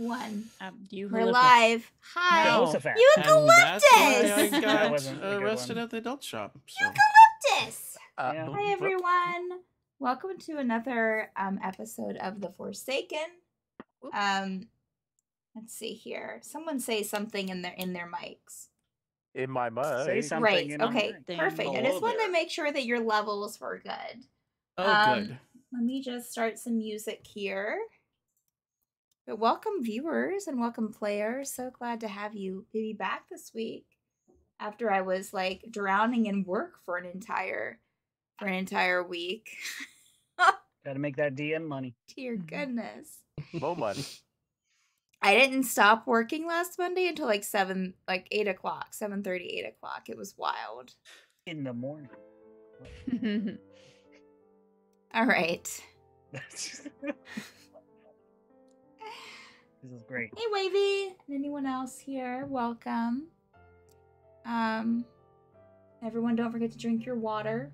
1. You We're live. Hi. Jehoshaphat. Eucalyptus! And that's why I That wasn't a got good arrested one. at the adult shop. So. Eucalyptus! Yeah. Hi, everyone. Welcome to another episode of The Forsaken. Let's see here. Someone say something in their mics. In my mind. Say something. Right. in Okay. your- Perfect. I Hello just wanted there. to make sure that your levels were good. Oh, good. Let me just start some music here. But welcome, viewers, and welcome, players. So glad to have you be back this week after I was like drowning in work for an entire week. Gotta make that DM money. Dear goodness. More money. I didn't stop working last Monday until like 8 o'clock, 7:30, 8 o'clock. It was wild. In the morning. All right. This is great. Hey, Wavy. And anyone else here? Welcome. Everyone, don't forget to drink your water.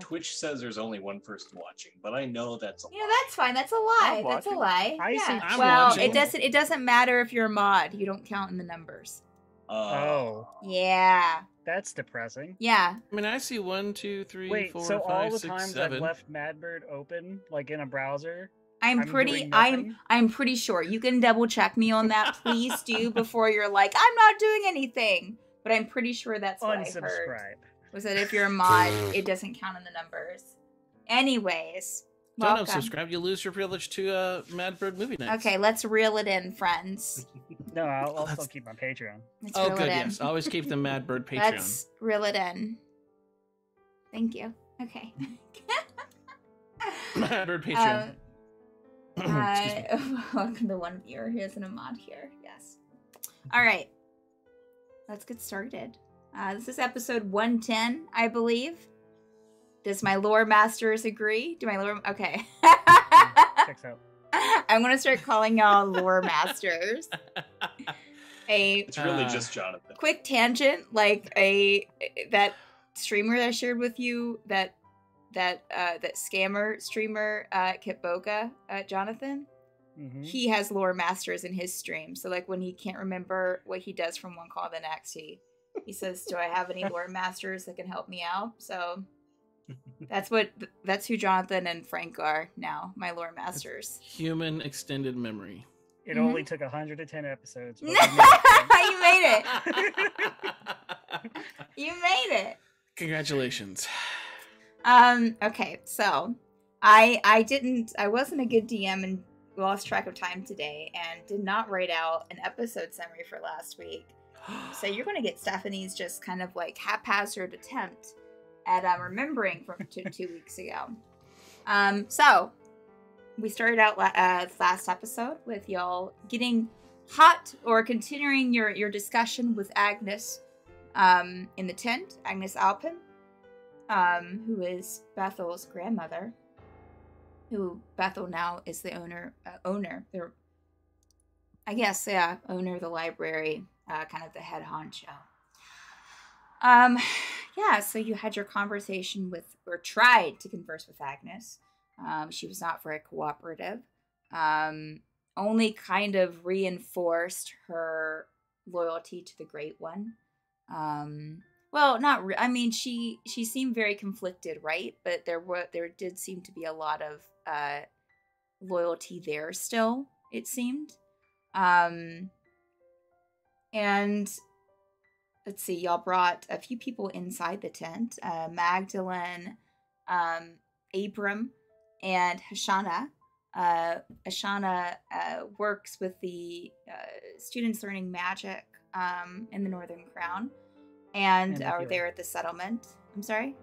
Twitch says there's only one person watching, but I know that's a lie. You know, that's fine. That's a lie. I'm That's a watching. lie. I see- Yeah. I'm Well, watching. it doesn't matter if you're a mod. You don't count in the numbers. Oh, Yeah. that's depressing. Yeah. I mean, I see 1, 2, 3, Wait, 4, so 5, all the 6, times 7. I've left Madbird open, like in a browser, I'm I'm pretty doing nothing? I'm pretty sure. You can double check me on that, please do, before you're like, I'm not doing anything. But I'm pretty sure that's what I heard. unsubscribe. Was that if you're a mod, it doesn't count in the numbers. Anyways. Don't Welcome. unsubscribe. You lose your privilege to Madbird movie nights. Okay, let's reel it in, friends. No, I'll That's- still keep my Patreon. Let's Oh, reel good. it in. Yes, always keep the Madbird Patreon. Let's reel it in. Thank you. Okay. Madbird Patreon. Excuse me. Welcome to one viewer who isn't a mod here. Yes. All right. Let's get started. This is episode 110, I believe. Does my lore masters agree? Do my lore... Okay. Checks out. I'm going to start calling y'all lore masters. It's really just Jonathan. Quick tangent, like that streamer that I shared with you, that scammer streamer, Kitboga, Jonathan. Mhm. He has lore masters in his stream. So like when he can't remember what he does from one call to the next, he says, "Do I have any lore masters that can help me out?" So that's who Jonathan and Frank are now, my lore masters. Human extended memory. It Mhm. only took 110 episodes. You but made it. You made it. Congratulations. Okay, so I wasn't a good DM and lost track of time today and did not write out an episode summary for last week. So you're going to get Stephanie's just kind of like haphazard attempt at remembering from 2 weeks ago. So we started out last episode with y'all getting hot or continuing your discussion with Agnes in the tent, Agnes Alpin. Who is Bethel's grandmother, who Bethel now is the owner of the library, kind of the head honcho. So you had your conversation with, or tried to converse with Agnes. She was not very cooperative. Only kind of reinforced her loyalty to the Great One. Well, not. I mean, she seemed very conflicted, right? But there did seem to be a lot of loyalty there still. It seemed, and let's see, y'all brought a few people inside the tent: Magdalene, Abram, and Hashana. Hashana works with the students learning magic in the Northern Crown. And are Athera. there at the settlement. I'm sorry?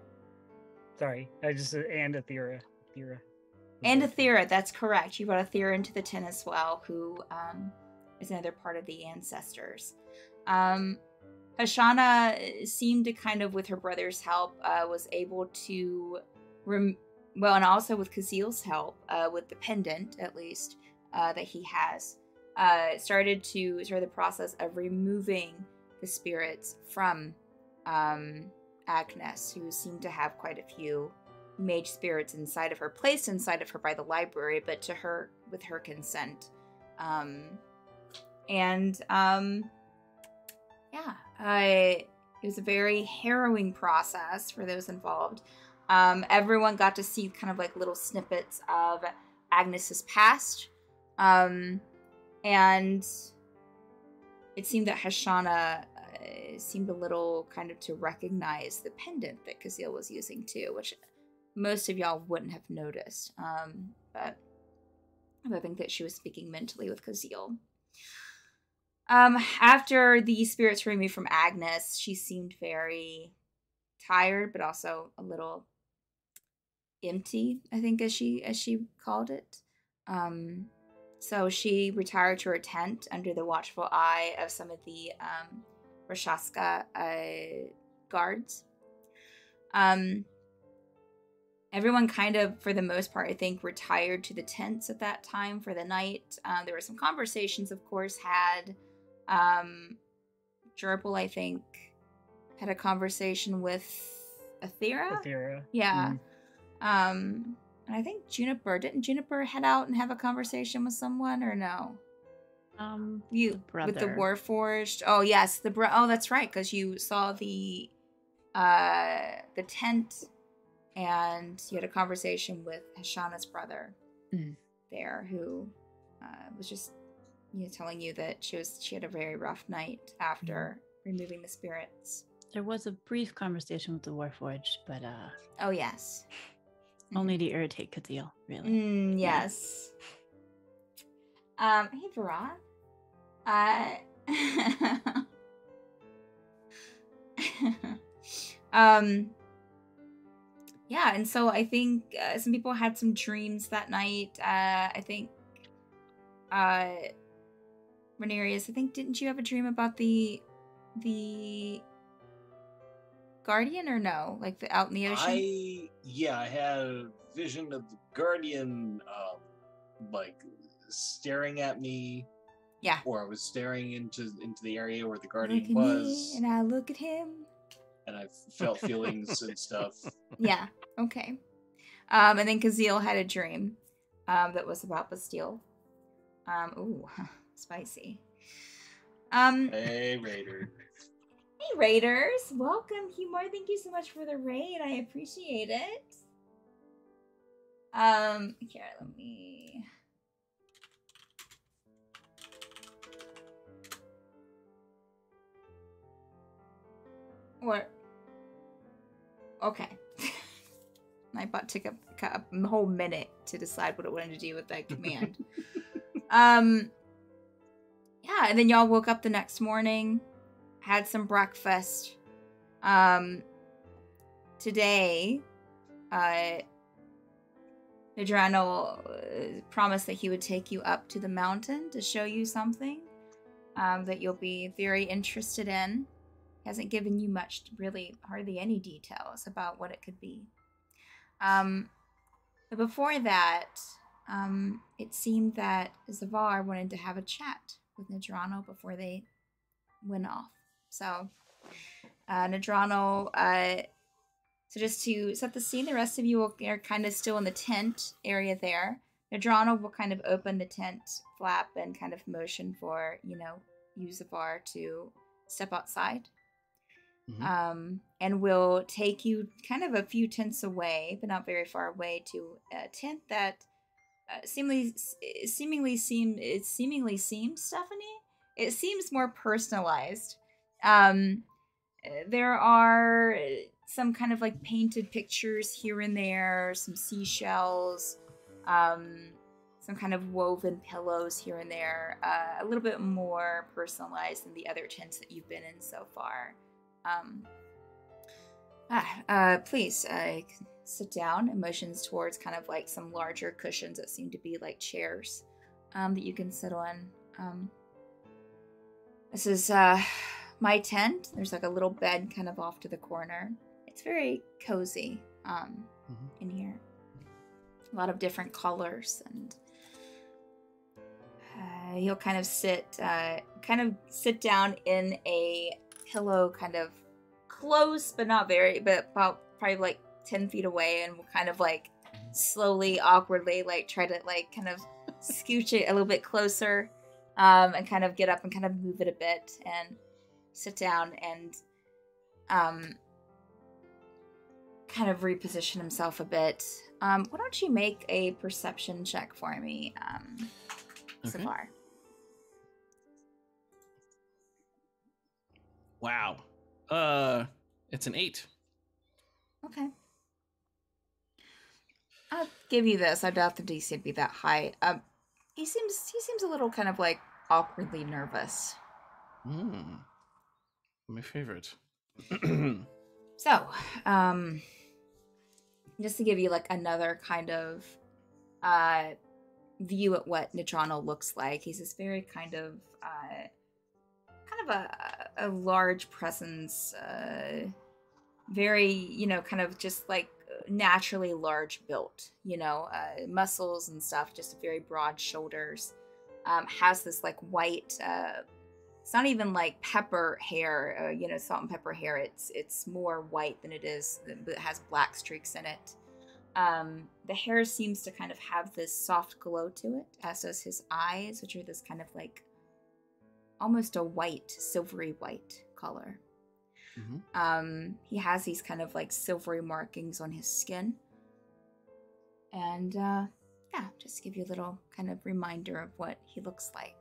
Sorry, I just said and Athera. And Athera, that's correct. You brought Athera into the tent as well, who is another part of the ancestors. Hashana seemed to kind of, with her brother's help, was able to, and also with Kazil's help, with the pendant, at least, that he has, started the process of removing the spirits from Agnes, who seemed to have quite a few mage spirits inside of her, placed inside of her by the library, but with her consent, It was a very harrowing process for those involved. Everyone got to see kind of like little snippets of Agnes's past. And it seemed that Hashana seemed a little kind of to recognize the pendant that Kazil was using too, which most of y'all wouldn't have noticed. But I think that she was speaking mentally with Kazil. After the spirits were removed from Agnes, she seemed very tired, but also a little empty, I think, as she called it. So she retired to her tent under the watchful eye of some of the Rashaska guards. Everyone kind of, for the most part, I think, retired to the tents at that time for the night. There were some conversations, of course, had. Gerbil, I think, had a conversation with Aethera. Aethera. Yeah. And I think didn't Juniper head out and have a conversation with someone, or no? The brother. With the Warforged. Oh yes, oh that's right, because you saw the tent, and you had a conversation with Hashana's brother there, who was just telling you that she had a very rough night after removing the spirits. There was a brief conversation with the Warforged, but oh yes. Only to irritate Kazil, really. Yes. Hey, Varad. Yeah, and so I think some people had some dreams that night. I think Renarius, I think, didn't you have a dream about the Guardian, or no? Like out in the ocean? I had a vision of the Guardian, like staring at me. Yeah. Or I was staring into the area where the Guardian look at was. Me, and I look at him. And I felt feelings and stuff. Yeah. Okay. And then Kazil had a dream, that was about Bastille. Ooh, spicy. Hey, Raider. Hey, Raiders. Welcome, Humor. Thank you so much for the raid. I appreciate it. Here, let me... What? Okay. My bot took a whole minute to decide what it wanted to do with that command. Yeah, and then y'all woke up the next morning, had some breakfast. Today, Nadrano promised that he would take you up to the mountain to show you something that you'll be very interested in. He hasn't given you much, really, hardly any details about what it could be. But before that, it seemed that Zavar wanted to have a chat with Nadrano before they went off. So, Nadrano, so just to set the scene, the rest of you are kind of still in the tent area there. Nadrano will kind of open the tent flap and kind of motion for, Zavar to step outside. Mm-hmm. And we'll take you kind of a few tents away, but not very far away, to a tent that seemingly seems, Stephanie, it seems more personalized. There are some kind of like painted pictures here and there, some seashells, some kind of woven pillows here and there, a little bit more personalized than the other tents that you've been in so far. Please, sit down, and motions towards kind of like some larger cushions that seem to be like chairs, that you can sit on. This is, my tent. There's like a little bed kind of off to the corner. It's very cozy, in here. A lot of different colors, and, you'll kind of sit down in a pillow, kind of close, but not very, but about probably like 10 feet away, and we'll kind of like slowly, awkwardly, like try to like kind of scooch it a little bit closer, and kind of get up and kind of move it a bit and sit down and kind of reposition himself a bit. Why don't you make a perception check for me, Okay. Savar? Wow. It's an 8. Okay. I'll give you this. I doubt the DC would be that high. He seems a little kind of like awkwardly nervous. My favorite. So, just to give you like another kind of view at what Nitrano looks like, he's this very kind of a large presence, very, you know, kind of just like naturally large built, you know, muscles and stuff, just very broad shoulders, has this like white, it's not even like pepper hair, you know, salt and pepper hair. It's more white than it is, but it has black streaks in it. The hair seems to kind of have this soft glow to it, as does his eyes, which are this kind of like almost a white, silvery white color. Mm-hmm. He has these kind of like silvery markings on his skin. And yeah, just to give you a little kind of reminder of what he looks like.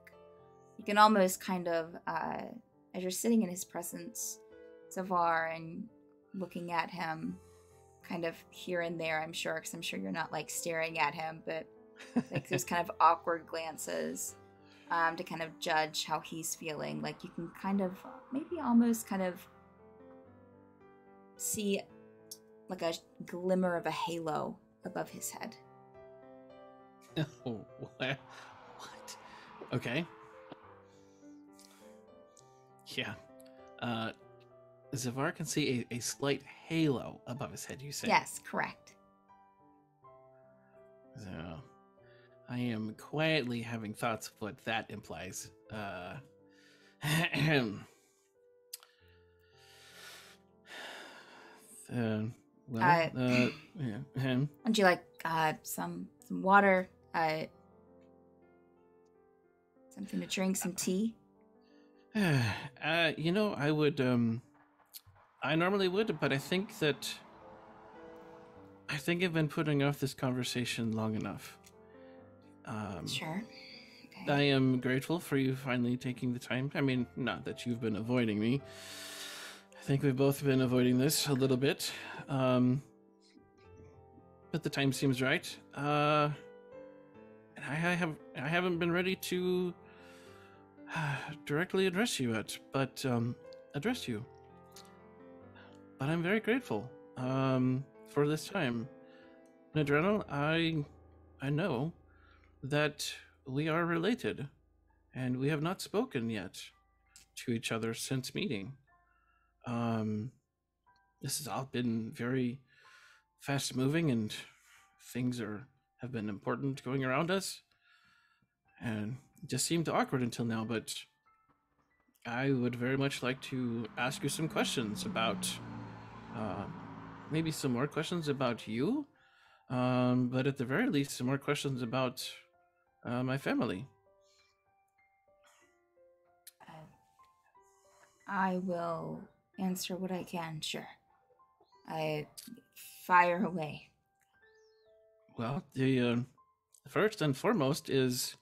You can almost kind of, as you're sitting in his presence, Savar, and looking at him kind of here and there, I'm sure, because I'm sure you're not like staring at him, but like there's kind of awkward glances to kind of judge how he's feeling. Like you can kind of, maybe almost kind of see like a glimmer of a halo above his head. Oh, what? Okay. Yeah. Zavar can see a slight halo above his head, you say? Yes, correct. So, I am quietly having thoughts of what that implies. Would you like some water? Something to drink, some tea? You know, I would, I normally would, but I think I've been putting off this conversation long enough. Sure. Okay. I am grateful for you finally taking the time. I mean, not that you've been avoiding me. I think we've both been avoiding this a little bit. But the time seems right. And I haven't been ready to directly address you yet, but address you. But I'm very grateful for this time. Nadreno, I know that we are related, and we have not spoken yet to each other since meeting. This has all been very fast moving, and things have been important going around us, and it just seemed awkward until now. But I would very much like to ask you some questions about maybe some more questions about you, but at the very least some more questions about my family. I will answer what I can, sure. I fire away. Well, the first and foremost is,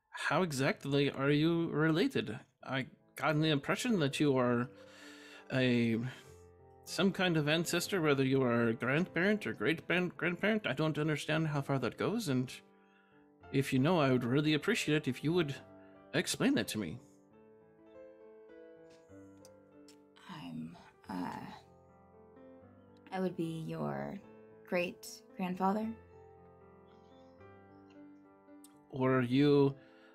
how exactly are you related? I got the impression that you are some kind of ancestor, whether you are a grandparent or great-grandparent. I don't understand how far that goes, and if you know, I would really appreciate it if you would explain that to me. I would be your great-grandfather. Or are you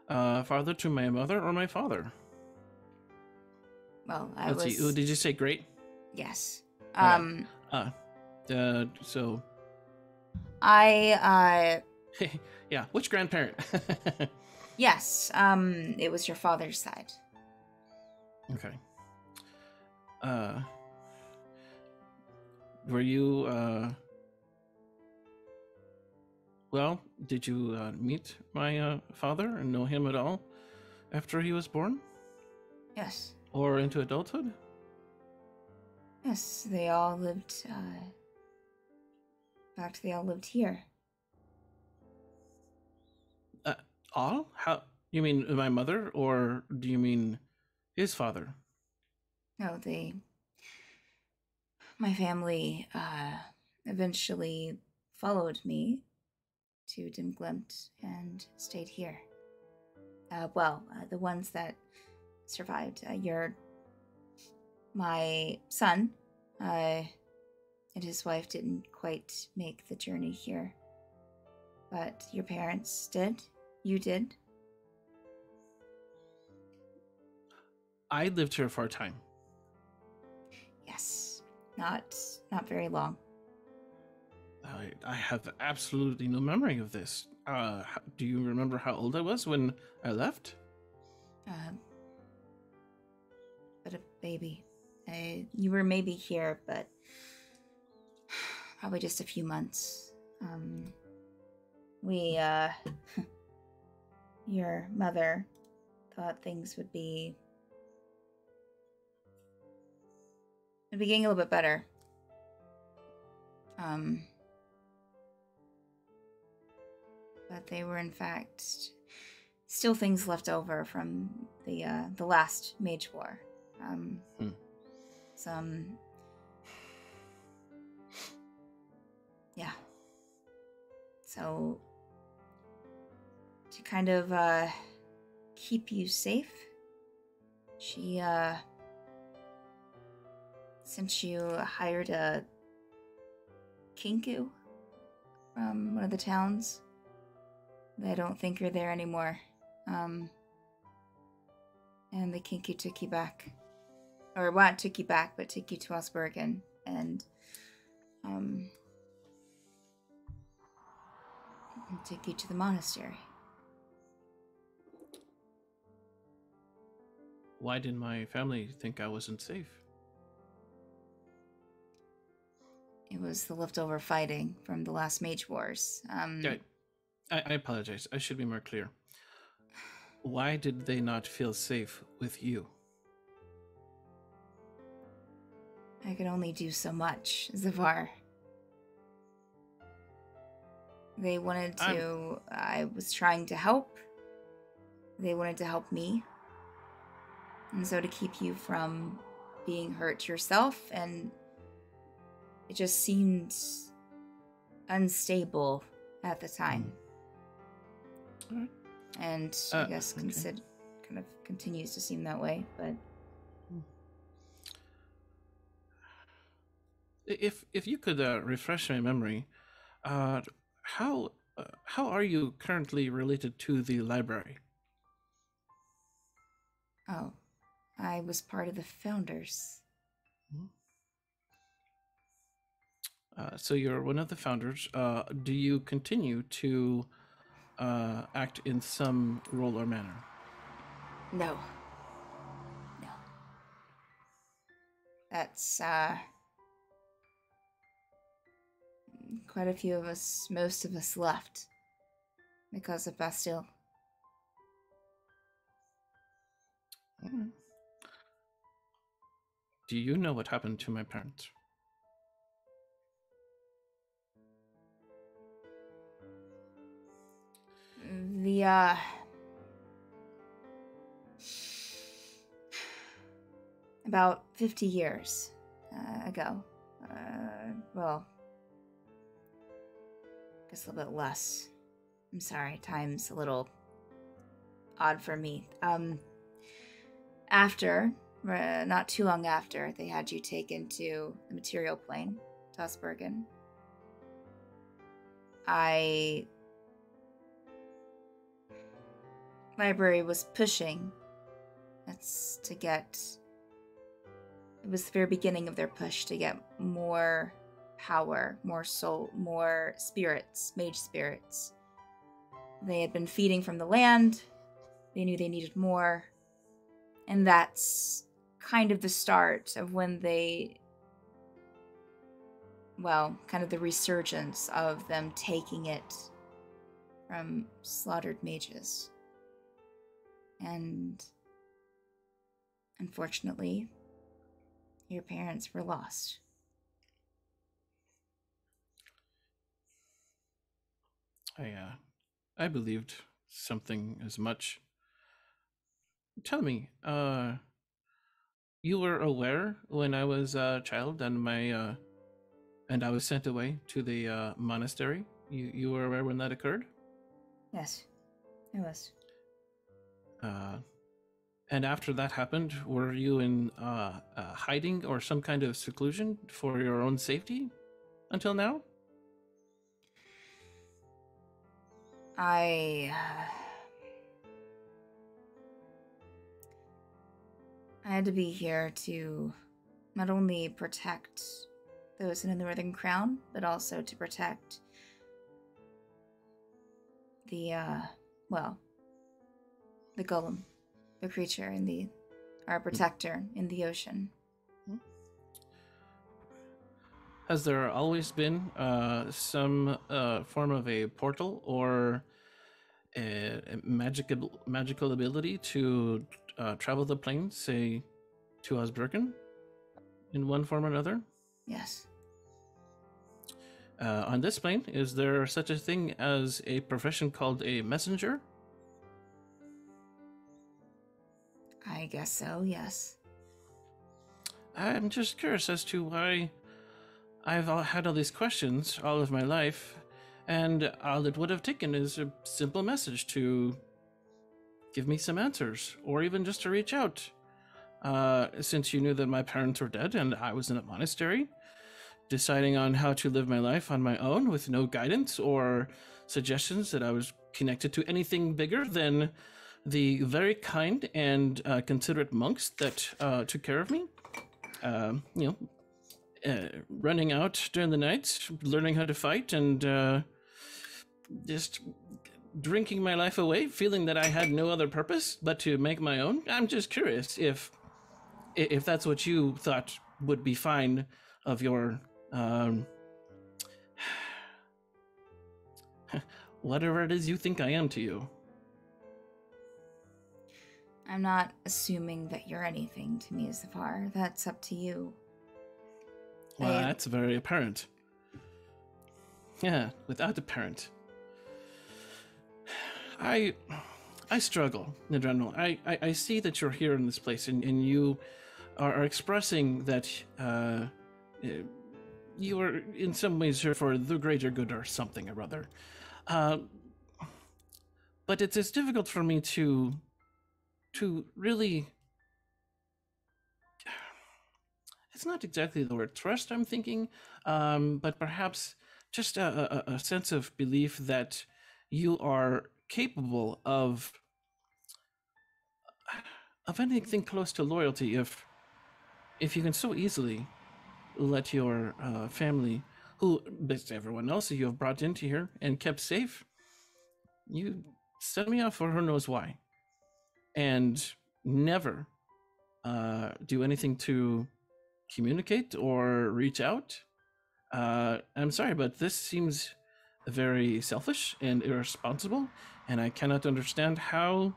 father to my mother or my father? Well, Let's see. Ooh, did you say great? Yes. So... I, yeah, which grandparent? Yes, it was your father's side. Okay. Were you, Well, did you meet my father and know him at all after he was born? Yes. Or into adulthood? Yes, they all lived, in fact, they all lived here. All? How? You mean my mother, or do you mean his father? No, my family, eventually followed me to Dimglimt and stayed here. The ones that survived. My son, and his wife didn't quite make the journey here. But your parents did. You did. I lived here for a time. Yes. Not very long. I have absolutely no memory of this. Do you remember how old I was when I left? But a baby. You were maybe here, but probably just a few months. Your mother thought things would be getting a little bit better. But they were in fact still things left over from the last Mage War. Yeah. So to kind of keep you safe, she since you hired a Kinku from one of the towns, I don't think you're there anymore. And the Kinku took you back. Or not took you back, but took you to Osbergen and took you to the monastery. Why did my family think I wasn't safe? It was the leftover fighting from the last Mage Wars. I apologize. I should be more clear. Why did they not feel safe with you? I could only do so much, Zavar. They wanted to... I was trying to help. They wanted to help me. And so to keep you from being hurt yourself, and it just seemed unstable at the time. Alright. And I guess okay. kind of continues to seem that way, but... If you could refresh my memory, how are you currently related to the library? Oh, I was part of the founders. So you're one of the founders. Do you continue to act in some role or manner? No. That's, quite a few of us, most of us left because of Bastille. Alright. Do you know what happened to my parents? About 50 years ago. Well, just a little bit less. I'm sorry, time's a little odd for me. Not too long after, they had you taken to the material plane, Tosbergen. Library was pushing. That's to get... It was the very beginning of their push to get more power, more soul, more spirits, mage spirits. They had been feeding from the land. They knew they needed more. And that's kind of the start of when they... Well, kind of the resurgence of them taking it from slaughtered mages. And unfortunately, your parents were lost. I believed something as much. Tell me, you were aware when I was a child and I was sent away to the monastery? You were aware when that occurred? Yes, I was. And after that happened, were you in hiding or some kind of seclusion for your own safety until now? I had to be here to not only protect those in the Northern Crown, but also to protect the golem, the creature in our protector in the ocean. Has there always been some form of a portal or a magical ability to travel the plains, say, to Osbergen, in one form or another? Yes. On this plane, is there such a thing as a profession called a messenger? I guess so, yes. I'm just curious as to why I've had all these questions all of my life, and all it would have taken is a simple message to give me some answers, or even just to reach out. Since you knew that my parents were dead and I was in a monastery, deciding on how to live my life on my own with no guidance or suggestions that I was connected to anything bigger than the very kind and considerate monks that took care of me. Running out during the night, learning how to fight, and just drinking my life away, feeling that I had no other purpose but to make my own. I'm just curious if that's what you thought would be fine of your whatever it is you think I am to you. I'm not assuming that you're anything to me, Zafar. That's up to you. Well, that's very apparent. Yeah, without a parent. I struggle, Nadrenal. I see that you're here in this place, and you are expressing that you are in some ways here for the greater good or something or other. But it's difficult for me to really... It's not exactly the word trust I'm thinking, but perhaps just a sense of belief that you are capable of anything close to loyalty if you can so easily let your family, who, besides everyone else that you have brought into here and kept safe, you send me off for who knows why, and never do anything to communicate or reach out. I'm sorry, but this seems very selfish and irresponsible, and I cannot understand how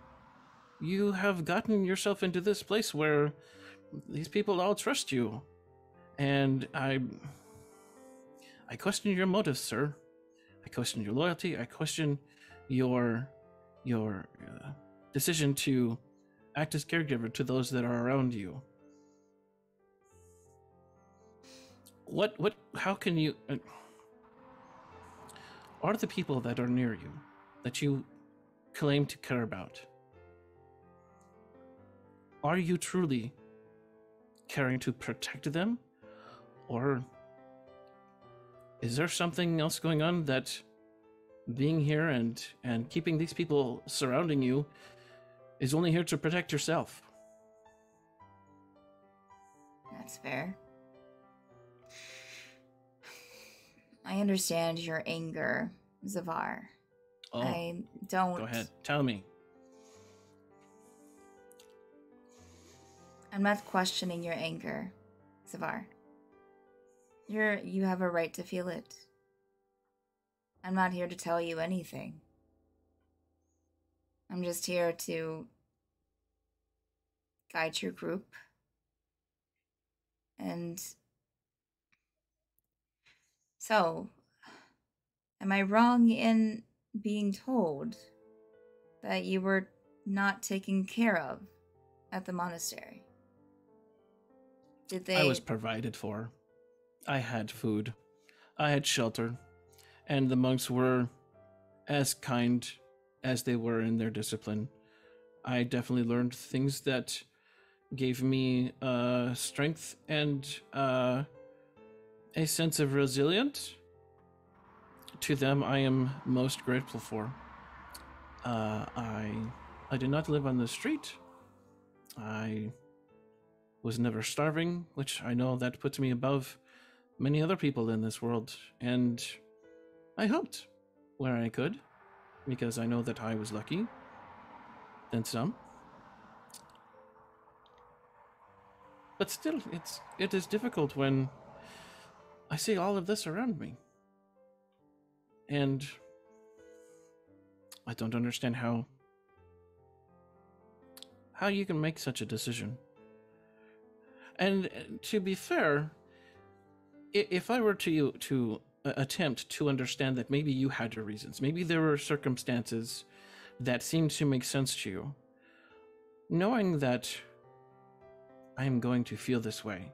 you have gotten yourself into this place where these people all trust you. And I question your motives, sir. I question your loyalty. I question your decision to act as caregiver to those that are around you. How can you... are the people that are near you, that you claim to care about, are you truly caring to protect them? Or is there something else going on that being here and keeping these people surrounding you is only here to protect yourself? That's fair. I understand your anger, Zavar. Oh, I don't... Go ahead, tell me. I'm not questioning your anger, Zavar. You have a right to feel it. I'm not here to tell you anything. I'm just here to guide your group. And so, am I wrong in being told that you were not taken care of at the monastery? Did they... I was provided for. I had food. I had shelter. And the monks were as kind as they were in their discipline. I definitely learned things that gave me strength and a sense of resilience. To them, I am most grateful for. I did not live on the street. I was never starving, which I know that puts me above many other people in this world. And I helped where I could, because I know that I was lucky. Then some. But still, it is difficult when I see all of this around me. And I don't understand how you can make such a decision. And to be fair, if I were to attempt to understand that maybe you had your reasons, maybe there were circumstances that seemed to make sense to you, knowing that I am going to feel this way,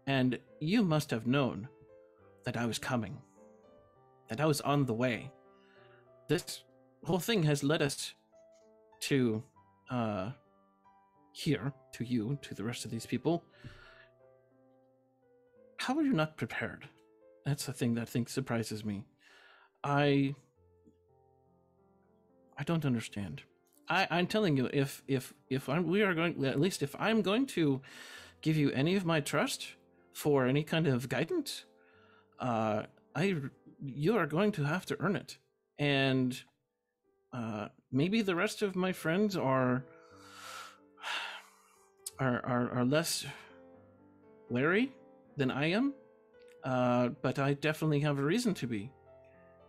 and you must have known that I was coming, that I was on the way. This whole thing has led us to here, to you, to the rest of these people. How are you not prepared? That's the thing that I think surprises me. I don't understand. I'm telling you, if I'm going to give you any of my trust for any kind of guidance, you are going to have to earn it. And maybe the rest of my friends are less wary than I am, but I definitely have a reason to be.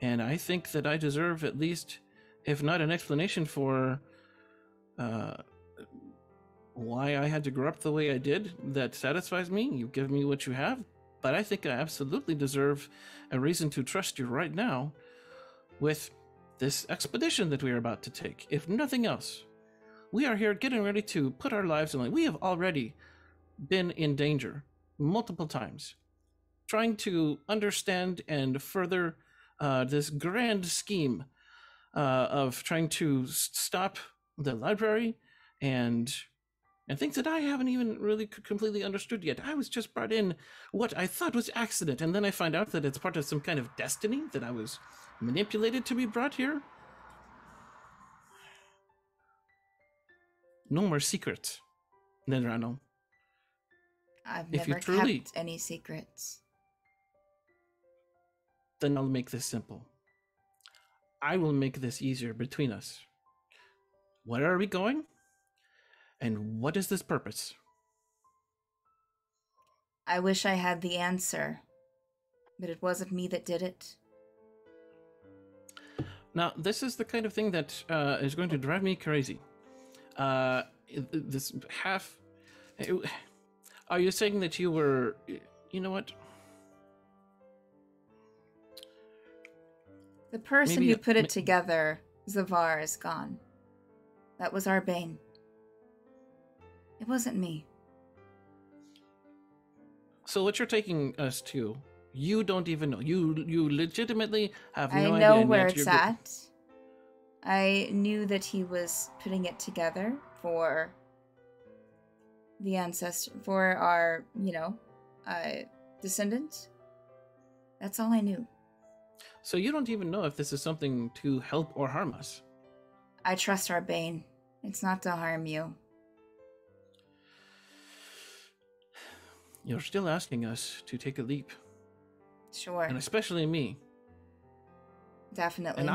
And I think that I deserve at least, if not an explanation for why I had to grow up the way I did that satisfies me. You give me what you have, but I think I absolutely deserve a reason to trust you right now with this expedition that we are about to take. If nothing else, we are here getting ready to put our lives on the line. We have already been in danger multiple times, trying to understand and further this grand scheme of trying to stop the library and things that I haven't even really completely understood yet. I was just brought in what I thought was accident, and then I find out that it's part of some kind of destiny, that I was manipulated to be brought here. No more secrets, Nedrano. I've If never you truly- kept any secrets. Then I'll make this simple. I will make this easier between us. Where are we going? And what is this purpose? I wish I had the answer, but it wasn't me that did it. Now, this is the kind of thing that is going to drive me crazy. This half... Are you saying that you were... You know what? The person Maybe who put it together, Zavar, is gone. That was our bane. It wasn't me. So what you're taking us to, you don't even know. You legitimately have no idea. I know and where yet it's at. I knew that he was putting it together for the ancestor, for our, descendant. That's all I knew. So you don't even know if this is something to help or harm us. I trust our bane. It's not to harm you. You're still asking us to take a leap. Sure. And especially me. Definitely.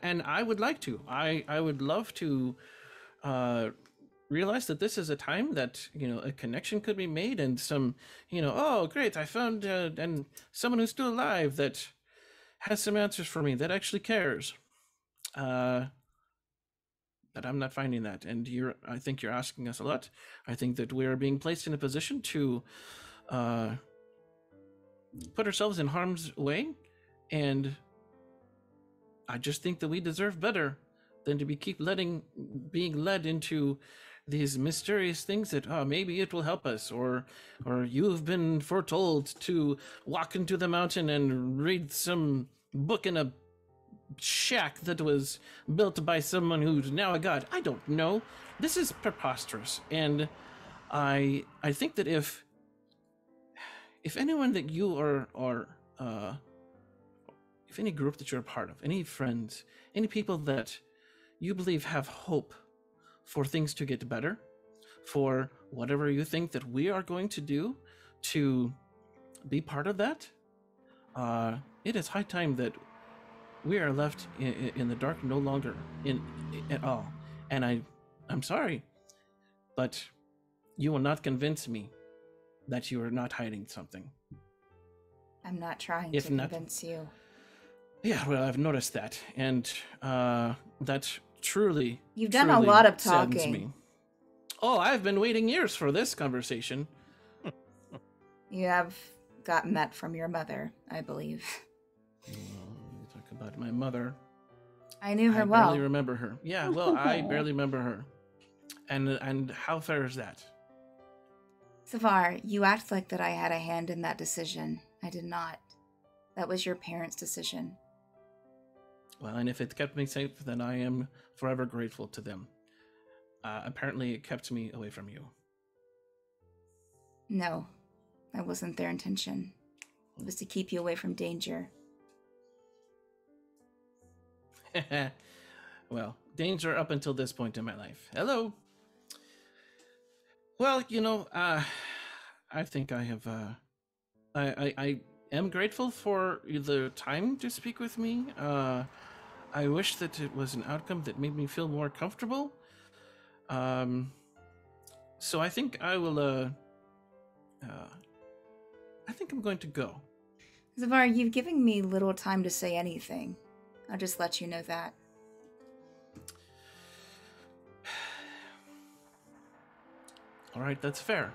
And I would like to. I would love to realize that this is a time that, a connection could be made and some, oh, great, I found and someone who's still alive that has some answers for me, that actually cares. I But I'm not finding that, and I think you're asking us a lot. I think that we are being placed in a position to put ourselves in harm's way, and I just think that we deserve better than to keep being led into these mysterious things that maybe it will help us, or you've been foretold to walk into the mountain and read some book in a shack that was built by someone who's now a god. I don't know. This is preposterous, and I think that if anyone that you are if any group that you're a part of, any friends, any people that you believe have hope for things to get better, for whatever you think that we are going to do to be part of that, it is high time that we are left in the dark no longer at all. And I'm sorry, but you will not convince me that you are not hiding something. I'm not trying to convince you. Yeah, well, I've noticed that, and that truly you've done a lot of talking. Me. Oh, I've been waiting years for this conversation. You have got met from your mother, I believe. You talk about my mother. I knew her well. I barely remember her. Yeah, well, I barely remember her. And how fair is that? Savar, you act like that I had a hand in that decision. I did not. That was your parents' decision. Well, and if it kept me safe, then I am forever grateful to them. Apparently, it kept me away from you. No, that wasn't their intention. It was to keep you away from danger. Well, danger up until this point in my life. Hello. Well, I think I have, I am grateful for the time to speak with me. I wish that it was an outcome that made me feel more comfortable. So I think I will, I think I'm going to go. Savar, you've given me little time to say anything. I'll just let you know that. All right, that's fair.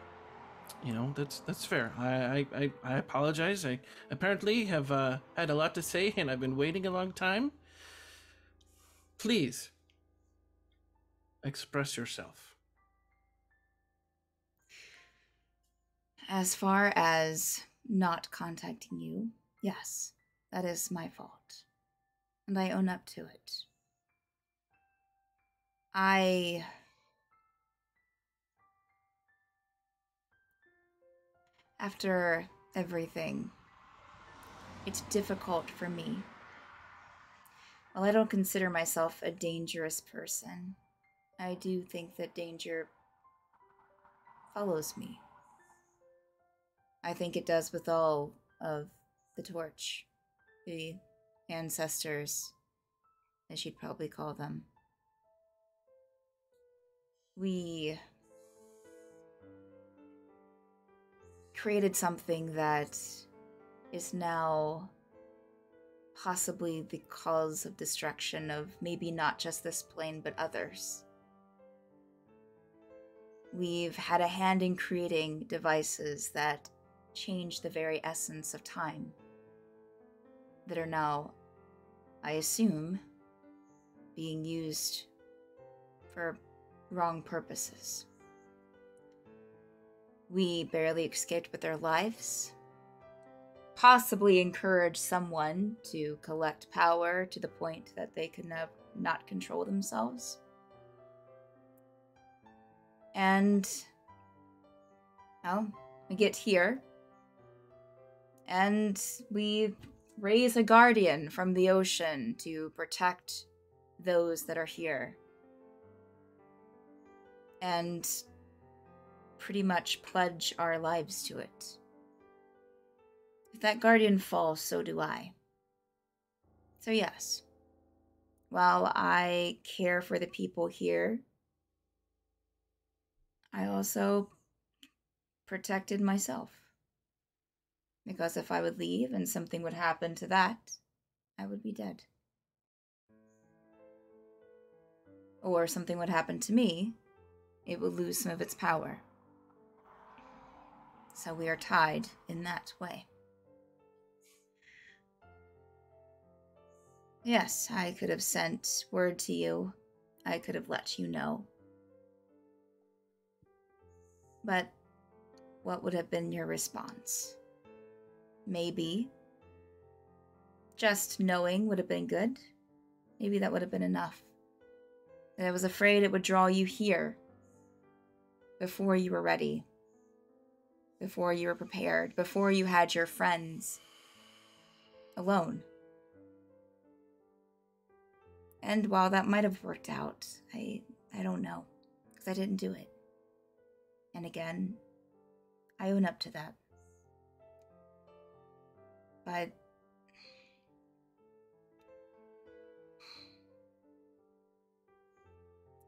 That's fair. I apologize. I apparently have had a lot to say, and I've been waiting a long time. Please, express yourself. As far as not contacting you, yes, that is my fault. And I own up to it. After everything, it's difficult for me. While I don't consider myself a dangerous person, I do think that danger follows me. I think it does with all of the Torch, the ancestors, as you'd probably call them. We created something that is now possibly the cause of destruction of maybe not just this plane, but others. We've had a hand in creating devices that change the very essence of time, that are now, I assume, being used for wrong purposes. We barely escaped with our lives, possibly encouraged someone to collect power to the point that they could not control themselves. And, well, we get here, and we raise a guardian from the ocean to protect those that are here. And pretty much pledge our lives to it. If that guardian falls, so do I. So yes, while I care for the people here, I also protected myself. Because if I would leave and something would happen to that, I would be dead. or something would happen to me, it would lose some of its power. So we are tied in that way. Yes, I could have sent word to you. I could have let you know. But what would have been your response? Maybe just knowing would have been good. Maybe that would have been enough. I was afraid it would draw you here before you were ready, before you were prepared, before you had your friends alone. And while that might have worked out, I don't know, because I didn't do it. And again, I own up to that. But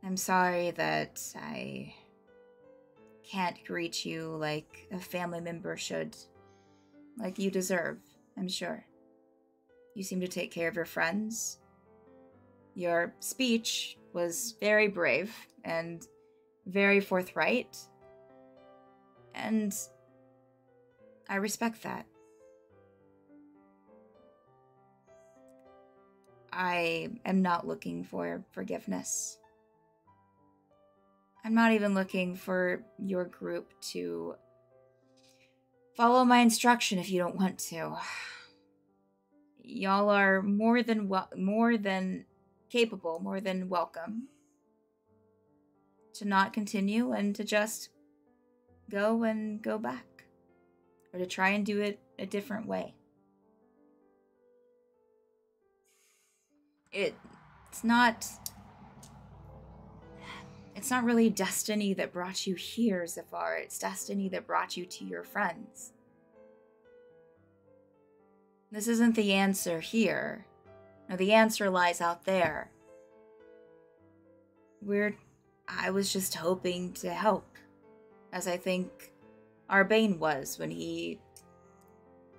I'm sorry that I can't greet you like a family member should, like you deserve, I'm sure. You seem to take care of your friends. Your speech was very brave and very forthright, and I respect that. I am not looking for forgiveness. I'm not even looking for your group to follow my instruction if you don't want to. Y'all are more than capable, more than welcome to not continue and to just go back, or to try and do it a different way. It's not really destiny that brought you here, Zafar. It's destiny that brought you to your friends. This isn't the answer here. No, the answer lies out there. I was just hoping to help, as I think Arbane was when he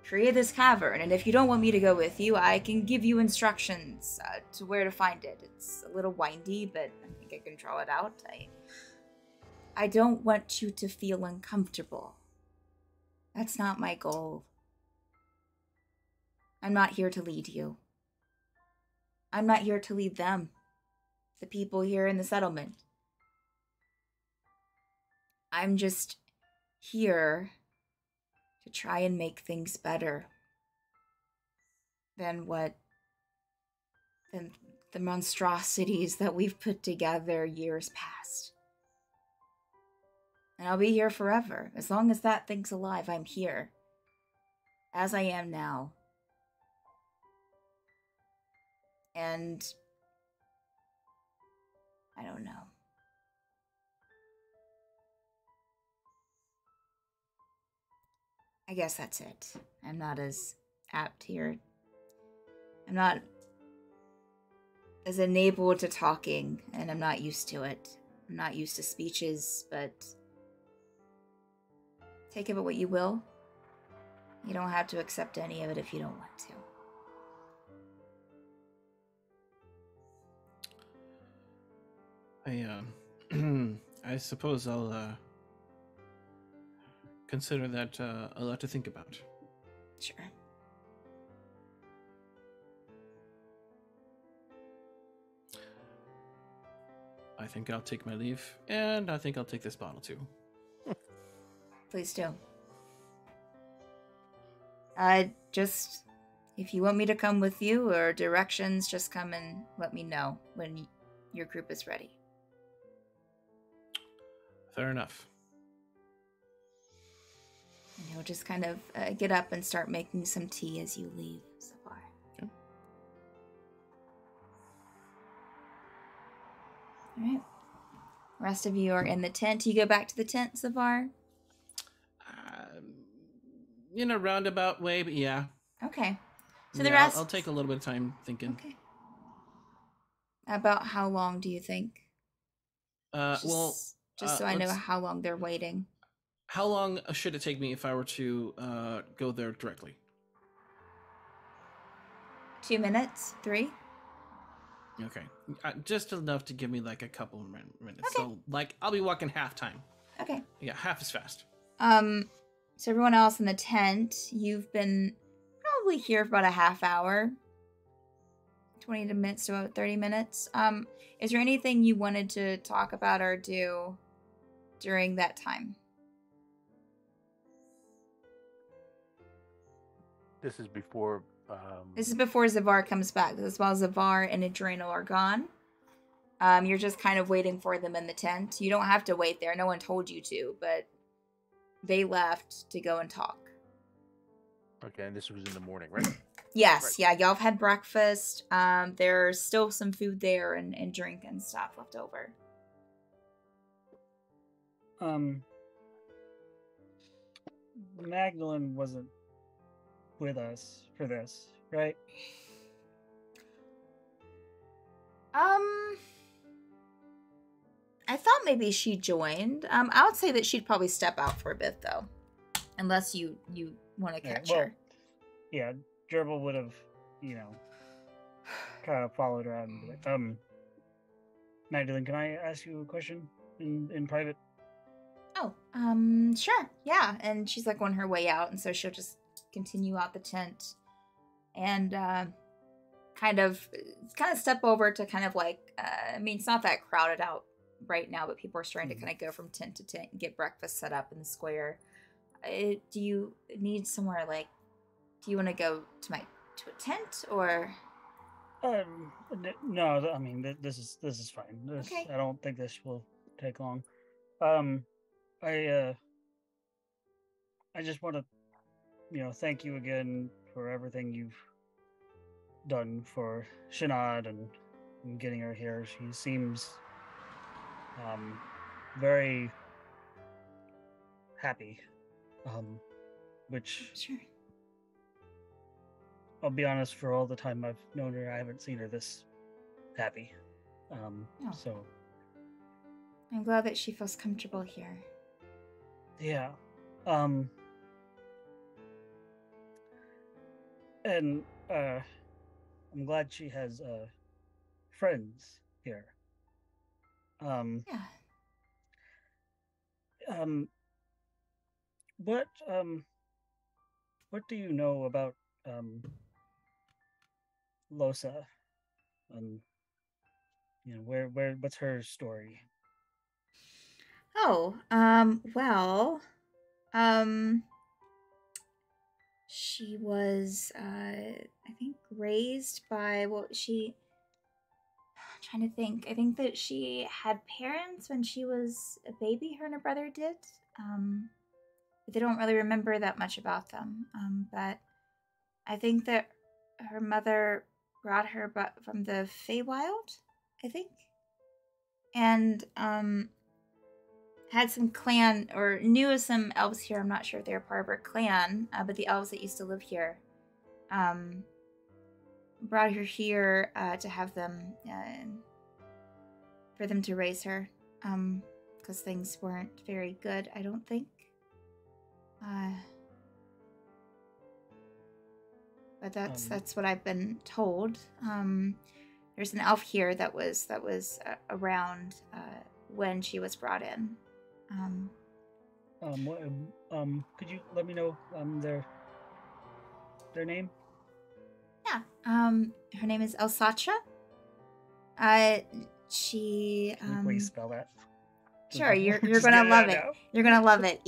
created this cavern. And if you don't want me to go with you, I can give you instructions to where to find it. It's a little windy, but I think I can draw it out. I don't want you to feel uncomfortable. That's not my goal. I'm not here to lead you. I'm not here to lead them, the people here in the settlement. I'm just here to try and make things better than the monstrosities that we've put together years past. And I'll be here forever. As long as that thing's alive, I'm here. As I am now. And I don't know. I guess that's it. I'm not as apt here. I'm not as enabled to talking, and I'm not used to it. I'm not used to speeches, but take of it what you will. You don't have to accept any of it if you don't want to. I suppose I'll consider that a lot to think about. Sure. I think I'll take my leave, and I think I'll take this bottle too. Please do. Just, if you want me to come with you or directions, just come and let me know when your group is ready. Fair enough. And he'll just kind of get up and start making some tea as you leave, Zafar. Okay. Alright. Rest of you are in the tent. You go back to the tent, Zafar? In a roundabout way, but yeah. Okay. So yeah, the rest... I'll take a little bit of time thinking. Okay. About how long do you think? Just so I know how long they're waiting. How long should it take me if I were to go there directly? 2 minutes? 3? Okay. Just enough to give me like a couple of minutes. Okay. So like I'll be walking half time. Okay. Yeah, half as fast. So everyone else in the tent, you've been probably here for about a half hour. 20 minutes to about 30 minutes. Is there anything you wanted to talk about or do during that time? This is before. This is before Zavar comes back. This is while Zavar and Adrenal are gone. You're just kind of waiting for them in the tent. You don't have to wait there. No one told you to, but they left to go and talk. Okay, and this was in the morning, right? Yes, Right. yeah, y'all have had breakfast. There's still some food there and drink and stuff left over. Magdalene wasn't with us for this, right? I thought maybe she joined. I would say that she'd probably step out for a bit though, unless you want to catch her. Yeah, Gerbil would have, kind of followed her out. Magdalene, can I ask you a question in private? Oh, sure, yeah. And she's like on her way out, and so she'll just continue out the tent, and kind of step over to kind of like, I mean, it's not that crowded out right now, but people are starting to kind of go from tent to tent and get breakfast set up in the square. Do you need somewhere like? Do you want to go to a tent or? No. I mean, this is fine. Okay. I don't think this will take long. I just want to, thank you again for everything you've done for Shinad and getting her here. She seems very happy. Which Sure. I'll be honest, for all the time I've known her, I haven't seen her this happy. So I'm glad that she feels comfortable here. yeah. And I'm glad she has friends here. Yeah. What do you know about Losa? What's her story? Oh, well, she was, I think raised by, I'm trying to think. I think that she had parents when she was a baby, her and her brother did. But they don't really remember that much about them. But I think that her mother brought her from the Feywild, I think. And, had some clan, or knew of some elves here. I'm not sure if they were part of her clan, but the elves that used to live here, brought her here to have them, for them to raise her, because things weren't very good, I don't think. But that's what I've been told. There's an elf here that was around when she was brought in. Could you let me know their name? Yeah. Her name is Elsatra. She Can you please spell that? Sure, you're Just gonna get love out it. now. You're gonna love it.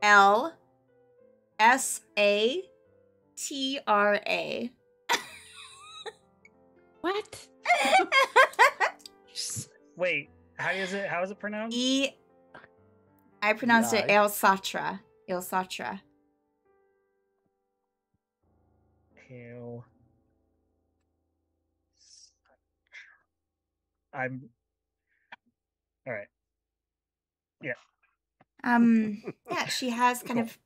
EILSATRA. What? Wait, how is it pronounced? I pronounced it Nice. Elsatra. Elsatra. Hell. I'm all right. Yeah. Yeah, she has kind of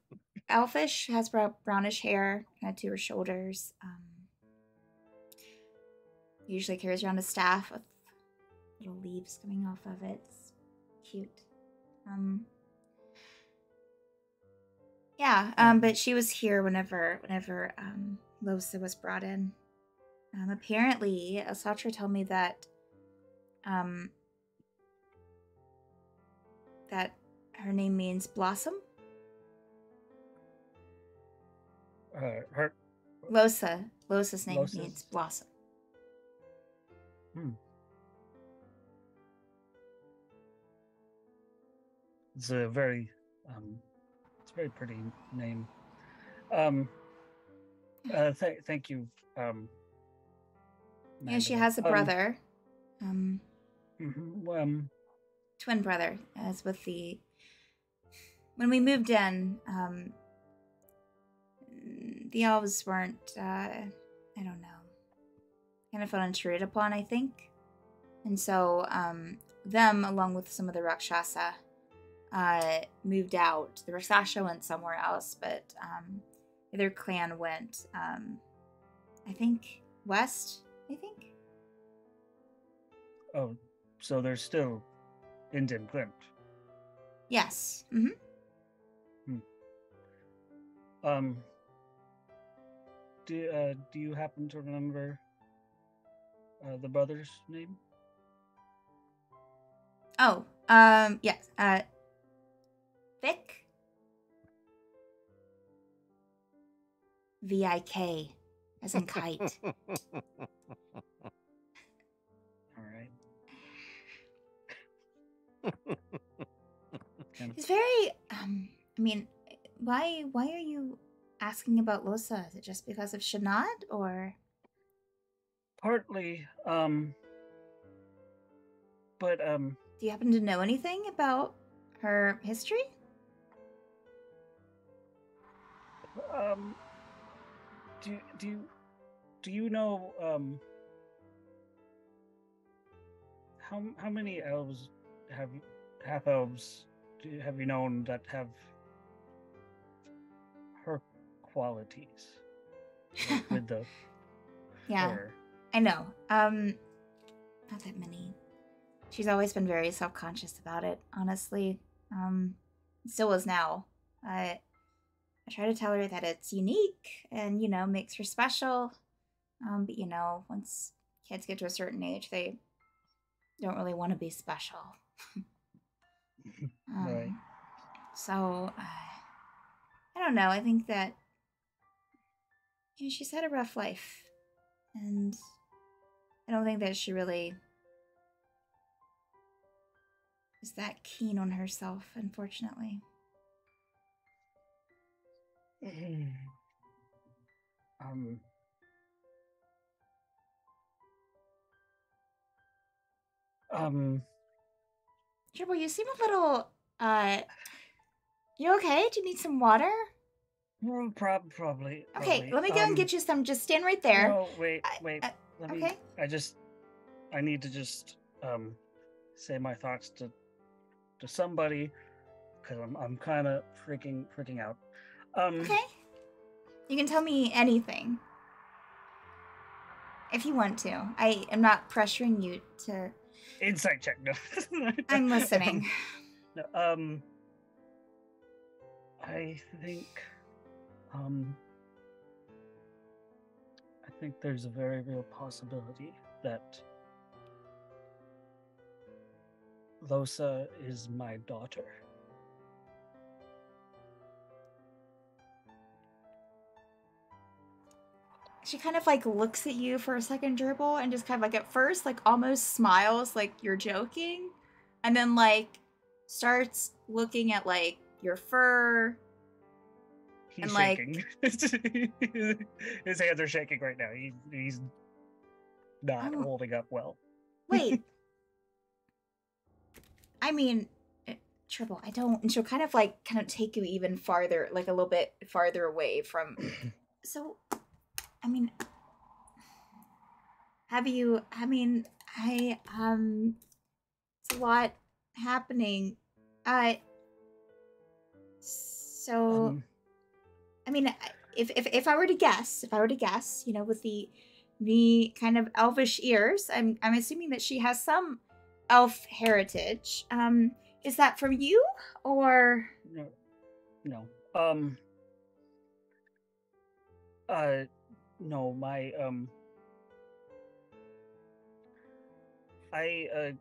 elfish, has brownish hair, kind of to her shoulders. Usually carries around a staff with little leaves coming off of it. It's cute. Yeah, but she was here whenever Losa was brought in. Apparently, Asatra told me that that her name means blossom. Her Losa's name Losa's? means blossom. It's a very pretty name. Thank you. Yeah, she Amanda. has a brother. Twin brother, as with the... When we moved in, the elves weren't, I don't know, kind of felt intruded upon, I think. And so, them, along with some of the Rakshasa, moved out. The Rakshasa went somewhere else, but the other clan went, I think, west, I think? Oh, so they're still in Glint. Yes. Do you happen to remember the brother's name? Oh, yes. Vic? V-I-K, as in kite. All right. It's very, I mean, why are you asking about Losa? Is it just because of Shanad, or? Partly, but, Do you happen to know anything about her history? Do you know, how many elves half elves have you known that have her qualities? Like, with the Yeah, her. I know. Not that many. She's always been very self-conscious about it, honestly. Still is now. I try to tell her that it's unique and, makes her special. But, once kids get to a certain age, they don't really want to be special. Right. So, I don't know. I think that, she's had a rough life. And I don't think that she really is that keen on herself, unfortunately. Triple, you seem a little, you okay? Do you need some water? Well, probably. Okay, let me go and get you some. Just stand right there. No, wait. Let me. Okay. I need to just say my thoughts to somebody, because I'm kind of freaking out. Okay. You can tell me anything if you want to. I am not pressuring you to. Insight check. No. I'm listening. I think there's a very real possibility that Losa is my daughter. She kind of looks at you for a second, Gerbil, and just kind of at first almost smiles like you're joking, and then starts looking at your fur. He's shaking. His hands are shaking right now. He's not holding up well. Wait. I mean, Triple, I don't. And she'll kind of take you even farther, a little bit farther away from. So, I mean, it's a lot happening. So, I mean, if I were to guess, with the kind of elvish ears, I'm assuming that she has some elf heritage. Is that from you, or? No. No, I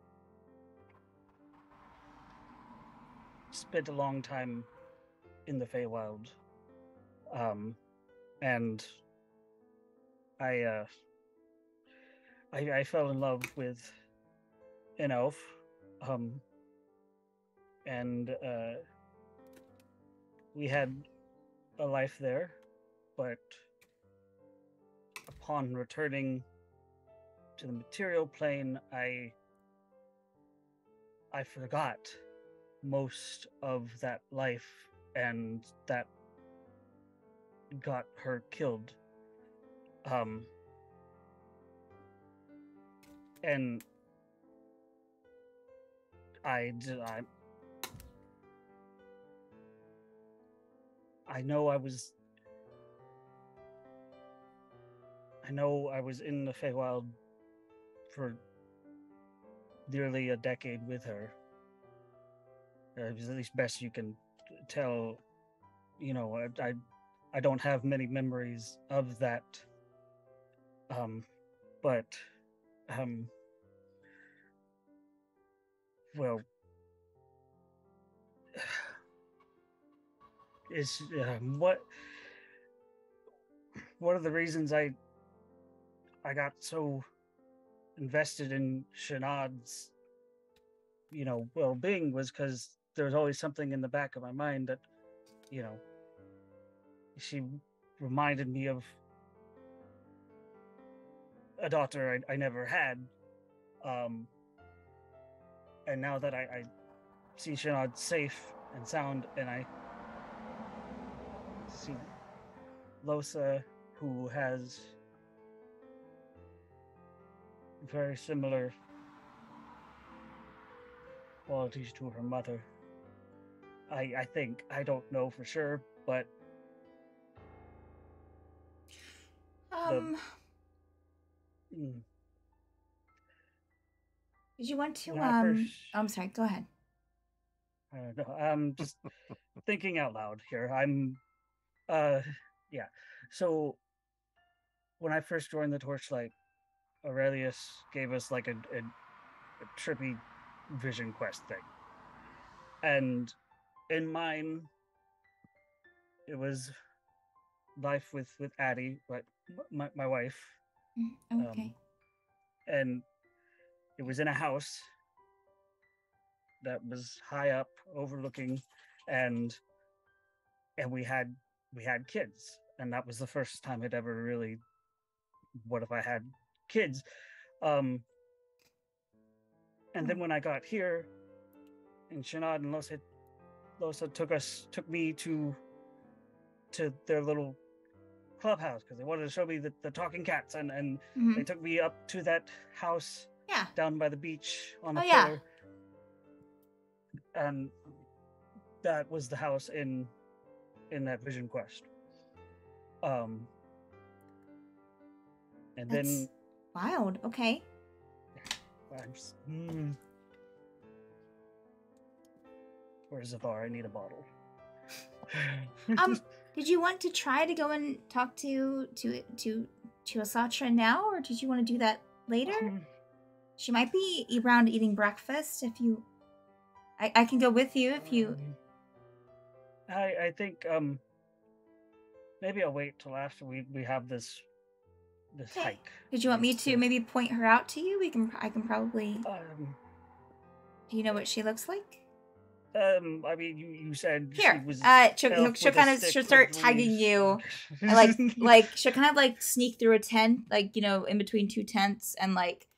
spent a long time in the Feywild, and I fell in love with an elf, and we had a life there, but upon returning to the material plane, I forgot most of that life, and that got her killed. And I know I was in the Feywild for nearly a decade with her. At least best you can tell. You know, I don't have many memories of that. But well, is one of the reasons I got so invested in Shanad's, you know, well-being was because there was always something in the back of my mind that, you know, she reminded me of a daughter I never had. And now that I see Shanad safe and sound, and I see Lohse, who has very similar qualities to her mother. I think, I don't know for sure, but did you want to I'm sorry, go ahead. I don't know. I'm just thinking out loud here. Yeah. So when I first joined the Torchlight, Aurelius gave us like a trippy vision quest thing. And in mine, it was life with Addie, my wife. Okay. And it was in a house that was high up, overlooking, and we had kids, and that was the first time it ever really. What if I had kids? And then when I got here, and Shanad and Lohse took me to their little clubhouse because they wanted to show me the talking cats, and they took me up to that house down by the beach on the pillar. And that was the house in that vision quest. And That's then wild. Okay. Where's Zavar? I need a bottle. Did you want to try to go and talk to Asatra now, or did you want to do that later? She might be around eating breakfast. If you, I can go with you if you. I think maybe I'll wait till after we have this hike. Did you want me to maybe point her out to you? I can probably. Do you know what she looks like? I mean, you said here. She was she'll start tagging you, and like she'll kind of like sneak through a tent, like, you know, in between two tents, and like,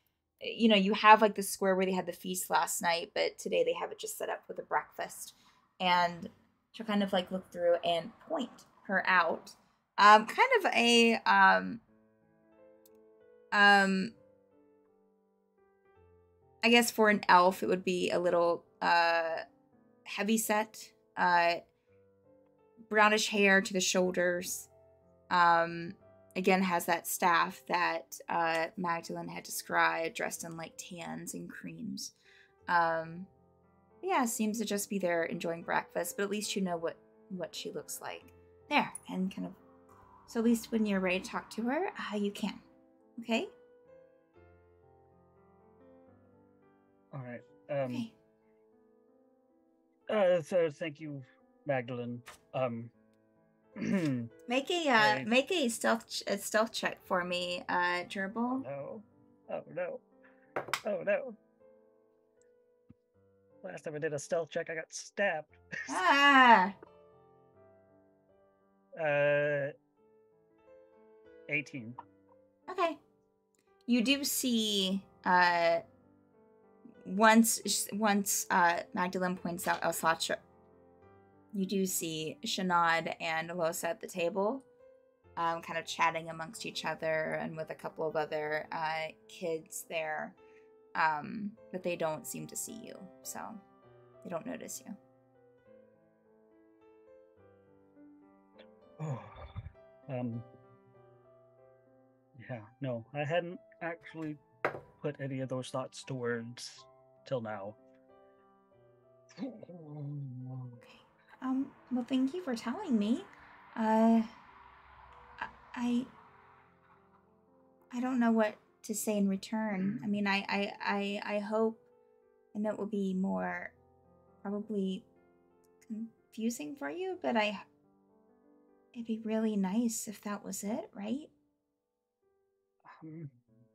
you know, you have like the square where they had the feast last night, but today they have it just set up with a breakfast, and she'll kind of like look through and point her out. Kind of a I guess for an elf it would be a little heavy set, brownish hair to the shoulders. Again, has that staff that Magdalene had described, dressed in like tans and creams. Yeah, seems to just be there enjoying breakfast, but at least you know what she looks like there, and kind of, so at least when you're ready to talk to her, you can. Okay? All right. Okay. So thank you, Magdalene. Make a stealth check for me, Gerbil. No. Oh no. Oh no. Last time I did a stealth check, I got stabbed. Ah. 18. Okay. You do see once Magdalene points out Elsatra, you do see Shanad and Losa at the table, kind of chatting amongst each other and with a couple of other kids there, but they don't seem to see you, so they don't notice you. Oh. Yeah, no, I hadn't actually put any of those thoughts to words till now. Well, thank you for telling me. I don't know what to say in return. I mean, I hope, and it will be more probably confusing for you, but it'd be really nice if that was it, right?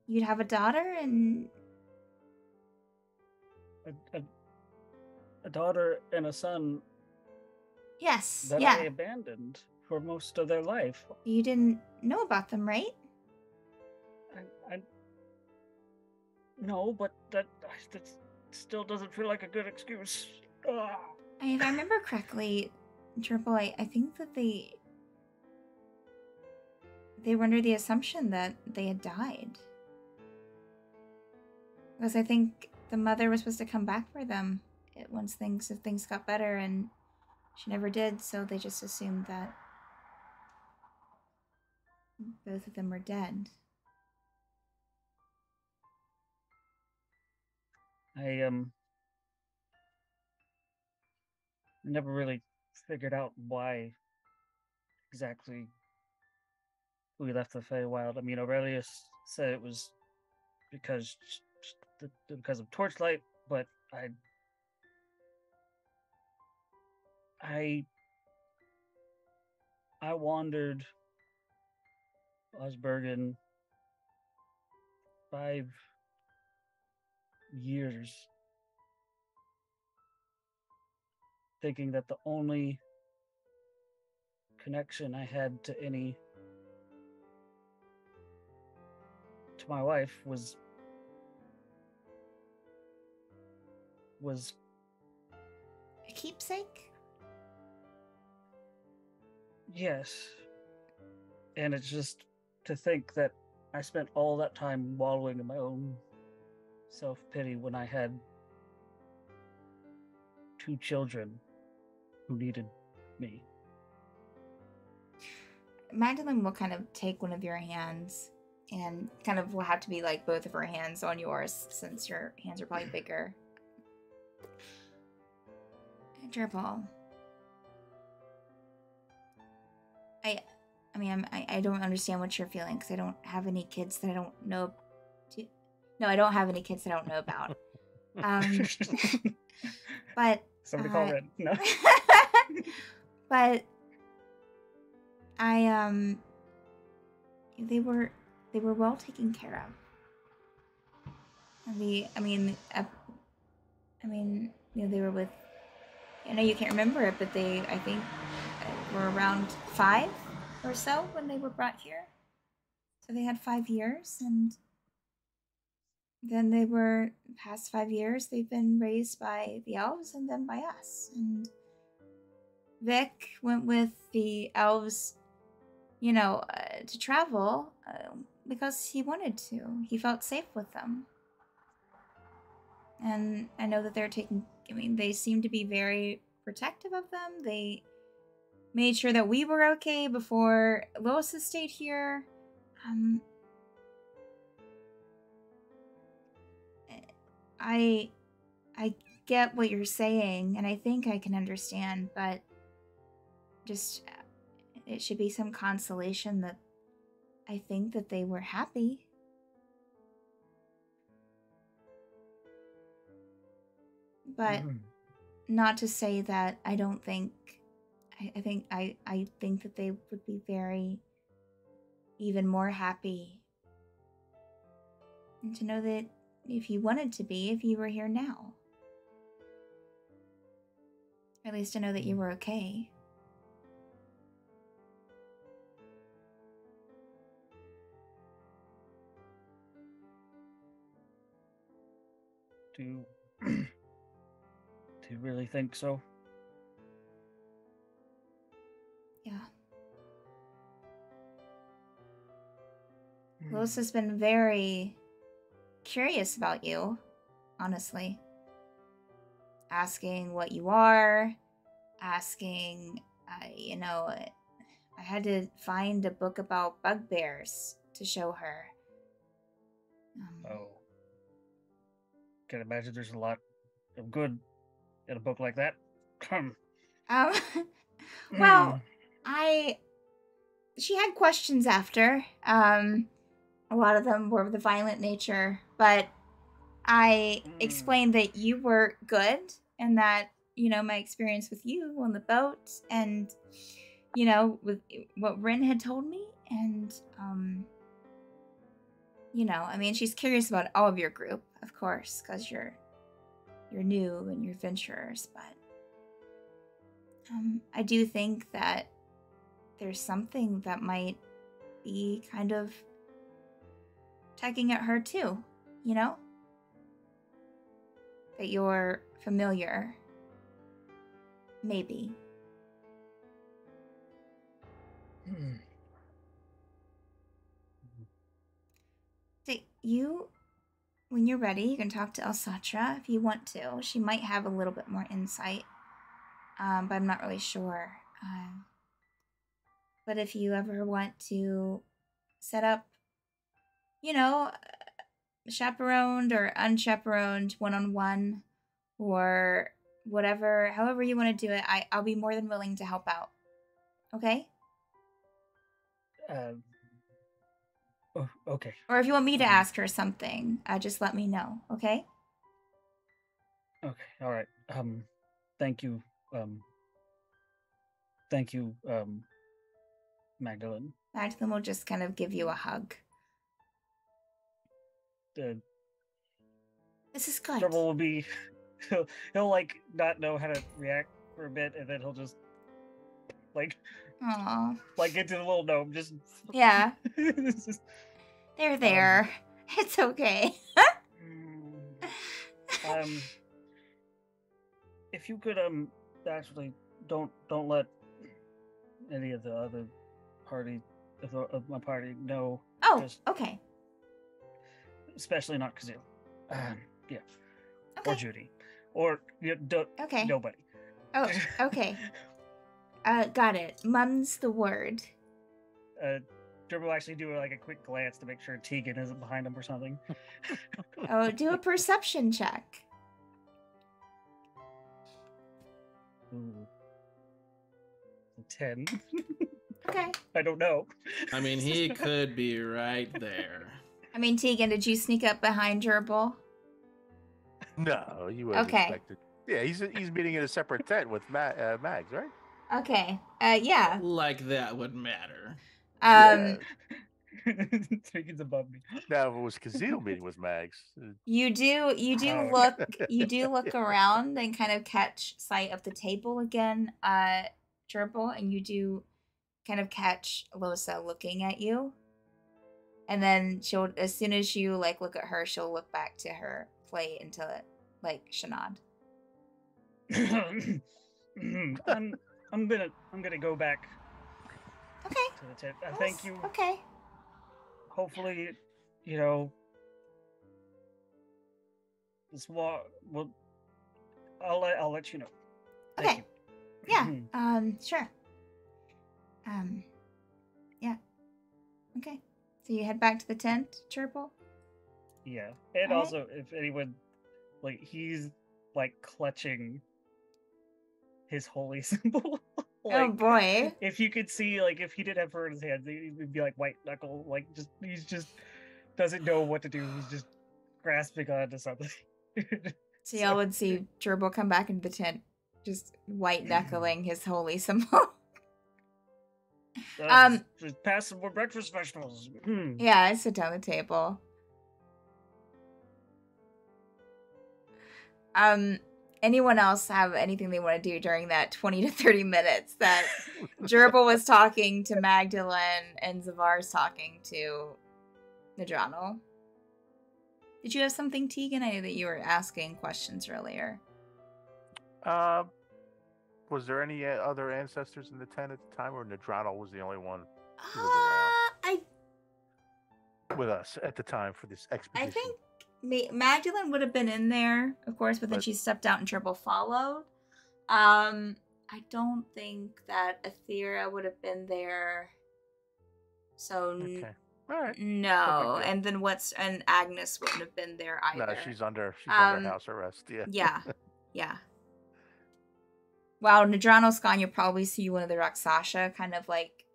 You'd have a daughter and a daughter and a son. Yes, that yeah. I abandoned for most of their life. You didn't know about them, right? I no, but that still doesn't feel like a good excuse. Ugh. If I remember correctly, Gerbil, I think that they were under the assumption that they had died. Because I think the mother was supposed to come back for them once things got better, and she never did, so they just assumed that both of them were dead. I never really figured out why exactly we left the Feywild. I mean, Aurelius said it was because of Torchlight, but I wandered Osbergen 5 years, thinking that the only connection I had to my wife was a keepsake? Yes. And it's just to think that I spent all that time wallowing in my own self-pity when I had 2 children who needed me. Magdalene will kind of take one of your hands, and kind of will have to be like both of her hands on yours, since your hands are probably bigger. Gerbil, I don't understand what you're feeling, because I don't have any kids that I don't know. No, I don't have any kids that I don't know about. But somebody call Red. No. But they were well taken care of. They were with. I know you can't remember it, but they, I think, were around 5 or so when they were brought here. So they had 5 years, and then they were, past 5 years, they've been raised by the elves and then by us. And Vic went with the elves, to travel because he wanted to. He felt safe with them. And I know that they seem to be very protective of them. They made sure that we were okay before Lois stayed here. I get what you're saying, and I think I can understand, but just, it should be some consolation that I think that they were happy. But not to say that I don't think I think that they would be very even more happy. And to know that if you wanted to be, if you were here now. Or at least to know that you were okay. Do you really think so? Yeah. Los has been very curious about you, honestly. Asking what you are, asking, I had to find a book about bugbears to show her. Oh. Can imagine there's a lot of good in a book like that. Well, she had questions after. A lot of them were of the violent nature, but I explained that you were good and that, my experience with you on the boat and, with what Rin had told me. And, she's curious about all of your group, of course, because you're new and you're adventurers, but I do think that there's something that might be kind of tugging at her too, that you're familiar, maybe. So when you're ready, you can talk to Elsatra if you want to. She might have a little bit more insight, but I'm not really sure. But if you ever want to set up, chaperoned or unchaperoned one-on-one or whatever, however you want to do it, I'll be more than willing to help out. Okay? Okay. Or if you want me to ask her something, just let me know, okay? Okay, all right. Thank you. Thank you, Magdalene. Magdalene will just kind of give you a hug. This is good. Trouble will be he'll like not know how to react for a bit, and then he'll just Aww. Get to the little gnome, just yeah. They're there. It's okay. If you could actually don't let any of the other party of my party know. Oh, okay. Especially not Kazil. Yeah. Okay. Or Judy. Or okay. Nobody. Oh, okay. Got it. Mum's the word. Derb will actually do a quick glance to make sure Tegan isn't behind him or something. Oh, do a perception check. Ooh. 10. Okay. I don't know. I mean, he could be right there. I mean, Tegan, did you sneak up behind Gerbil? No, you wouldn't expect it. Yeah, he's meeting in a separate tent with Mags, right? Okay. Yeah. Like that would matter. Tegan's above me. Now, if it was Kazil meeting with Mags, you do look around and kind of catch sight of the table again, Gerbil, and you do kind of catch Lohse looking at you. And then she'll, as soon as you look at her, she'll look back to her plate and to Shanad. I'm gonna go back. Okay. To the tent. Thank you. Okay. Hopefully, this war will. I'll let you know. Okay. Yeah. Sure. Yeah. Okay. So you head back to the tent, Chirple? Yeah. And all also, if anyone, he's, clutching his holy symbol. Oh, boy. If you could see, if he didn't have her in his hands, he'd be, white knuckle, he's just doesn't know what to do. He's just grasping onto something. So y'all would see Gerbil come back into the tent, just white knuckling his holy symbol. Just pass some more breakfast vegetables. Yeah, I sit down at the table. Anyone else have anything they want to do during that 20 to 30 minutes that Gerbil was talking to Magdalene and Zavar's talking to Nadrano? Did you have something, Tegan? I know that you were asking questions earlier. Was there any other ancestors in the tent at the time, or Nadrano was the only one who was around with us at the time for this expedition? I think Magdalene would have been in there, of course, but then she stepped out and Gerbil followed. I don't think that Aethera would have been there. So okay. All right. No, and then and Agnes wouldn't have been there either. No, she's under house arrest. Yeah. Yeah. Wow, Nadrano's gone. You'll probably see one of the Rakshasa kind of like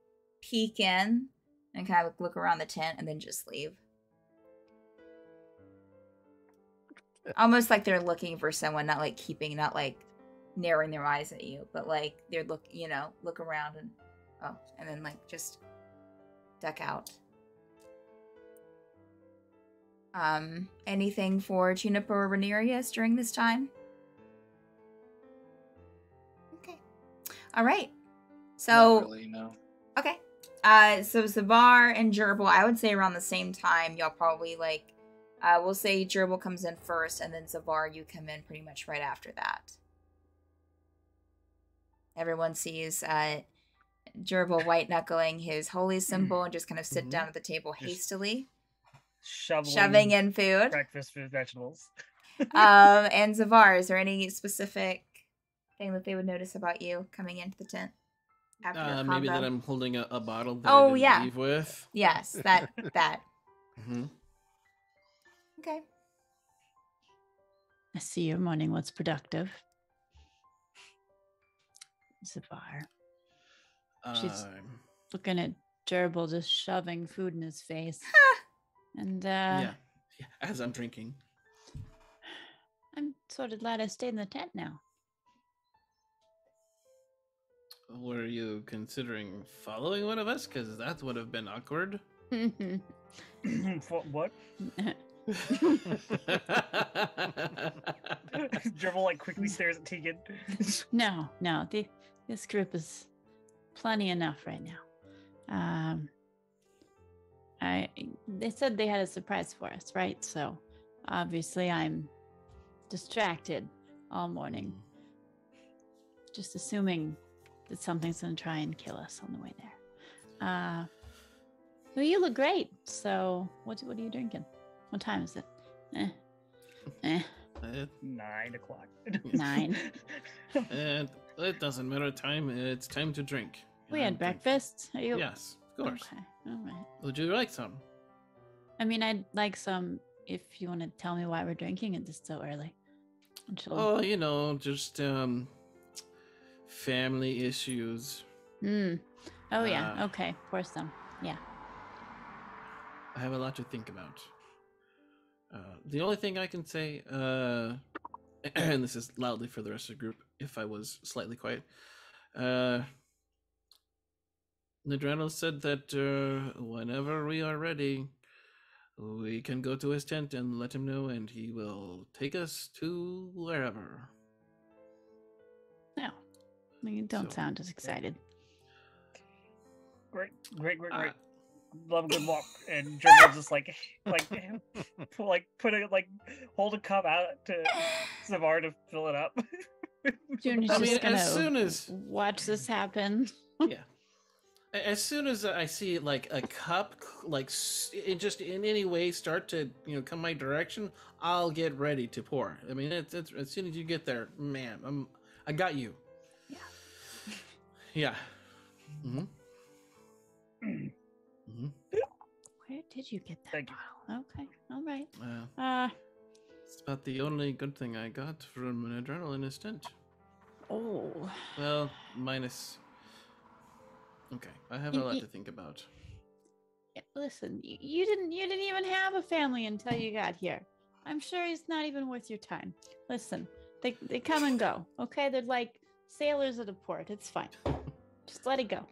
peek in and kind of look around the tent and then just leave. Almost like they're looking for someone, not like narrowing their eyes at you, but like they're look around and then like just duck out. Anything for Juniper or Rhaenyra during this time? Okay. All right. So. Not really, no. Okay. So Zavar and Gerbil, I would say around the same time, y'all probably we'll say Gerbil comes in first, and then Zavar, you come in pretty much right after that. Everyone sees Gerbil white-knuckling his holy symbol and just kind of sit down at the table hastily. Shoving in food. Breakfast food, vegetables. And Zavar, is there any specific thing that they would notice about you coming into the tent? After maybe that I'm holding a bottle that I didn't leave with. Yes, that. Mm-hmm. Okay. I see your morning was productive. Zavar. She's looking at Gerbil just shoving food in his face. And yeah, as I'm drinking. I'm sort of glad I stayed in the tent now. Were you considering following one of us? Because that would have been awkward. What? Gerbil quickly stares at Tegan. No. This group is plenty enough right now. They said they had a surprise for us, right? So obviously I'm distracted all morning, just assuming that something's gonna try and kill us on the way there. Well, you look great. So what are you drinking? What time is it? 9 o'clock. 9. It doesn't matter time. It's time to drink. We had breakfast. Yes, of course. Okay. All right. Would you like some? I mean, I'd like some if you want to tell me why we're drinking it this so early. Oh, just family issues. Oh, yeah. Okay. Pour some. Yeah. I have a lot to think about. The only thing I can say, and this is loudly for the rest of the group, if I was slightly quiet, Nadrano said that whenever we are ready, we can go to his tent and let him know, and he will take us to wherever. No, you don't sound as excited. Great. Love a good walk. And Gerbil just hold a cup out to Zavar to fill it up. Junior's just gonna watch this happen. Yeah. As soon as I see a cup, just in any way start to come my direction, I'll get ready to pour. I mean, it's as soon as you get there, man, I got you. Yeah. Yeah. Mm-hmm. Mm-hmm. Where did you get that bottle? Okay, all right. It's about the only good thing I got from an adrenaline instant. Oh. Well, minus. Okay, I have a lot to think about. Listen, you didn't even have a family until you got here. I'm sure he's not even worth your time. Listen, they come and go, okay? They're like sailors at a port. It's fine. Just let it go.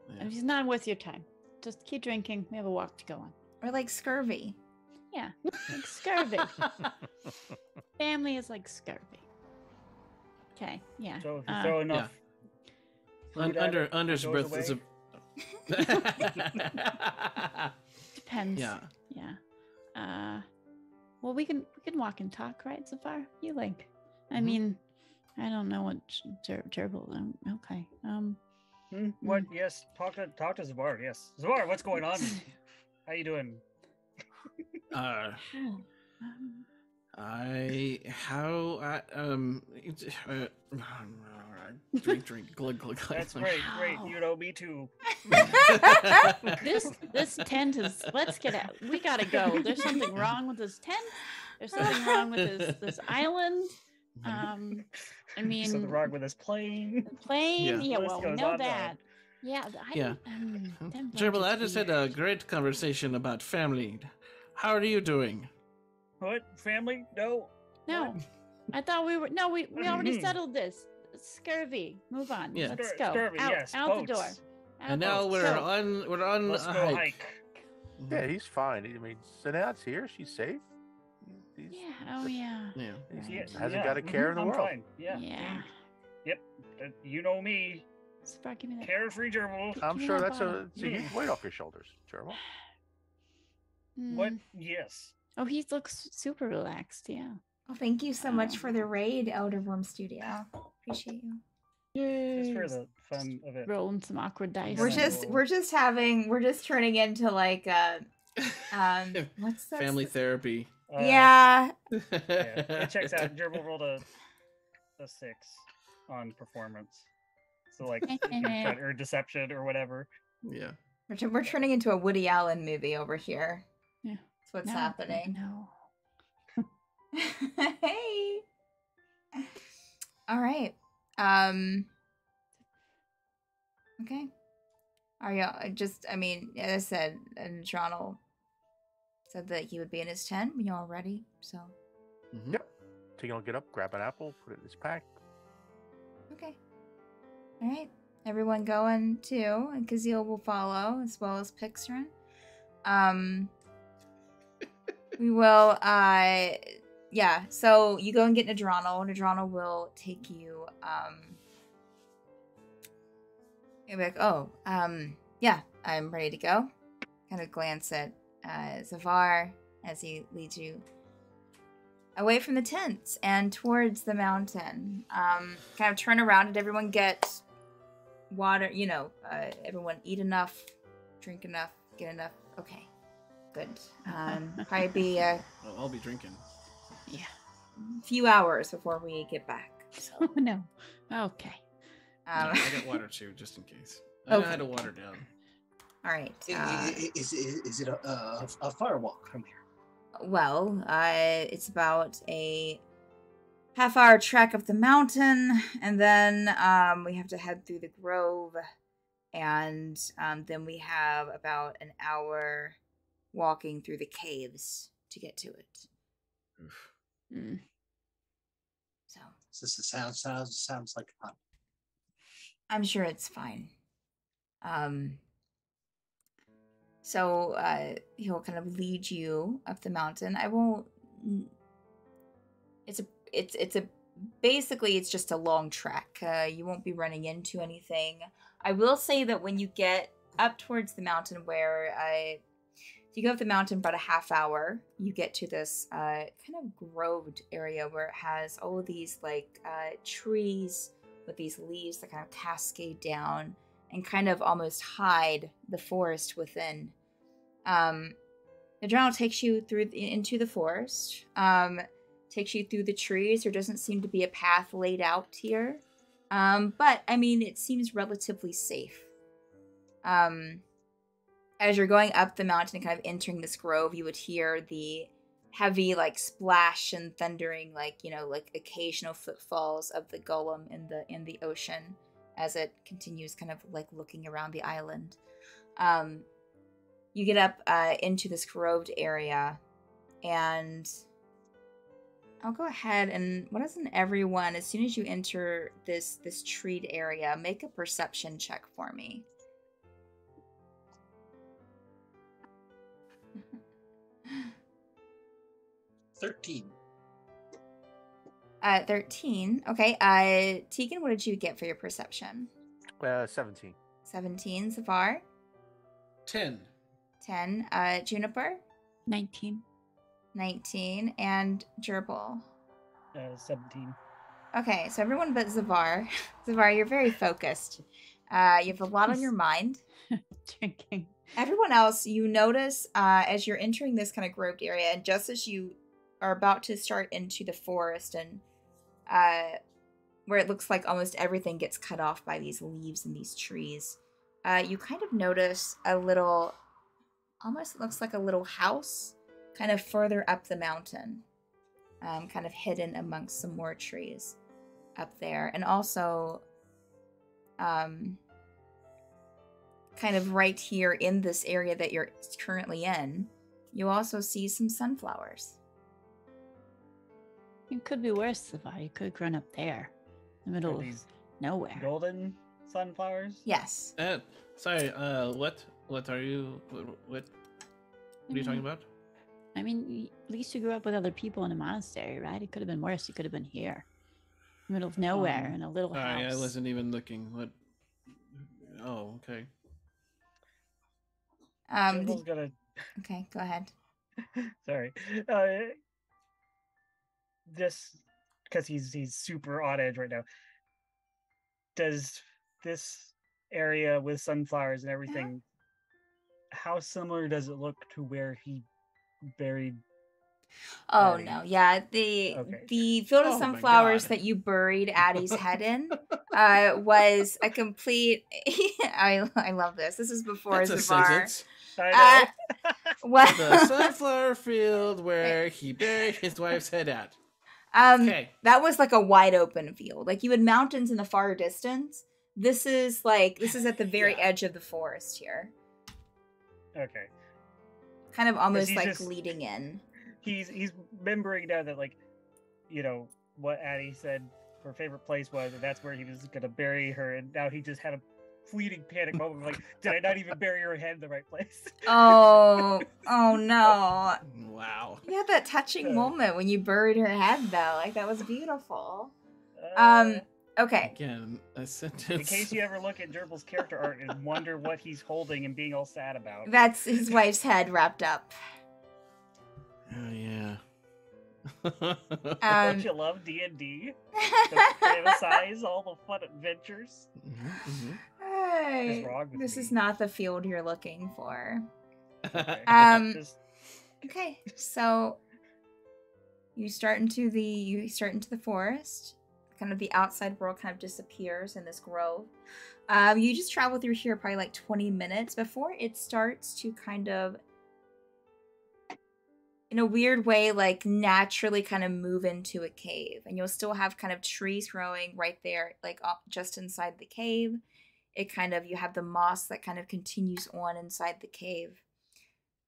Yeah. And he's not worth your time. Just keep drinking. We have a walk to go on. Or like scurvy. Yeah, like scurvy. Family is like scurvy. Okay, yeah. So if you throw enough food at it, Under's it goes breath is away? a. Depends. Yeah. Yeah. Well, we can walk and talk, right, Zafar? You like? I Mhm. mean, I don't know what gerbil. Okay. What? Yes. Talk to Zavar. Yes. Zavar, what's going on? How you doing? Uh, Um, drink, glug, glug, glug. That's great. Wow. You know, me too. this tent is. Let's get out. We gotta go. There's something wrong with this tent. There's something wrong with this island. I mean, Something wrong with this plane. the plane. Yeah. Yeah, List well, we goes know on and on. that. Yeah, Yeah. them Gerbil, I budgets just had a weird. great conversation about family. How are you doing? What? Family? No. No, I thought we were. No, we already Mhm. settled this. Scurvy. Move on. Yeah. Let's Scur- go. scurvy, out yes, out the boats. door. Out And the now door. we're So- on Let's a go hike. Yeah, he's fine. I mean, Sanat's here. She's safe. He's, Yeah. Oh yeah. Yeah. he's- Yeah, hasn't got a care in the I'm world. Fine. Yeah. Yeah. Yep. You know me. Zafar, give me that. Carefree gerbil. I'm Give me sure that that's bottle. it's a huge weight off your shoulders, Gerbil. What? Mm. Yes. Oh, he looks super relaxed. Yeah. Well, thank you so much for the raid, Elder Worm Studio. Appreciate you. Just for the fun of it. Rolling some awkward dice. We're Yeah. just turning into like what's that? Family therapy. Yeah. Yeah, it checks out. Gerbil rolled a 6 on performance. So like or deception or whatever. Yeah. We're turning into a Woody Allen movie over here. Yeah. That's what's No, happening. No. Hey. All right. Okay. Are y'all just? I mean, as I said, and Toronto said that he would be in his tent when y'all ready. So. Mhm. Yep. Tiggle will get up, grab an apple, put it in his pack. Okay. All right. Everyone going too, and Kazeel will follow as well as Pixarin. We will. Yeah. So you go and get Nadrano. Nadrano will take you. You'll be like, oh, yeah, I'm ready to go. Kind of glance at Zavar as he leads you away from the tents and towards the mountain. Kind of turn around and everyone get water. Everyone eat enough, drink enough, get enough. Okay, good. Probably be a I'll be drinking. Yeah. few hours before we get back. So, Oh no. Okay. Yeah, I got water too, just in case. I Okay. had to water down. all right. Is it a far walk from here? Well, it's about a half-hour trek up the mountain, and then we have to head through the grove, and then we have about an hour walking through the caves to get to it. Oof. Mm. So This sounds like fun. I'm sure it's fine. So he'll kind of lead you up the mountain. I won't. It's basically it's just a long trek. You won't be running into anything. I will say that when you get up towards the mountain, where if you go up the mountain about a half hour, you get to this kind of groved area where it has all of these like trees with these leaves that kind of cascade down and kind of almost hide the forest within. Nadrano takes you into the forest, takes you through the trees. There doesn't seem to be a path laid out here, but I mean, it seems relatively safe. As you're going up the mountain and kind of entering this grove, you would hear the heavy like splash and thundering, like occasional footfalls of the golem in the ocean as it continues kind of like looking around the island. You get up into this groved area, and I'll go ahead and why doesn't everyone, as soon as you enter this treed area, make a perception check for me. 13. 13. Okay. Tegan, what did you get for your perception? 17. 17. Zavar? 10. 10. Juniper? 19. 19. And Gerbil? 17. Okay, so everyone but Zavar. Zavar, you're very focused. You have a lot on your mind. Drinking. Everyone else, you notice as you're entering this kind of groved area, and just as you are about to start into the forest, and where it looks like almost everything gets cut off by these leaves and these trees, you kind of notice a little, almost looks like a little house, kind of further up the mountain, kind of hidden amongst some more trees up there, and also kind of right here in this area that you're currently in, you also see some sunflowers. It could be worse, Zavar. You could have grown up there, in the middle of These nowhere. golden sunflowers? Yes. Sorry, what are you, what are you talking about? I mean, at least you grew up with other people in a monastery, right? It could have been worse. You could have been here, in the middle of nowhere, in a little Sorry, house. I wasn't even looking. What? Oh, okay. Gerbil's gonna... Okay, go ahead. Sorry. Just because he's super on edge right now. Does this area with sunflowers and everything, how similar does it look to where he buried? Oh Addie? no, yeah, the field of Oh my sunflowers God. that you buried Addie's head in was a complete. I love this. This is before That's a Zavar. sentence. I know. What? The sunflower field where he buried his wife's head at. Okay. That was like a wide open field. Like you had mountains in the far distance. This is at the very Yeah. edge of the forest here. Okay. Kind of almost he like just- leading in. He's remembering now that, like, you know, what Addie said her favorite place was, and that's where he was gonna bury her, and now he just had a fleeting panic moment, like, did I not even bury her head in the right place? Oh no. Wow. You had that touching moment when you buried her head though. Like that was beautiful. Uh, Okay. Again, a sentence. in case you ever look at Gerbil's character art and wonder what he's holding and being all sad about. That's his wife's head wrapped up. Oh yeah. Don't you love D&D? Fantasize all the fun adventures. Hey, wrong with this me? is not the field you're looking for. Okay. Just- Okay, so you start into the forest. Kind of the outside world kind of disappears in this grove. You just travel through here probably like 20 minutes before it starts to kind of, in a weird way, like naturally kind of move into a cave. And you'll still have kind of trees growing right there, like just inside the cave. It kind of, you have the moss that kind of continues on inside the cave.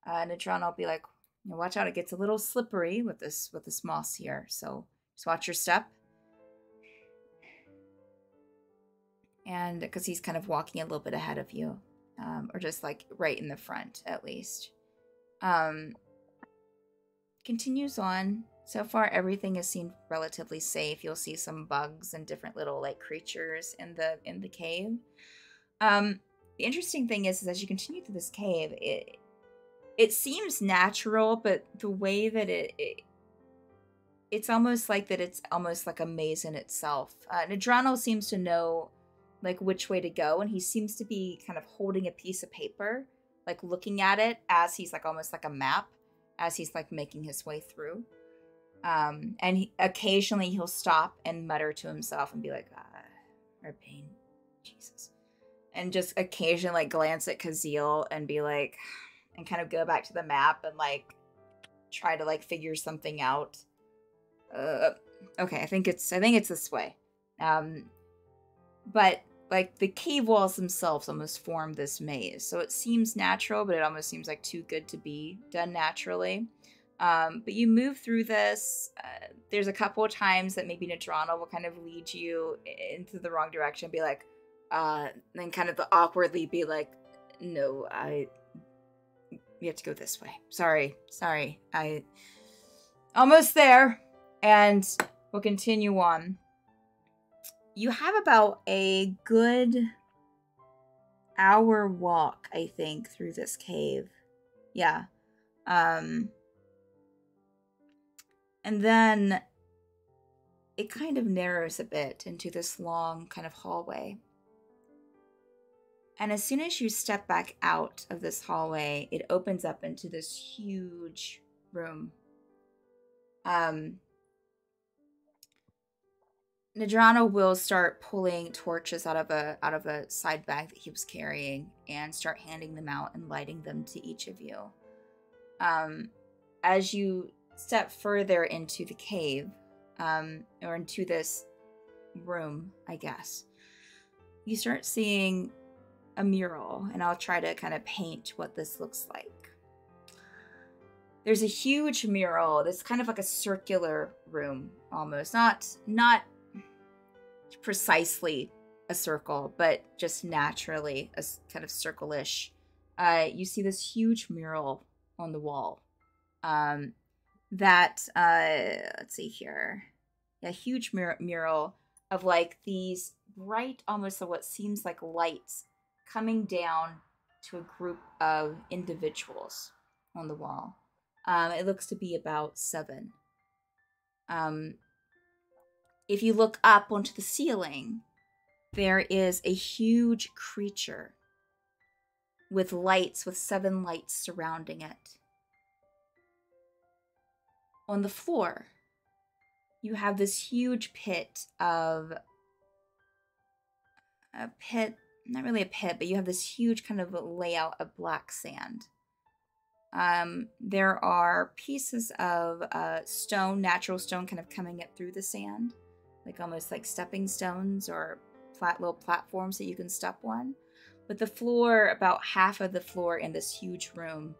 And Adron will be like, watch out, it gets a little slippery with this moss here. So just watch your step. And because he's kind of walking a little bit ahead of you, or just like right in the front at least. Continues on. So far, everything has seemed relatively safe. You'll see some bugs and different little like creatures in the cave. The interesting thing is as you continue through this cave, it seems natural, but the way that it's almost like a maze in itself. Nadrano seems to know like which way to go, and he seems to be kind of holding a piece of paper, like looking at it as he's like almost like a map, as he's like making his way through. And occasionally he'll stop and mutter to himself and be like, Arpain, Jesus. And just occasionally like glance at Kazeel and be like, and kind of go back to the map and like try to like figure something out. Okay, I think it's this way. But like the cave walls themselves almost form this maze, so it seems natural, but it almost seems like too good to be done naturally. But you move through this. There's a couple of times that maybe Nadrana will kind of lead you into the wrong direction, be like, then kind of awkwardly be like, no, we have to go this way. Sorry. I almost there. And we'll continue on. You have about a good hour walk, I think, through this cave. Yeah. And then it kind of narrows a bit into this long kind of hallway. And as soon as you step back out of this hallway, it opens up into this huge room. Nadrana will start pulling torches out of a side bag that he was carrying and start handing them out and lighting them to each of you. As you step further into the cave, or into this room, I guess, you start seeing a mural, and I'll try to kind of paint what this looks like. There's a huge mural that's kind of like a circular room, almost. Not precisely a circle, but just naturally a kind of circle-ish. You see this huge mural on the wall. Let's see here. A huge mural of like these bright, almost what seems like lights coming down to a group of individuals on the wall. It looks to be about 7. If you look up onto the ceiling, there is a huge creature with 7 lights surrounding it. On the floor, you have this huge pit of not really a pit, but you have this huge kind of layout of black sand. There are pieces of stone, natural stone, kind of coming up through the sand, like almost like stepping stones or little platforms that you can step on. But the floor, about half of the floor in this huge room,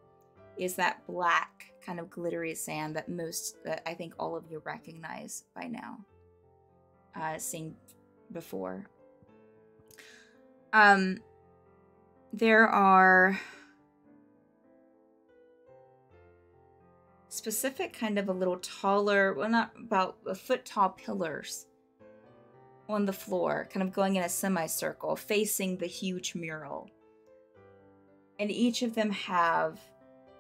is that black kind of glittery sand that I think all of you recognize by now, seen before. There are specific kind of a little taller, well, not about a foot tall pillars on the floor, kind of going in a semicircle, facing the huge mural. And each of them have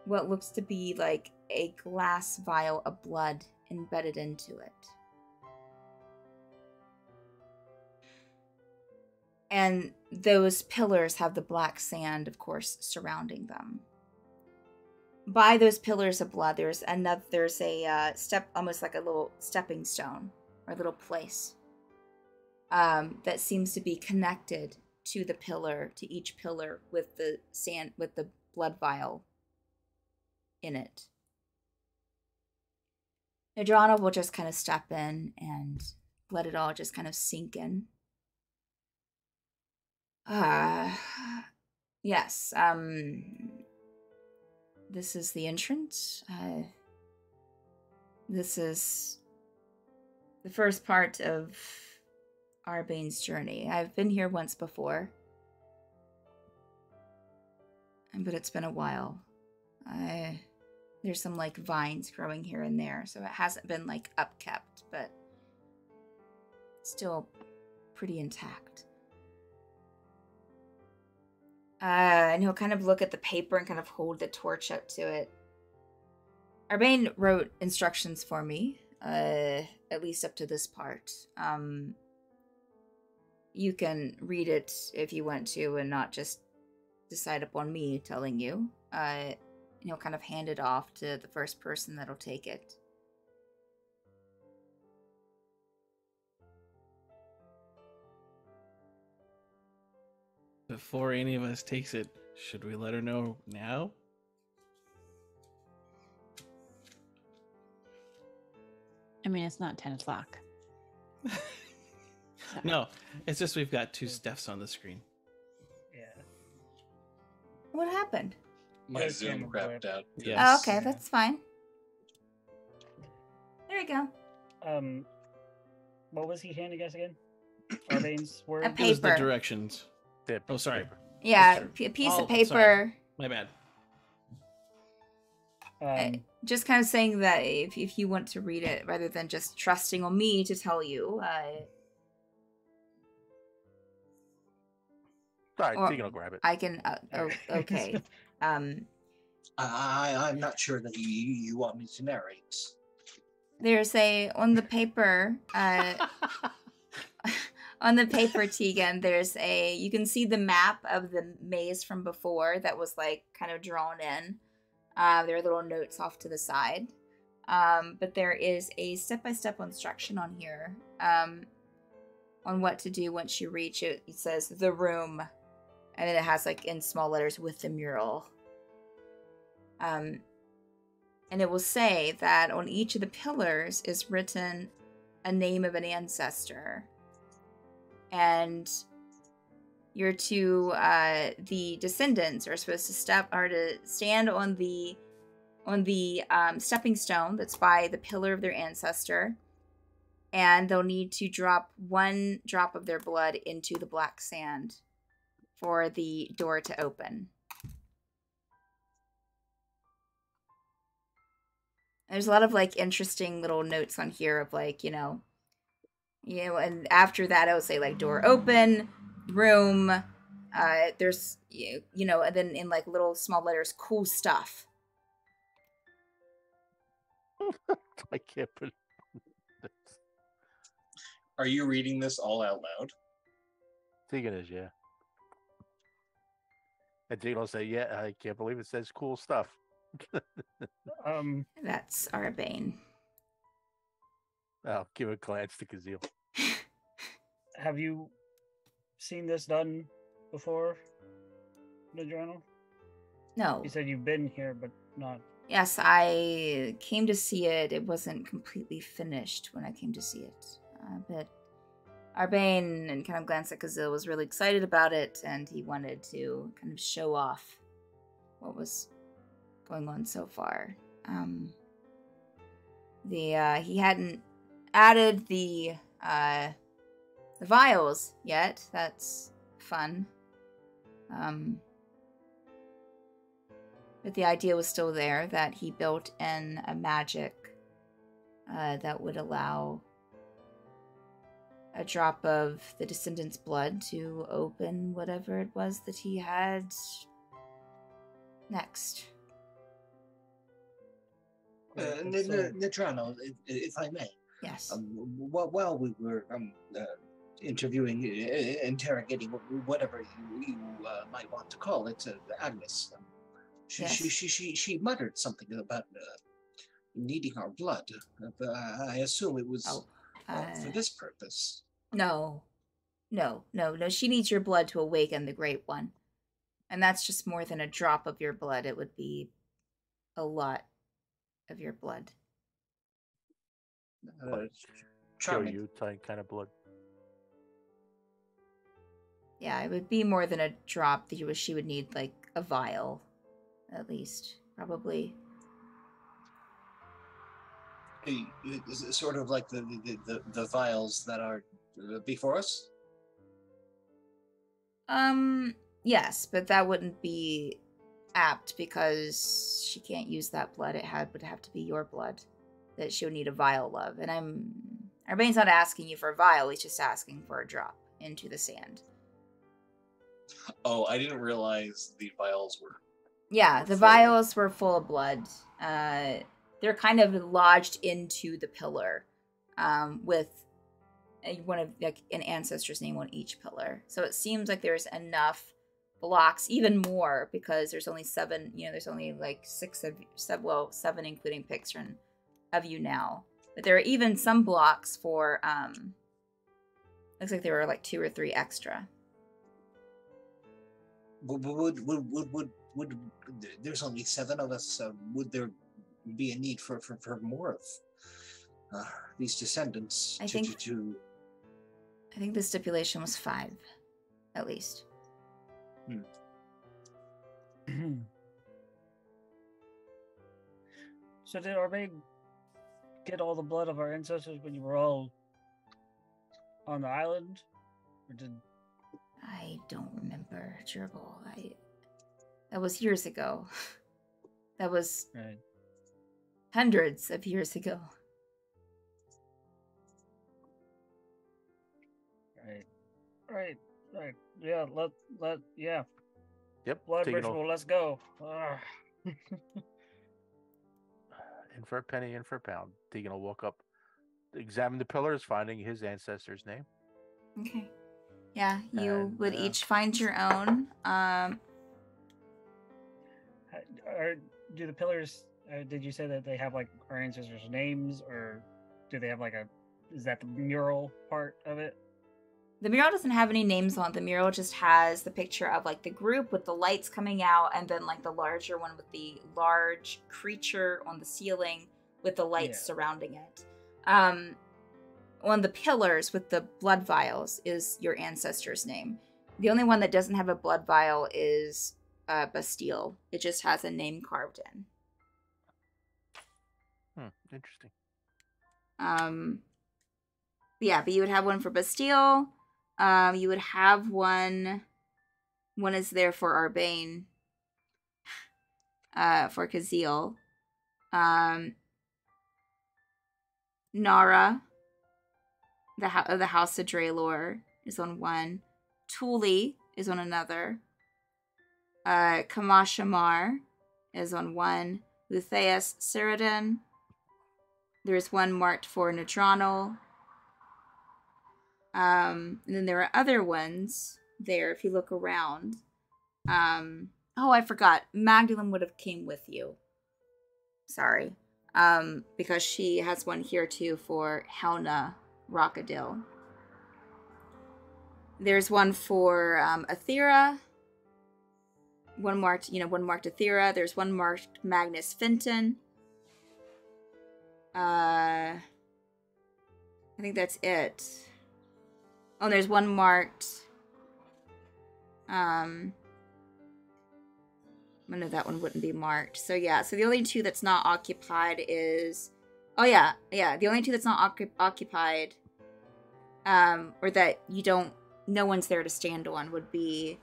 what looks to be like a glass vial of blood embedded into it. And those pillars have the black sand, of course, surrounding them. By those pillars of blood, there's a step, almost like a little stepping stone or a little place that seems to be connected to the pillar, to each pillar with the sand, with the blood vial in it. Nadrana will just kind of step in and let it all just kind of sink in. Yes, this is the entrance. This is the first part of Arbeyn's journey. I've been here once before, but it's been a while. There's some like vines growing here and there, so it hasn't been like upkept, but still pretty intact. And he'll kind of look at the paper and kind of hold the torch up to it. Arbeyn wrote instructions for me, at least up to this part. You can read it if you want to and not just decide upon me telling you. And he'll kind of hand it off to the first person that'll take it. Before any of us takes it, should we let her know now? I mean, it's not 10 o'clock. No, it's just we've got 2 Stephs on the screen. Yeah. What happened? My Yes, Zoom camera crapped out. Yes. Oh, okay, that's fine. There you go. What was he handing us again? Arbane's word? A It was the paper. directions. Yeah, Oh, sorry. paper. Yeah, That's a piece Oh, of paper. sorry. My bad. Just kind of saying that if you want to read it, rather than just trusting on me to tell you. Sorry, Or- Tegan will grab it. I can. Okay. I'm not sure that you want me to narrate. There's on the paper. On the paper, Tegan, there's you can see the map of the maze from before that was like kind of drawn in. There are little notes off to the side. But there is a step-by-step instruction on here on what to do once you reach it. It says the room, and then it has like in small letters with the mural. And it will say that on each of the pillars is written a name of an ancestor. And the descendants are supposed to stand on the stepping stone that's by the pillar of their ancestor, and they'll need to drop 1 drop of their blood into the black sand for the door to open. There's a lot of like interesting little notes on here of like, and after that I would say like door open, room, there's, and then in like little small letters, cool stuff. I can't put. Are you reading this all out loud? Tegan is, yeah. And Tegan will say, "Yeah, I can't believe it says cool stuff." That's Arbane. I'll give a glance to Kazil. Have you seen this done before, the journal? No. You said you've been here, but not. Yes, I came to see it. It wasn't completely finished when I came to see it. But Arbane, and kind of glanced at Kazil, was really excited about it, and he wanted to kind of show off what was going on so far. He hadn't added the vials yet. That's fun. But the idea was still there, that he built in a magic that would allow a drop of the descendant's blood to open whatever it was that he had next. Nadrano, if I may. Yes. While we were interviewing, interrogating, whatever you might want to call it, Agnes, she muttered something about needing our blood. I assume it was for this purpose. No. She needs your blood to awaken the Great One. And that's just more than a drop of your blood. It would be a lot of your blood. Show you kind of blood. Yeah, it would be more than a drop. She would need like a vial, at least, probably. Is it sort of like the vials that are before us? Yes, but that wouldn't be apt because she can't use that blood. Would have to be your blood that she would need a vial of. And Arbane's not asking you for a vial, he's just asking for a drop into the sand. Oh, I didn't realize the vials were... Yeah, the vials were full of blood. They're kind of lodged into the pillar, with one of like an ancestor's name on each pillar. So it seems like there's enough blocks, even more, because there's only 7. There's only like 6 of 7, including Pixron, of you now. But there are even some blocks for. Looks like there were like 2 or 3 extra. Would there's only 7 of us? Would there be a need for more of these descendants? I think the stipulation was 5, at least. So did Arbane get all the blood of our ancestors when you were all on the island? Or did... I don't remember, Gerbil. That was years ago. That was hundreds of years ago. Right. Yeah, yeah. Yep. Blood ritual, let's go. In for a penny, in for a pound. Tegan will walk up, examine the pillars, finding his ancestor's name. Okay. Yeah, you And, would each find your own. Do the pillars? Did you say that they have like our ancestors' names, or do they have like a? Is that the mural part of it? The mural doesn't have any names on it. The mural just has the picture of like the group with the lights coming out, and then like the larger one with the large creature on the ceiling with the lights surrounding it. One of the pillars with the blood vials is your ancestor's name. The only one that doesn't have a blood vial is Bastille. It just has a name carved in. Interesting. Yeah, but you would have one for Bastille. You would have one is there for Arbane, for Kazil. Nara, the House of Draelor, is on one. Thule is on another. Kamashamar is on one. Lutheus Ceridan. There's one marked for Nadranal. And then there are other ones there if you look around. Oh, I forgot. Magdalene would have came with you. Sorry. Because she has one here too for Helna Rockadil. There's one for Athera. One marked Athera. There's one marked Magnus Fenton. I think that's it. Oh, there's one marked. No, that one wouldn't be marked. So yeah, so the only two that's not occupied is. Oh yeah. The only two that's not occupied, or that you don't. No one's there to stand on would be,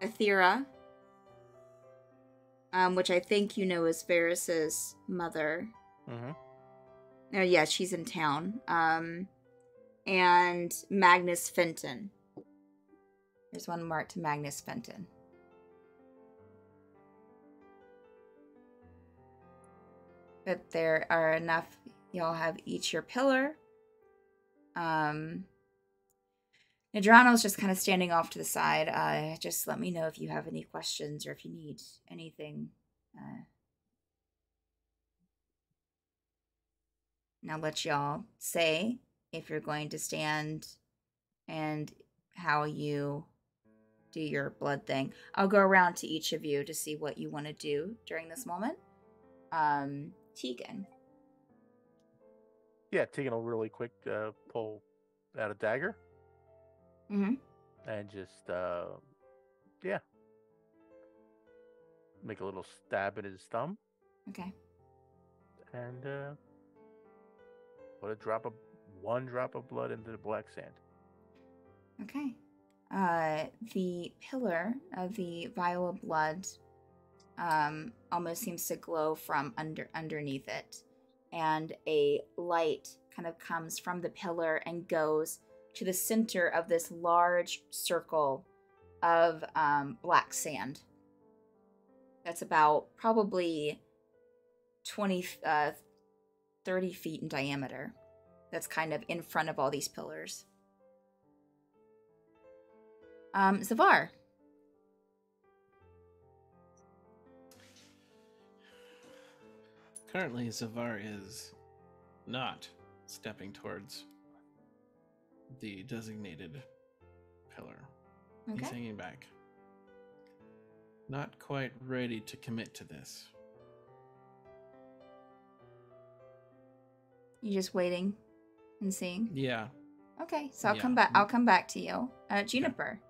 Athera. Which I think you know is Varys's mother. Mm-hmm. Oh, yeah, she's in town. And Magnus Fenton. There's one marked to Magnus Fenton. But there are enough. Y'all have each your pillar. Nadrano's just kind of standing off to the side. Just let me know if you have any questions or if you need anything. Now let y'all say if you're going to stand and how you do your blood thing. I'll go around to each of you to see what you want to do during this moment. Tegan. Yeah, Tegan will really quick pull out a dagger. Mm-hmm. And just, make a little stab at his thumb. Okay. And put one drop of blood into the black sand. Okay. The pillar of the vial of blood almost seems to glow from underneath it. And a light kind of comes from the pillar and goes to the center of this large circle of black sand. That's about probably 30 feet in diameter. That's kind of in front of all these pillars. Zavar. Currently, Zavar is not stepping towards the designated pillar. Okay. He's hanging back. Not quite ready to commit to this. You just waiting and seeing? Yeah. Okay, so I'll Yeah. come back. I'll come back to you. Juniper.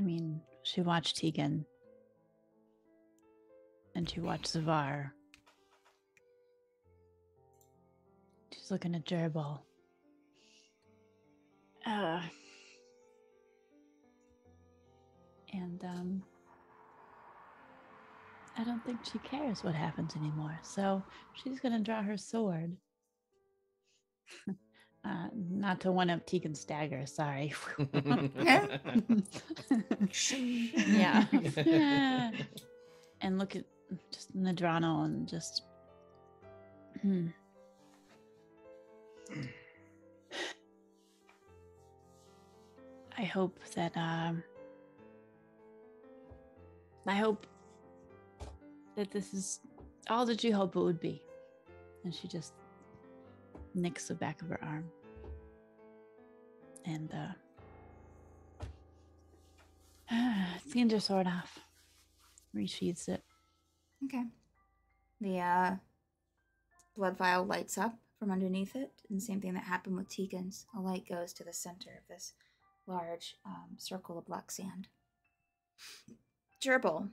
mean, she watched Tegan. And she watched Zavar. She's looking at Gerbil. And I don't think she cares what happens anymore. So she's gonna draw her sword. Not to one up Tegan's dagger, sorry. Yeah. And look at just Nadrano and just I hope that this is all that you hope it would be. And she just nicks the back of her arm and cleans her sword off, resheathes it. Okay. The blood vial lights up from underneath it, and same thing that happened with Tegan's. A light goes to the center of this large circle of black sand. Gerbil.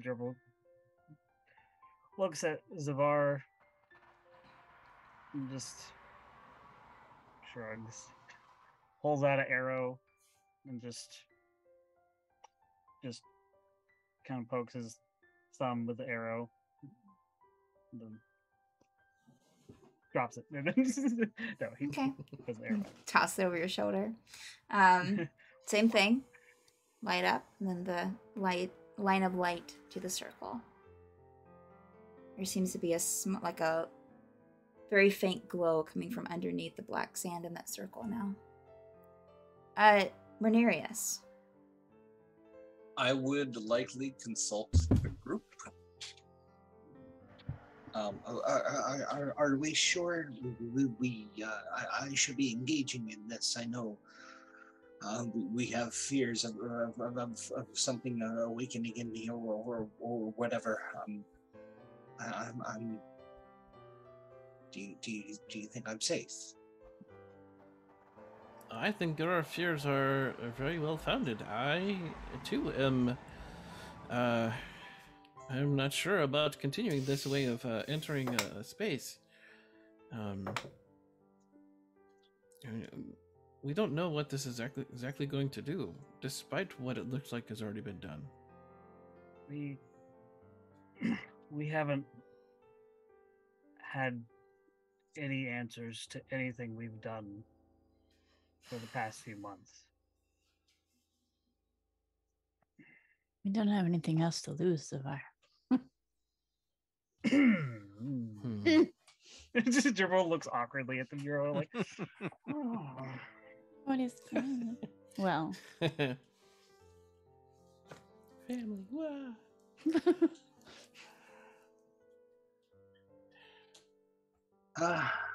Gerbil looks at Zavar and just shrugs, pulls out an arrow, and just kind of pokes his thumb with the arrow, and then drops it. No, he Okay. puts the arrow. Toss it over your shoulder. Same thing. Light up, and then the line of light to the circle. There seems to be a very faint glow coming from underneath the black sand in that circle now. Renarius. I would likely consult the group. Are we sure I should be engaging in this? I know we have fears of something awakening in me or whatever. Do you think I'm safe? I think your fears are very well founded. I too am. I'm not sure about continuing this way of entering a space. We don't know what this is exactly going to do, despite what it looks like has already been done. We haven't had any answers to anything we've done for the past few months. We don't have anything else to lose, Zavar. Just Gerbil looks awkwardly at the bureau, like, What is well. Family. Wow.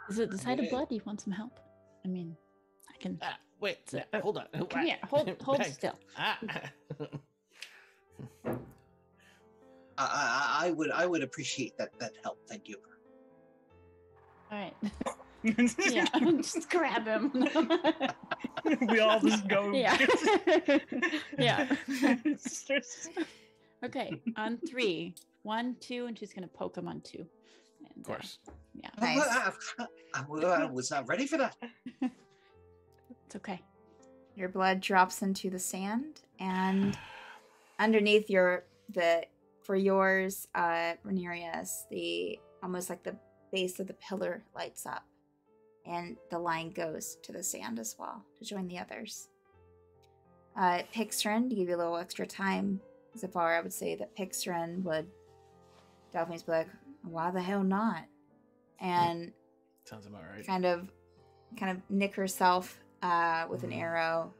Is it the sight of blood? Do you want some help? I mean, I can. Wait, hold on. Come here. Hold still. I would appreciate that help. Thank you. All right. Yeah, just grab him. We all just go. Yeah. Yeah. Okay, on 3. 1, 2, and she's gonna poke him on 2. And, Of course. Yeah. Nice. I was not ready for that. It's okay. Your blood drops into the sand, and underneath for yours, Renarius, almost like the base of the pillar lights up, and the line goes to the sand as well to join the others. Pixrin, to give you a little extra time, so far I would say that Pixrin would definitely be like, why the hell not? And Sounds about right. kind of nick herself with an arrow,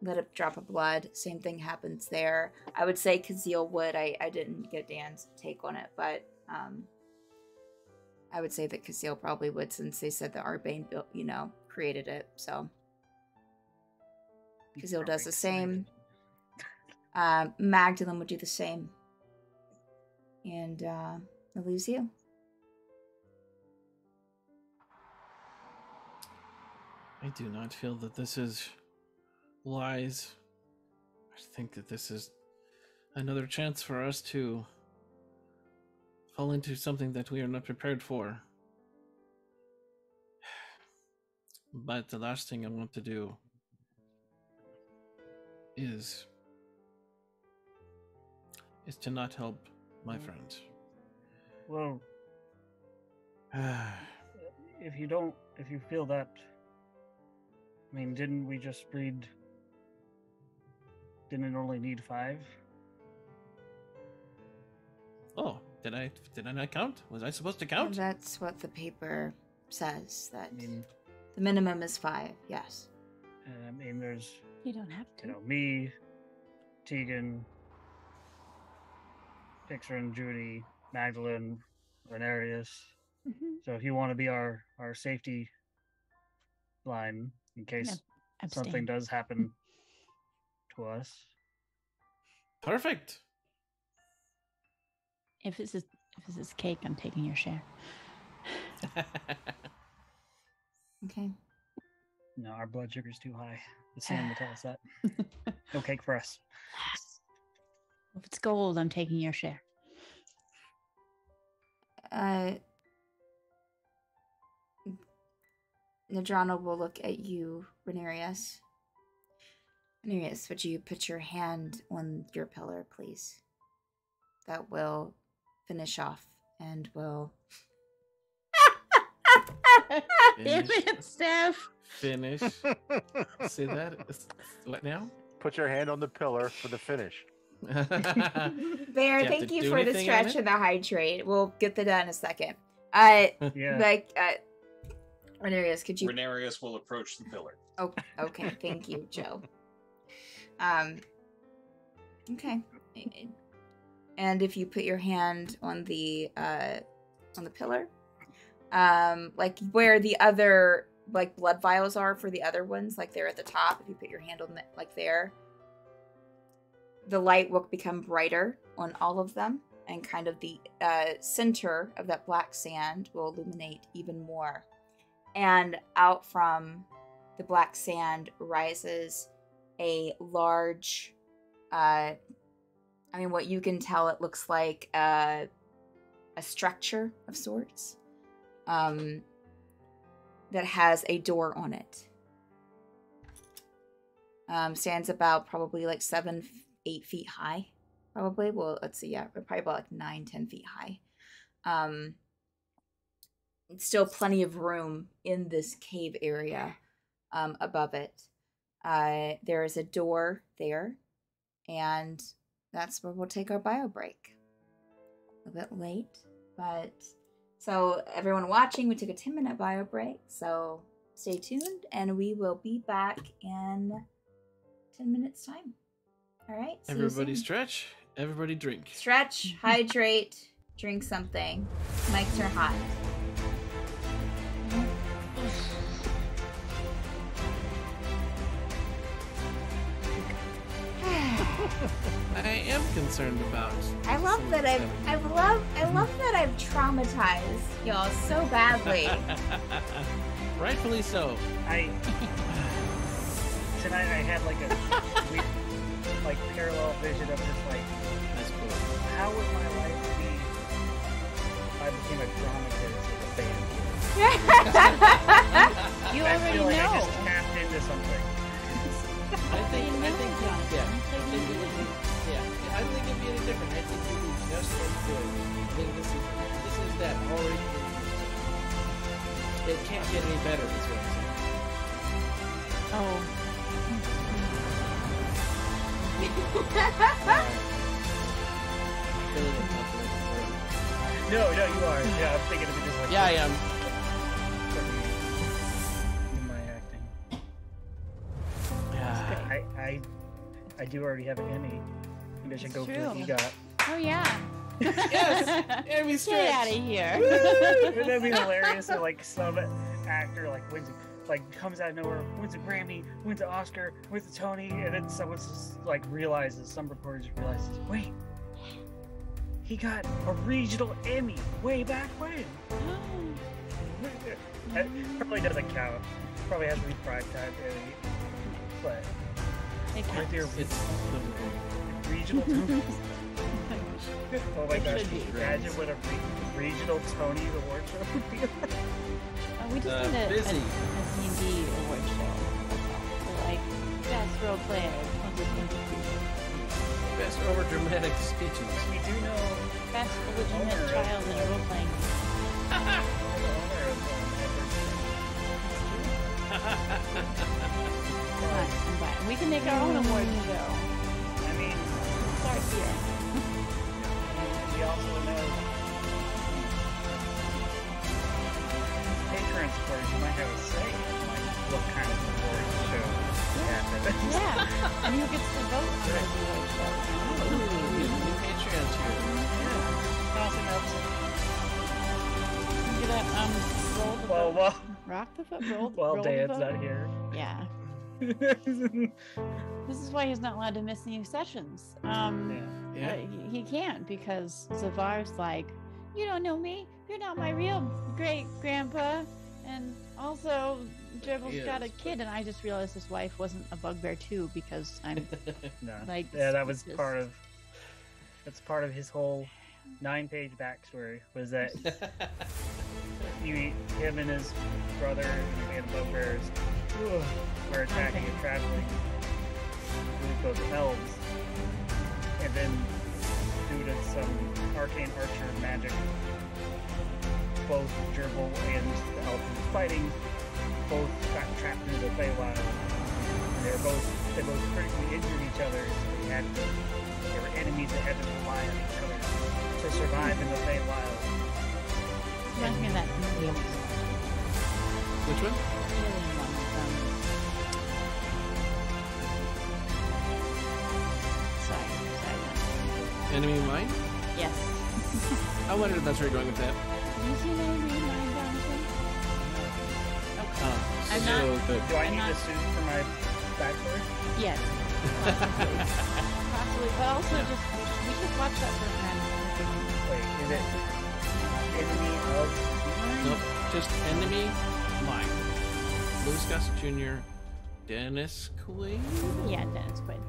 let a drop of blood. Same thing happens there. I would say Kazeel would. I didn't get Dan's take on it, but I would say that Kazeel probably would, since they said that Arbane built, created it. So Kazeel does the same. Magdalene would do the same. And it leaves you. I do not feel that this is wise. I think that this is another chance for us to fall into something that we are not prepared for. But the last thing I want to do is to not help my friends. Well, if you feel that, I mean, didn't we just read? Didn't it only need 5? Oh, did I not count? Was I supposed to count? That's what the paper says. That I mean, the minimum is 5. Yes. I mean, there's You don't have to. me, Tegan, Pixar, Judy, Magdalene, Renarius. Mhm. So if you want to be our safety line in case Abstain. something does happen to us. Perfect. If this is cake, I'm taking your share. Okay. No, our blood sugar's too high. The Sam will tell us that. No cake for us. If it's gold, I'm taking your share. Nadrana will look at you, Renarius. Renarius, would you put your hand on your pillar, please? That will finish off and will... Damn it, Steph. Finish. Say that. What now? Put your hand on the pillar for the finish. Bear, thank you for the anything on stretch it? and the hydrate. We'll get that done in a second. Yeah. Renarius, could you... Renarius will approach the pillar. Oh, okay. Thank you, Joe. Okay. And if you put your hand on the pillar, like where the other like blood vials are for the other ones, like they're at the top. If you put your hand on that, like there, the light will become brighter on all of them, and kind of the center of that black sand will illuminate even more. And out from the black sand rises a large, what you can tell, it looks like a structure of sorts, that has a door on it. Stands about probably like 7-8 feet high, probably. Well, let's see, yeah, probably about like 9-10 feet high. It's still plenty of room in this cave area above it. There is a door there, and that's where we'll take our bio break. A bit late, but so everyone watching, we took a 10-minute bio break, so stay tuned, and we will be back in 10 minutes time. All right, see you Everybody soon. stretch. Everybody drink. Stretch, hydrate, drink something. Mics are hot. I am concerned about. I love that I've traumatized y'all so badly. Rightfully so. Tonight I had like a weird, like parallel vision of just like, That's cool. how would my life be if I became a dramatist of a band? You I already feel like I know. just tapped into something. I think it would be, I don't think it'd be any different. I think you'd be just as good. I think this is that already. It can't get any better, is what I'm saying. Oh, Really uncomfortable. No, you are. Yeah, I'm thinking of it just like. Yeah, I am. In my acting. Yeah. I do already have an Emmy. Maybe I should go for true. what you got. oh yeah. Yes, Emmy Get stretch. out of here. Wouldn't that be hilarious if like some actor comes out of nowhere, wins a Grammy, wins an Oscar, wins a Tony, and then someone's just like realizes, some reporters realizes, wait, he got a regional Emmy way back when. It probably doesn't count. Probably has to be prime time, really. But It with counts. your It's regional Tony. Oh my It gosh, should be. imagine what a regional Tony award show would be like. We just did a busy. D&D award show. For like best role player 2022. best over dramatic speeches. We do know Best illegitimate Owner of- child in a role playing game. the owner of Fine, I'm fine. We can make our own award show. I mean, Start here. we also know Patreon supporters, you might have a say in like what kind of award show happens. Yeah. And who gets to vote for the award show? New Patreons here. Tossing out some- You gonna roll the Well, vote? Rock the vote? Roll the Dan's vote? not here. Yeah. This is why he's not allowed to miss new sessions. Yeah. He can't because Zavar's like, you don't know me. You're not my real great grandpa. And also, Dribble's got a Yes. kid, and I just realized his wife wasn't a bugbear too because I'm No. like, Yeah, that was suspicious. that's part of his whole 9-page backstory was that him and his brother and the band of bugbears were attacking a traveling group of elves, and then due to some arcane archer magic, both Gerbil and the elf who was fighting both got trapped into the Feywild. And they both critically injured each other, so they were enemies that had to rely on each other to survive in the Feywild. Reminds me of that movie. Which one? Alien one. Sorry. Enemy in Mind? Yes. I wondered if that's where you're going with that. Have you seen Enemy in Mind, Jonathan? Okay. I'm so not- good. Do I I'm need not- to sue for my backstory? Yes. Possibly. Possibly. But also just, we should watch that for a time. Wait, is it enemy of Nope. Just Enemy Mine. Louis Gossett Jr., Dennis Quaid? Yeah, Dennis Quaid.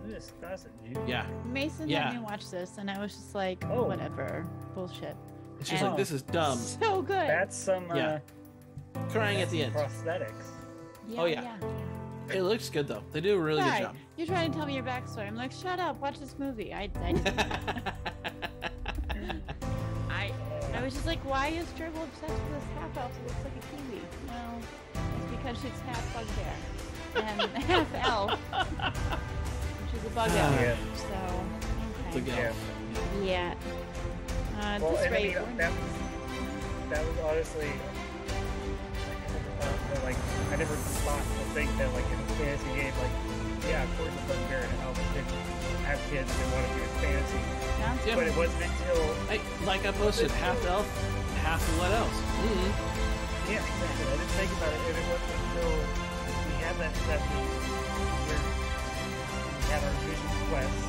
Louis Gossett Jr.? Yeah. Mason Yeah. had me watch this, and I was just like, Oh. whatever. Bullshit. And she's And- like, this is dumb. So good. That's some Yeah. Crying at that's the some end. prosthetics. yeah, oh, yeah. It looks good, though. They do a really Right. good You're trying to tell me your backstory. I'm like, shut up. Watch this movie. I didn't. job. I was just like, why is Gerbil obsessed with this half elf that looks like a kiwi? Well, it's because she's half bugbear and half elf. She's a bug elf. Yeah. So, The okay. gal. Yeah. At Well, this and I rate, mean, that was honestly like I never thought to think that like in a fantasy game, like yeah, of course a bugbear and an elf could have kids and want to do fantasy, sounds Yeah. but it wasn't until Hey, like I posted, half elf, half what else? Mm-hmm. yeah, exactly. I didn't think about it, and it wasn't until we had that session where we had our vision quest.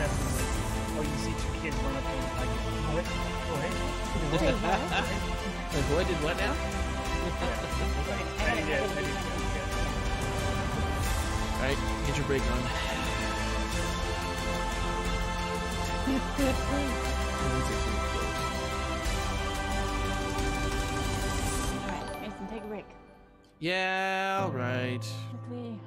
That's when, like, oh, you see two kids run up and like, what? Wait, what? The boy did what now? Alright, get your break on. Alright, Mason, take a break. Yeah, alright. Quickly.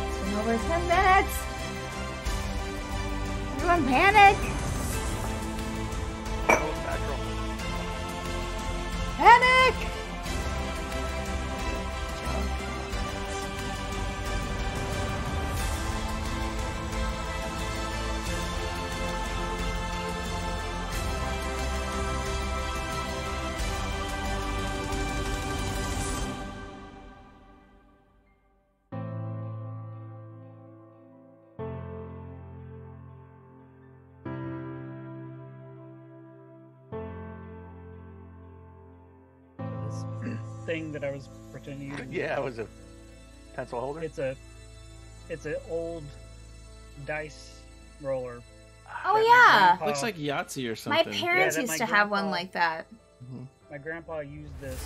It's been over 10 minutes! Everyone panic! Panic! Thing that I was pretending to Yeah, it was a pencil holder. It's an old dice roller. Oh, that my yeah! grandpa- Looks like Yahtzee or My something. parents that used my to have one grandpa- like that. Mhm. My grandpa used this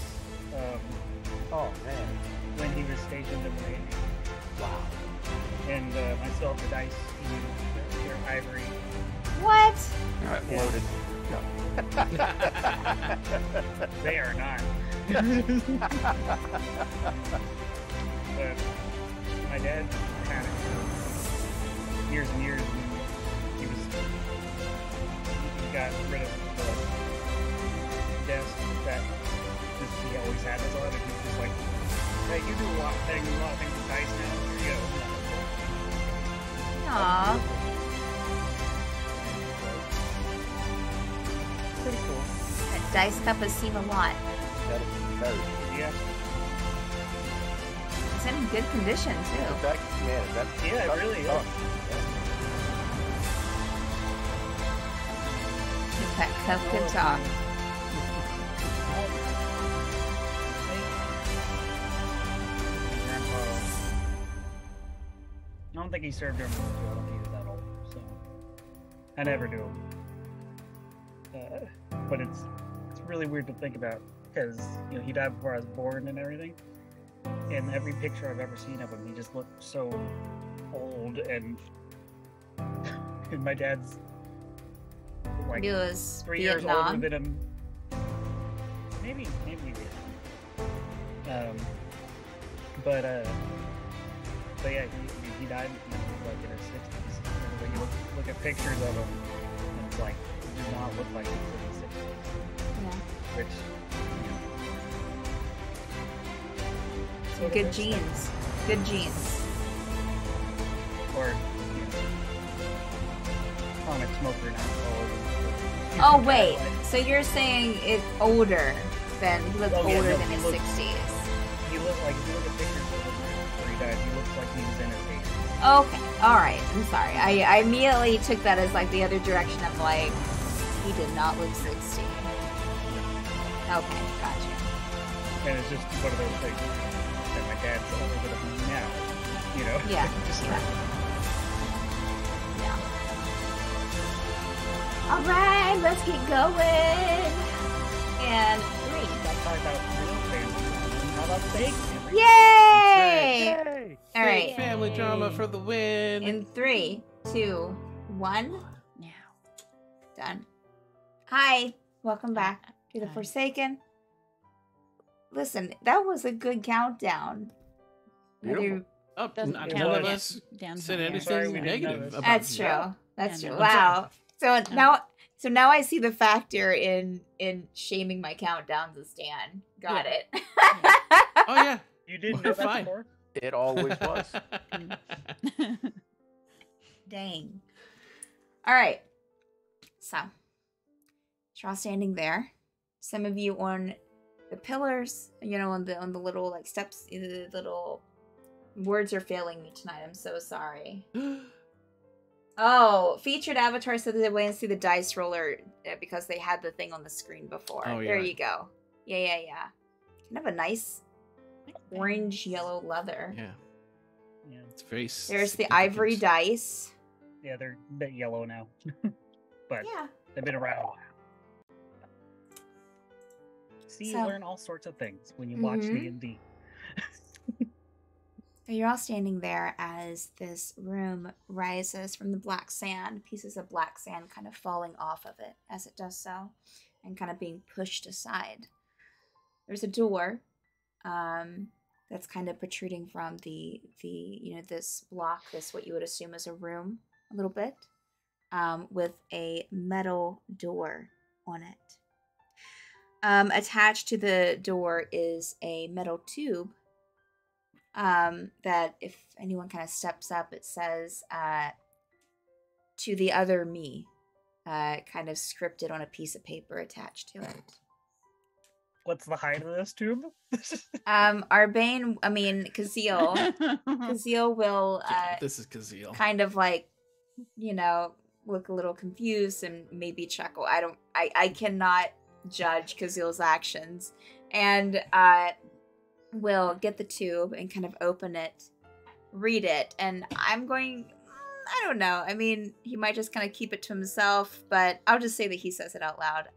Oh man! when he was stationed in the Navy, Wow. and I still have the dice. He used their ivory. What? Yeah. Loaded. No. They are not. But my dad had it for years and years, and he got rid of the desk that he always had us on, and he was just like, "Hey, you do a lot of things with dice now. Here you go." Aww. Pretty cool. That dice cup has seen a lot. That is very. Yeah. It's in good condition, too. That, man, that. Yeah, it really is. That cup could talk. I don't think he served during World War II. I don't think he was that old, so I never knew him. But it's really weird to think about because he died before I was born and everything. And every picture I've ever seen of him, he just looked so old, and my dad's like It was 3 years Vietnam. older than him. Maybe Vietnam. But yeah, he died like in his 60s. And when you look at pictures of him, and it's like, he does not look like he's in his 60s. Yeah. Which, Some good genes. Good genes. or, chronic smoker and alcoholism. Oh, wait. So you're saying it's older than, he looked Oh, yeah, older no, than he his looked- 60s. He looked like, if you look at pictures of him before he died, he looks like he was in his 80s. Okay, alright. I'm sorry. I immediately took that as like the other direction of like, he did not look 60. Okay, gotcha. And it's just one of those things that my dad's older than him now, Yeah, Just yeah. Yeah. Alright, let's get going. And 3. Let's talk about real family. How about fake family? Yay! Yay! Alright. Family drama for the win. In 3, 2, 1. Now. Done. Hi, welcome back to the Hi. Forsaken. Listen, that was a good countdown. Beautiful. Oh, Doesn't none count. of us Down said here. anything Sorry, we didn't negative notice. about That's it. true. That's Yeah, true. no. Wow. So No. now I see the factor in shaming my countdowns as Stan. Got it. Oh yeah. You didn't We're know that fine. before? It always was. Dang. All right. So, you're all standing there. Some of you on the pillars, on the little like steps. The little words are failing me tonight. I'm so sorry. Oh, featured avatar said that they went and see the dice roller because they had the thing on the screen before. Oh, There yeah. you go. Yeah. Kind of a nice orange yellow leather. Yeah, Yeah. it's very. There's the ivory significant. dice. Yeah, they're a bit yellow now. But Yeah. they've been around a while. See, you So- learn all sorts of things when you watch Mhm. D&D. So you're all standing there as this room rises from the black sand, pieces of black sand kind of falling off of it as it does so, and kind of being pushed aside. There's a door that's kind of protruding from the this block, this what you would assume is a room, a little bit, with a metal door on it. Attached to the door is a metal tube that if anyone kind of steps up, it says to the other me, kind of scripted on a piece of paper attached to it. What's the height of this tube? Arbane, I mean, Kazeel will this is Kazeel. kind of like, look a little confused and maybe chuckle. I cannot judge Kazeel's actions. And will get the tube and kind of open it, read it, and I don't know. I mean, he might just kind of keep it to himself, but I'll just say that he says it out loud.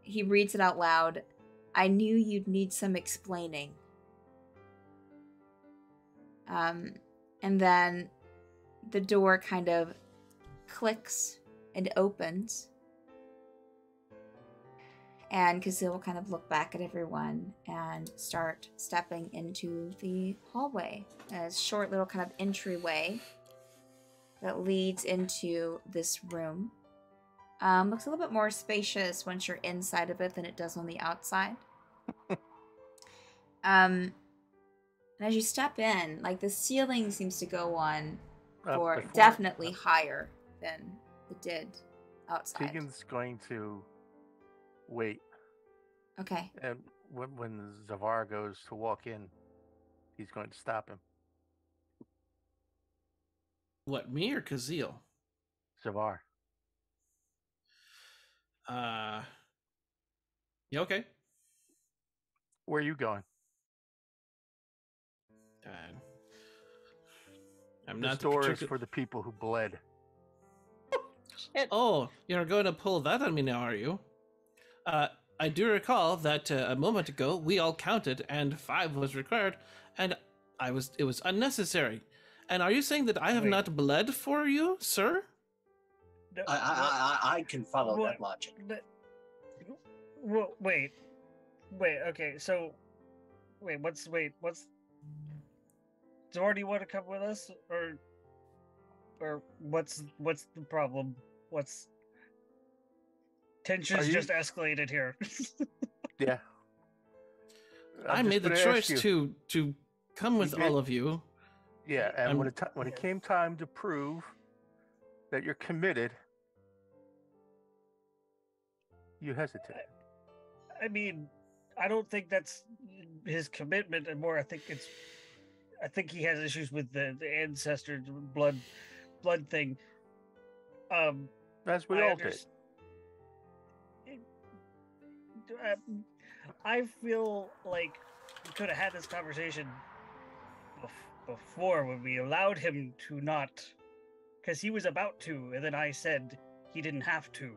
He reads it out loud. I knew you'd need some explaining. And then the door kind of clicks and opens. And Kazeel will kind of look back at everyone and start stepping into the hallway. A short little kind of entryway that leads into this room. Looks a little bit more spacious once you're inside of it than it does on the outside. And as you step in, like the ceiling seems to go on for definitely higher than it did outside. Tegan's going to wait. Okay. And when Zavar goes to walk in, he's going to stop him. What, me or Kazeel? Zavar. Yeah, okay. Where are you going? I'm This not door is for the people who bled. Shit. Oh, you're going to pull that on me now, are you? I do recall that a moment ago we all counted and 5 was required, and it was unnecessary. And are you saying that I have not bled for you, sir? I can follow that logic. Wait, okay, so what's Zor, do you want to come with us, or what's the problem? Tensions just escalated here. Yeah. I made the choice to come with all of you. Yeah, and when it came time to prove that you're committed, you hesitate. I mean, I don't think that's his commitment, and more. I think he has issues with the ancestor blood thing. As we all did. I feel like we could have had this conversation before when we allowed him to not, because he was about to, and then I said he didn't have to.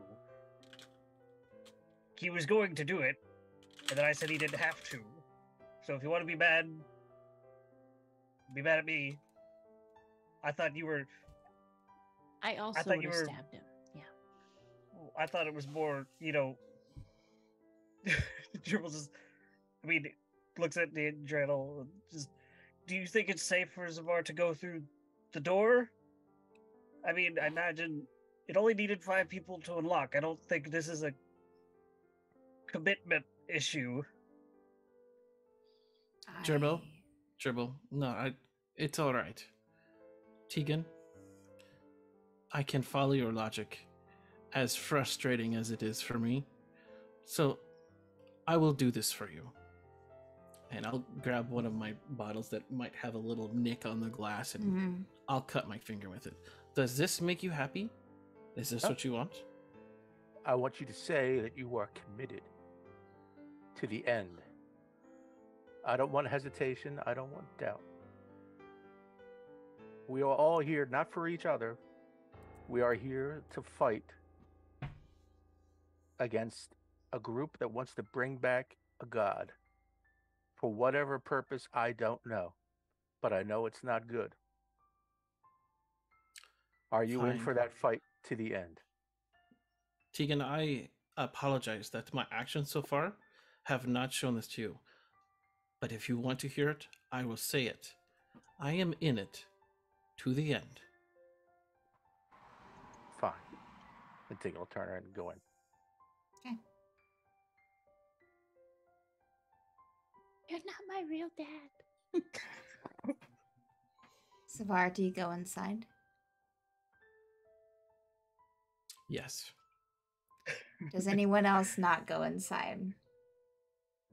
He was going to do it, and then I said he didn't have to. So if you want to be mad at me. I thought you were. I also would have stabbed him. Yeah. I thought it was more, Dribbles looks at the Dreidel. Do you think it's safe for Zavar to go through the door? I mean, I imagine it only needed 5 people to unlock. I don't think this is a commitment issue. Gerbil, no, it's all right. Tegan, I can follow your logic, as frustrating as it is for me. So, I will do this for you. And I'll grab one of my bottles that might have a little nick on the glass, and I'll cut my finger with it. Does this make you happy? Is this what you want? I want you to say that you are committed to the end. I don't want hesitation. I don't want doubt. We are all here not for each other. We are here to fight against a group that wants to bring back a god. For whatever purpose, I don't know. But I know it's not good. Are you in for that fight to the end? Tegan, I apologize that my actions so far have not shown this to you. But if you want to hear it, I will say it. I am in it to the end. Fine. And Tiggle will turn around and go in. Okay. You're not my real dad. Savar, do you go inside? Yes. Does anyone else not go inside?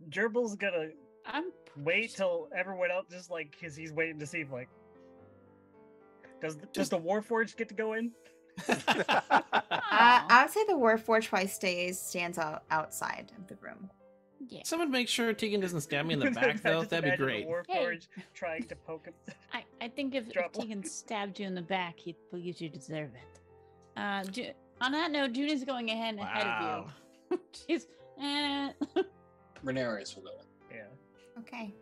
Gerbil's gonna I'm wait till everyone else just like, cause he's waiting to see if like, does the Warforged get to go in? I would say the Warforged probably stands outside of the room. Yeah. Someone make sure Tegan doesn't stab me in the back, though. Just That'd be imagine great. The Warforged trying to poke him. I think if Drop Tegan stabbed you in the back, he'd believe you deserve it. On that note, Judy's going ahead Wow. of you. She's Renarius will go in. Yeah. Okay.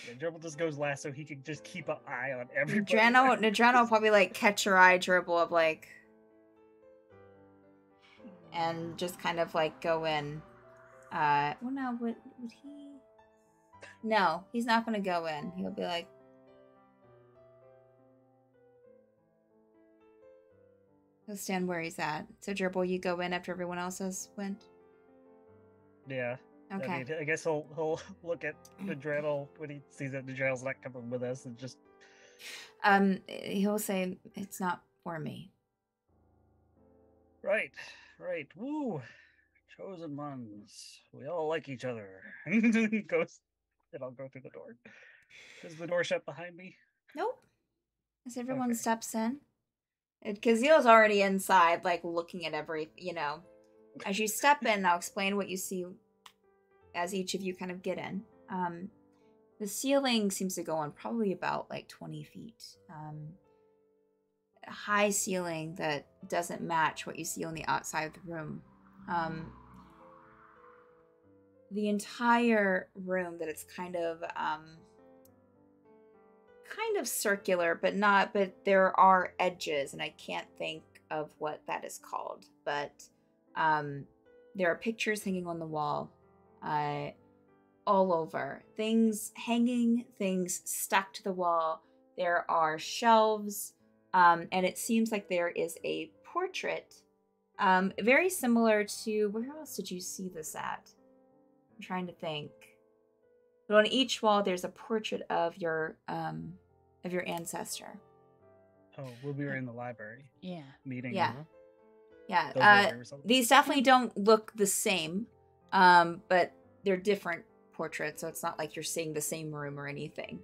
Yeah, Gerbil just goes last so he can just keep an eye on everybody. Nadreno will probably like catch your eye, Gerbil, of like, and just kind of like go in. Well, no, would he? No, he's not going to go in. He'll be like, he'll stand where he's at. So Gerbil, you go in after everyone else has went. Yeah. Okay. I mean, I guess he'll look at Nadreno when he sees that Nadreno's not coming with us and just. He'll say, "It's not for me." Right. Woo. Chosen ones. We all like each other. Goes, and I'll go through the door. Does the door shut behind me? Nope. As everyone Okay. steps in. Kazil's already inside, like, looking at As you step in, I'll explain what you see as each of you kind of get in. The ceiling seems to go on probably about, 20 feet. A high ceiling that doesn't match what you see on the outside of the room. The entire room that it's kind of circular, but there are edges, and I can't think of what that is called, but there are pictures hanging on the wall, all over, things hanging, things stuck to the wall. There are shelves, and it seems like there is a portrait, very similar to, where else did you see this at? I'm trying to think. But on each wall, there's a portrait of your ancestor. Oh, when we were in the library yeah. meeting. Yeah. Those Yeah. were there or something. These definitely don't look the same, but they're different portraits, so it's not like you're seeing the same room or anything.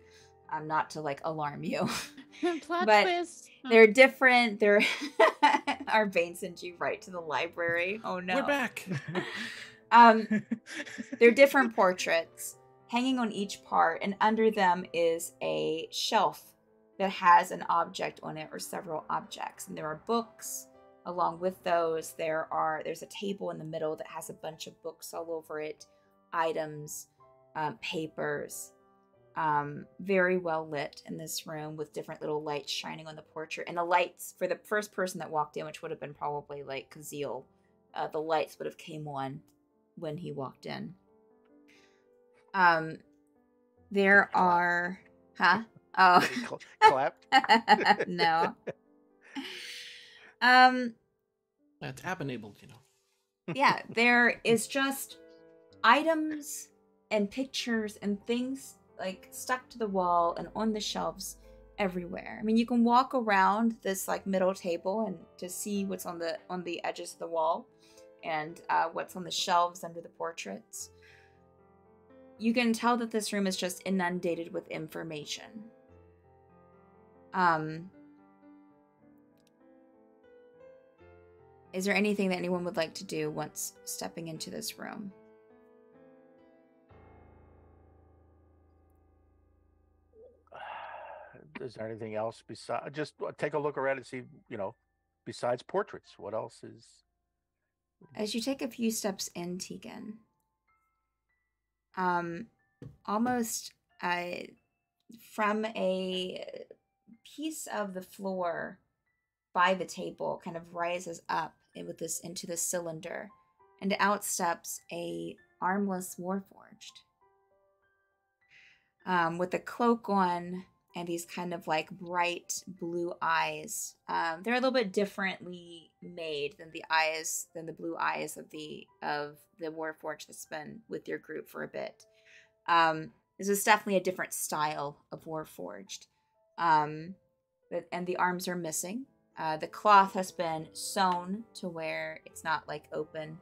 Not to alarm you. Plot But twist. They're different. They're our Bane sent you right to the library. Oh no. We're back. They're different portraits hanging on each part, and under them is a shelf that has an object on it or several objects. And there are books along with those. There's a table in the middle that has a bunch of books all over it, items, papers. Very well lit in this room with different little lights shining on the portrait. And the lights, for the first person that walked in, which would have been probably Kazil, the lights would have came on when he walked in. There are... Huh? Oh. Clapped? No. Tab enabled, Yeah, there is just items and pictures and things stuck to the wall and on the shelves everywhere. I mean, you can walk around this middle table and to see what's on the edges of the wall and what's on the shelves under the portraits. You can tell that this room is just inundated with information. Is there anything that anyone would like to do once stepping into this room? Is there anything else besides? Just take a look around and see, besides portraits, what else is? As you take a few steps in, Tegan, almost from a piece of the floor by the table kind of rises up into this cylinder, and out steps a armless Warforged. with a cloak on and these kind of like bright blue eyes. They're a little bit differently made than the blue eyes of the Warforged that's been with your group for a bit. This is definitely a different style of Warforged. And the arms are missing. The cloth has been sewn to where it's not like open.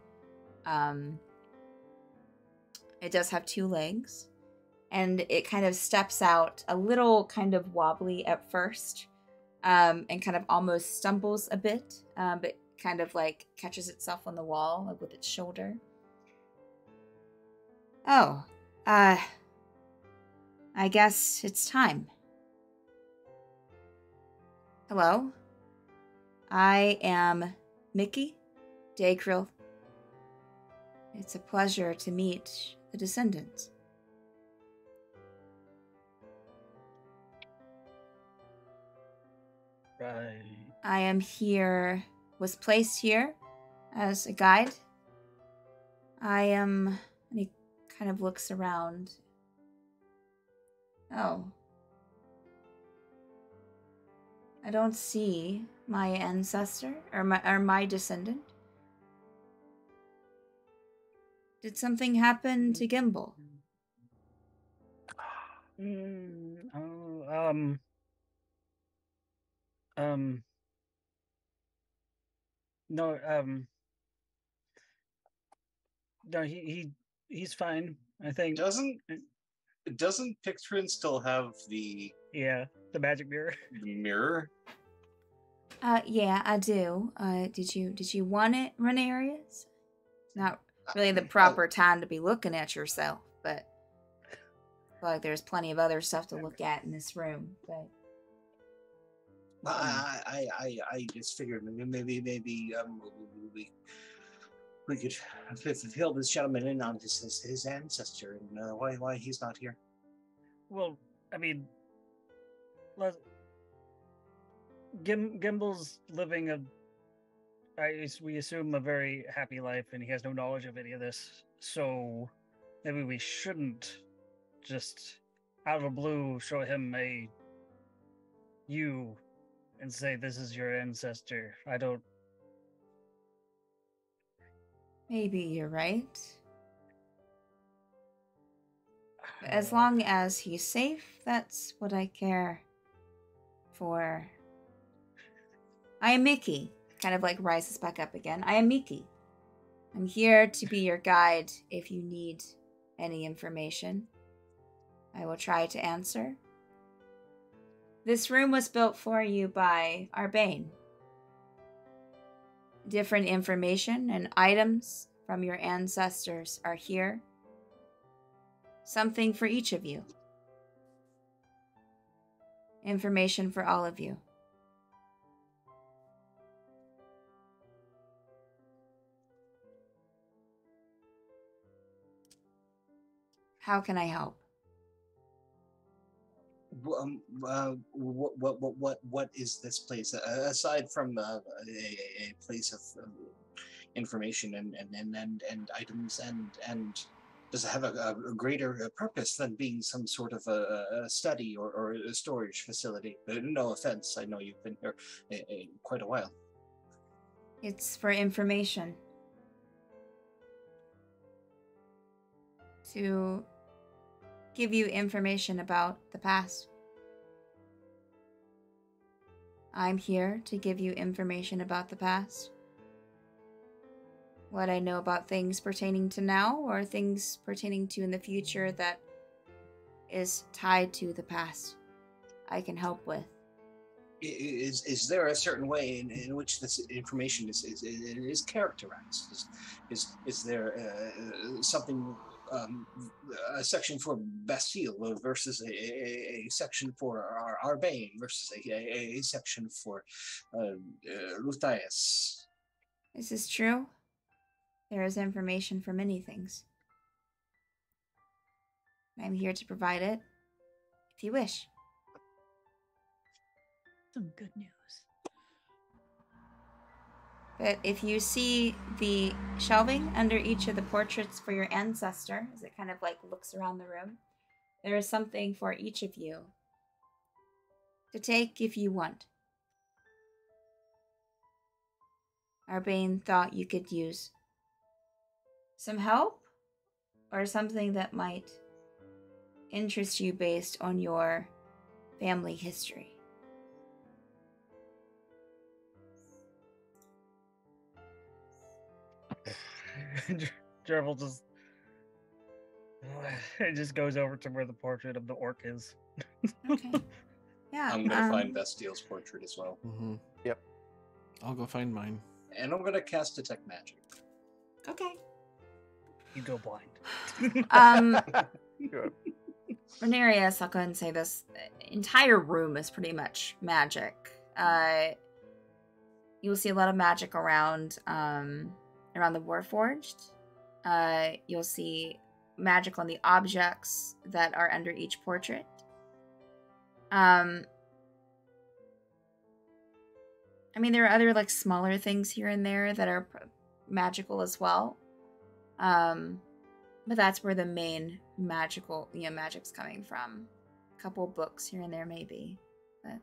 It does have 2 legs, and it kind of steps out a little kind of wobbly at first, and kind of almost stumbles a bit, but kind of like catches itself on the wall like with its shoulder. Oh, I guess it's time. Hello? I am Mickey Daykril. It's a pleasure to meet the descendants. Right. I am here, was placed here as a guide. And he kind of looks around. Oh. I don't see my ancestor, or my descendant. Did something happen to Gimbal? No, no, he's fine, I think. Doesn't Pictrin still have the magic mirror? Mirror? Yeah, I do. Did you want it, Renarius? Not really the proper time to be looking at yourself, but I feel like there's plenty of other stuff to look at in this room. But I just figured maybe we could fill this gentleman in on his ancestor and why he's not here. Well, I mean, Gimbal's living we assume a very happy life, and he has no knowledge of any of this. So maybe we shouldn't just out of the blue show him you and say this is your ancestor. I don't. Maybe you're right. As long as he's safe, that's what I care for. I am Mickey. Kind of like rises back up again. I am Mickey. I'm here to be your guide if you need any information. I will try to answer. This room was built for you by Arbane. Different information and items from your ancestors are here. Something for each of you. Information for all of you. How can I help? What is this place aside from a place of information and items and does it have a greater purpose than being some sort of a study or a storage facility? No offense, I know you've been here quite a while. It's for information. To give you information about the past. I'm here to give you information about the past. What I know about things pertaining to now or things pertaining to in the future that is tied to the past, I can help with. Is there a certain way in which this information is characterized? Is there something, a section for Bastille versus a section for Arbane versus a section for Luthias? This is true. There is information for many things. I'm here to provide it, if you wish. Some good news. But if you see the shelving under each of the portraits for your ancestor, as it kind of like looks around the room, there is something for each of you to take if you want. Arbane thought you could use some help or something that might interest you based on your family history. Gerbil just it just goes over to where the portrait of the orc is. Okay. Yeah. I'm gonna find Bestial's portrait as well. Mm-hmm. Yep. I'll go find mine. And I'm gonna cast Detect Magic. Okay. You go blind. Good. Renarius, I'll go ahead and say this. The entire room is pretty much magic. You will see a lot of magic around the Warforged. You'll see magic on the objects that are under each portrait. I mean, there are other like smaller things here and there that are magical as well. But that's where the main magic's coming from. A couple books here and there, maybe. But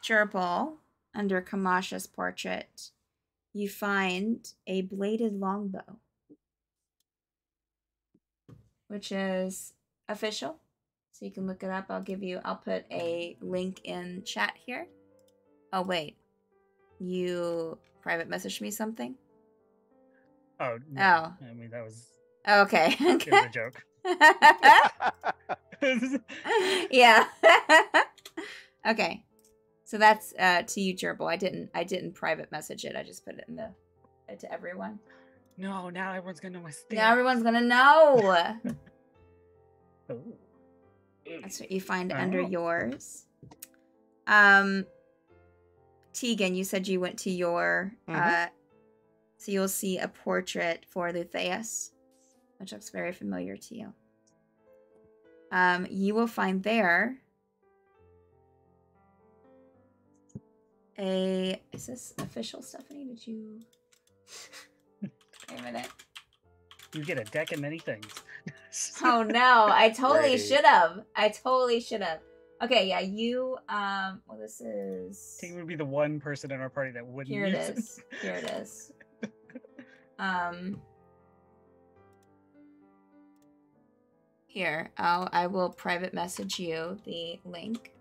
Gerbil, under Kamasha's portrait, you find a bladed longbow, which is official. So you can look it up. I'll put a link in chat here. Oh, wait. You private messaged me something? Oh, no. Oh. I mean, that was Okay. it was a joke. Yeah. Okay. So that's to you, Gerbil. I didn't private message it. I just put it in to everyone. No, now everyone's gonna know my stance. Now everyone's gonna know. Oh. That's what you find Oh. under yours. Tegan, you said you went to your so you'll see a portrait for Lutheus, which looks very familiar to you. You will find there is this official, Stephanie? Did you wait a minute. You get a deck and many things. Oh no, I totally Right. should have. Okay, yeah, you well, this is Ting would be the one person in our party that wouldn't here it use is. Here it is. Here, I will private message you the link.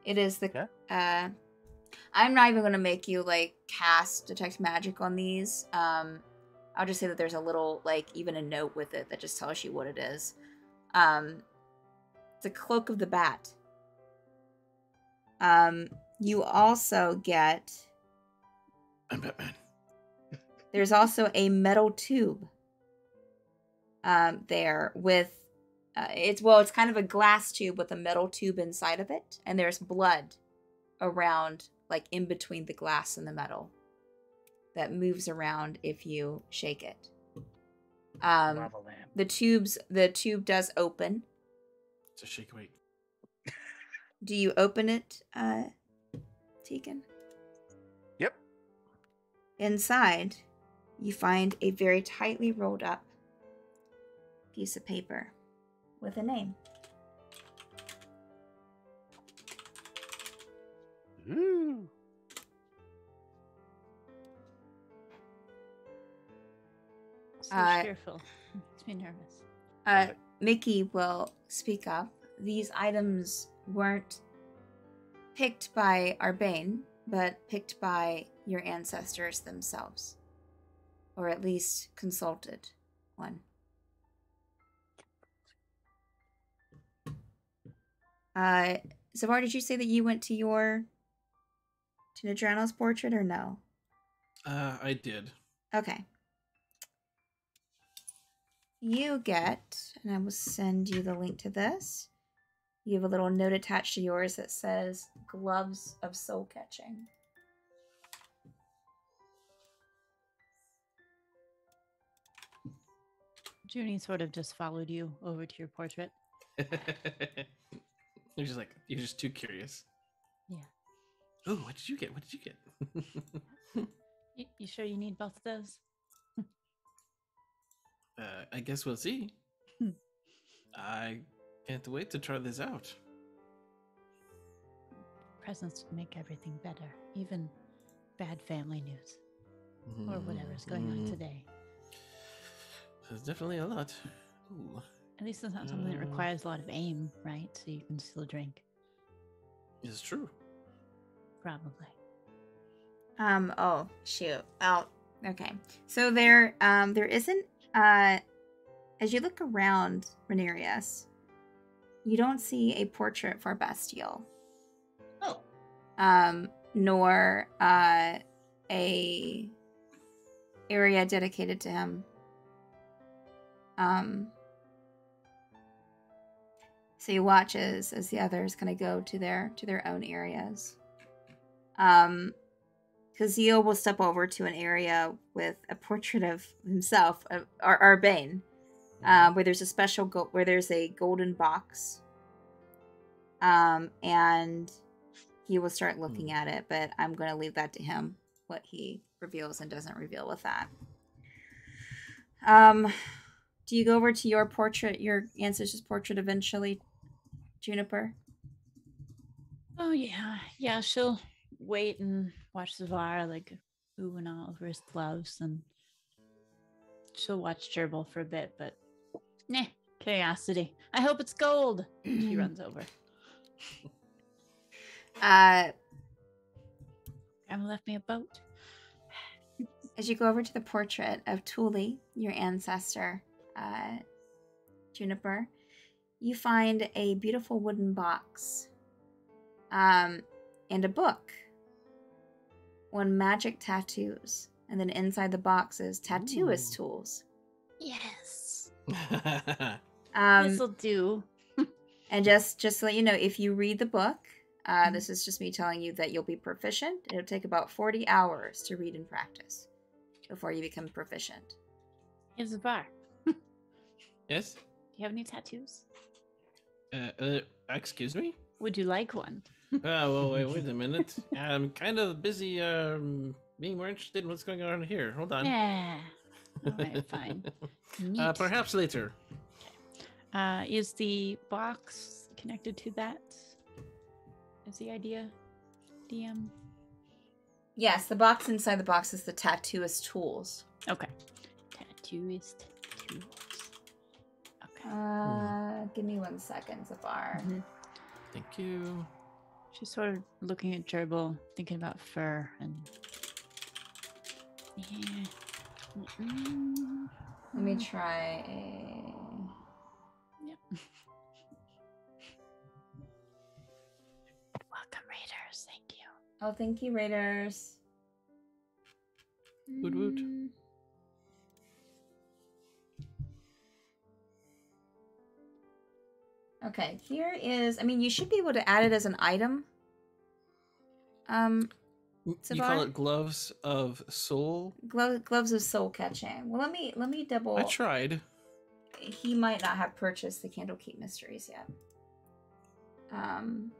It is the I'm not even gonna make you like cast detect magic on these. I'll just say that there's a little like even a note with it that just tells you what it is. It's a cloak of the bat. You also get I'm Batman. there's also a metal tube there with it's kind of a glass tube with a metal tube inside of it, and there's blood around like in between the glass and the metal that moves around if you shake it. lava lamp. The tube does open. It's a shake weight. Do you open it, Tegan? Yep. Inside, you find a very tightly rolled up piece of paper with a name. Ooh. So cheerful. Makes me nervous. Mickey will speak up. These items weren't picked by Arbane, but picked by your ancestors themselves. Or at least consulted one. Zavar, did you say that you went to Nadrano's portrait or no? I did. Okay. You get, and I will send you the link to this. You have a little note attached to yours that says Gloves of Soul Catching. Junie sort of just followed you over to your portrait. You're just too curious. Yeah. Oh, what did you get? What did you get? You sure you need both of those? I guess we'll see. Hmm. I can't wait to try this out. Presents make everything better, even bad family news or whatever's going on today. There's definitely a lot. Ooh. At least it's not something that requires a lot of aim, right? So you can still drink. It's true. Probably. Oh, shoot. Oh, okay. So there isn't, as you look around Renarius, you don't see a portrait for Bastille. Oh. Nor, a area dedicated to him. So you watch as the others kind of go to their own areas. Kazeel will step over to an area with a portrait of himself, Arbane, where there's a special where there's a golden box. And he will start looking at it, but I'm going to leave that to him, what he reveals and doesn't reveal with that. Do you go over to your portrait, your ancestor's portrait eventually, Juniper? Oh, yeah. Yeah, she'll wait and watch Zavar, like, moving all over his gloves, and she'll watch Gerbil for a bit, but curiosity. I hope it's gold. She runs over. Grandma left me a boat. As you go over to the portrait of Thule, your ancestor, Juniper, you find a beautiful wooden box and a book on magic tattoos. And then inside the box is tattooist tools. Yes. This'll do. And just to let you know, if you read the book, this is just me telling you that you'll be proficient. It'll take about 40 hours to read and practice before you become proficient. Here's a bar. Yes? Do you have any tattoos? Excuse me? Would you like one? Well, wait a minute. I'm kind of busy being more interested in what's going on here. Hold on. Yeah. All right, fine. Neat. Perhaps later. Is the box connected to that? Is the idea, DM? Yes, the box inside the box is the tattooist tools. Okay. Tattooist tools. Okay. Give me 1 second, Zafar. Mm-hmm. Thank you. She's sort of looking at Gerbil, thinking about fur, and yeah. Let me try a... Yep. Welcome, Raiders. Thank you. Oh, thank you, Raiders. Woot woot. Okay, here is... I mean, you should be able to add it as an item. You call it gloves of soul? Gloves of soul catching. Well, let me double... I tried. He might not have purchased the Candlekeep Mysteries yet.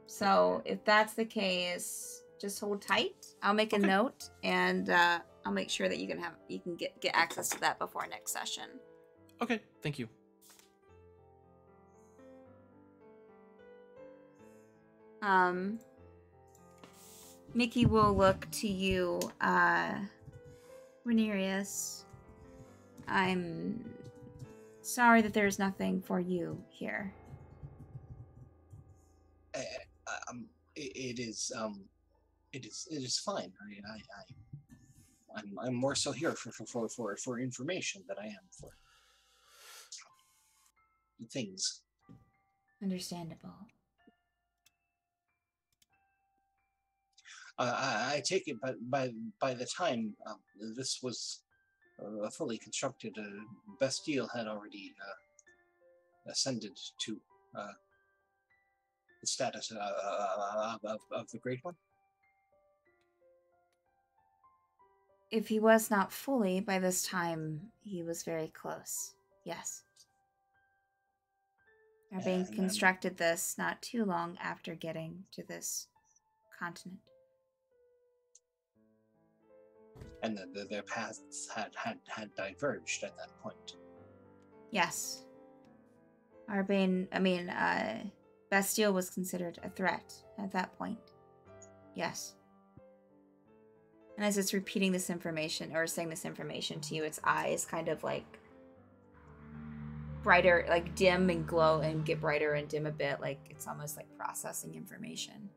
So if that's the case, just hold tight. I'll make a note, and I'll make sure that you can get access to that before next session. Okay, thank you. Mickey will look to you, Renarius. I'm sorry that there's nothing for you here. It is fine. I'm more so here for information than I am for things. Understandable. I take it, but by the time this was fully constructed, Bastille had already ascended to the status of the Great One. If he was not fully, by this time, he was very close. Yes. Arbane constructed this not too long after getting to this continent. And their paths had diverged at that point. Yes. Bastille was considered a threat at that point. Yes. And as it's repeating this information, or saying this information to you, its eyes kind of like brighter, like dim and glow and get brighter and dim a bit, like it's almost like processing information.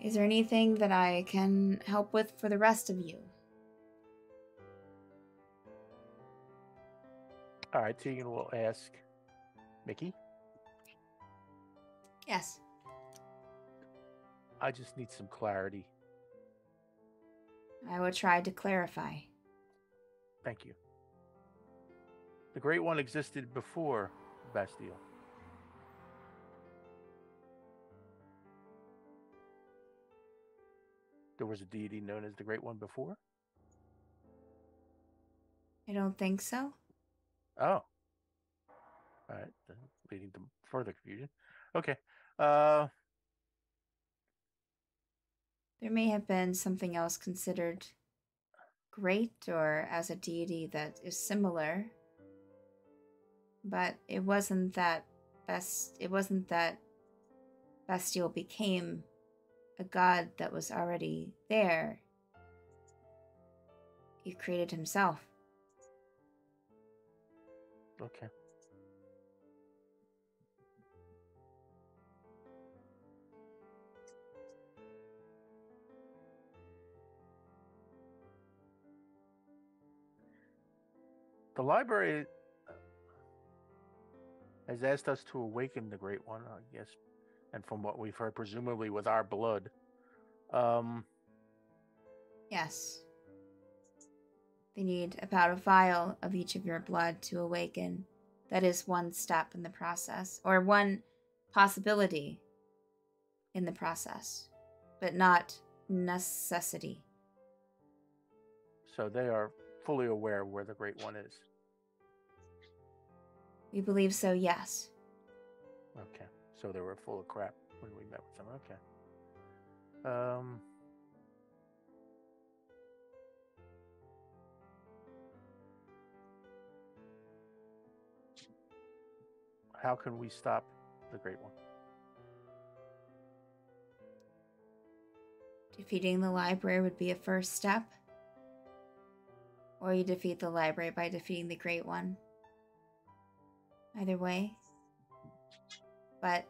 Is there anything that I can help with for the rest of you? All right, Tegan will ask Mickey. Yes. I just need some clarity. I will try to clarify. Thank you. The Great One existed before Bastille. There was a deity known as the Great One before? I don't think so. Oh. All right, then leading to further confusion. Okay. There may have been something else considered great or as a deity that is similar, but it wasn't that Bastille became a god that was already there. He created himself. Okay. The library has asked us to awaken the Great One, I guess, and from what we've heard, presumably with our blood. Yes. They need about a vial of each of your blood to awaken. That is one step in the process, or one possibility in the process, but not necessity. So they are fully aware where the Great One is. We believe so, yes. Okay. So they were full of crap when we met with them. Okay. How can we stop the Great One? Defeating the library would be a first step. Or you defeat the library by defeating the Great One. Either way. But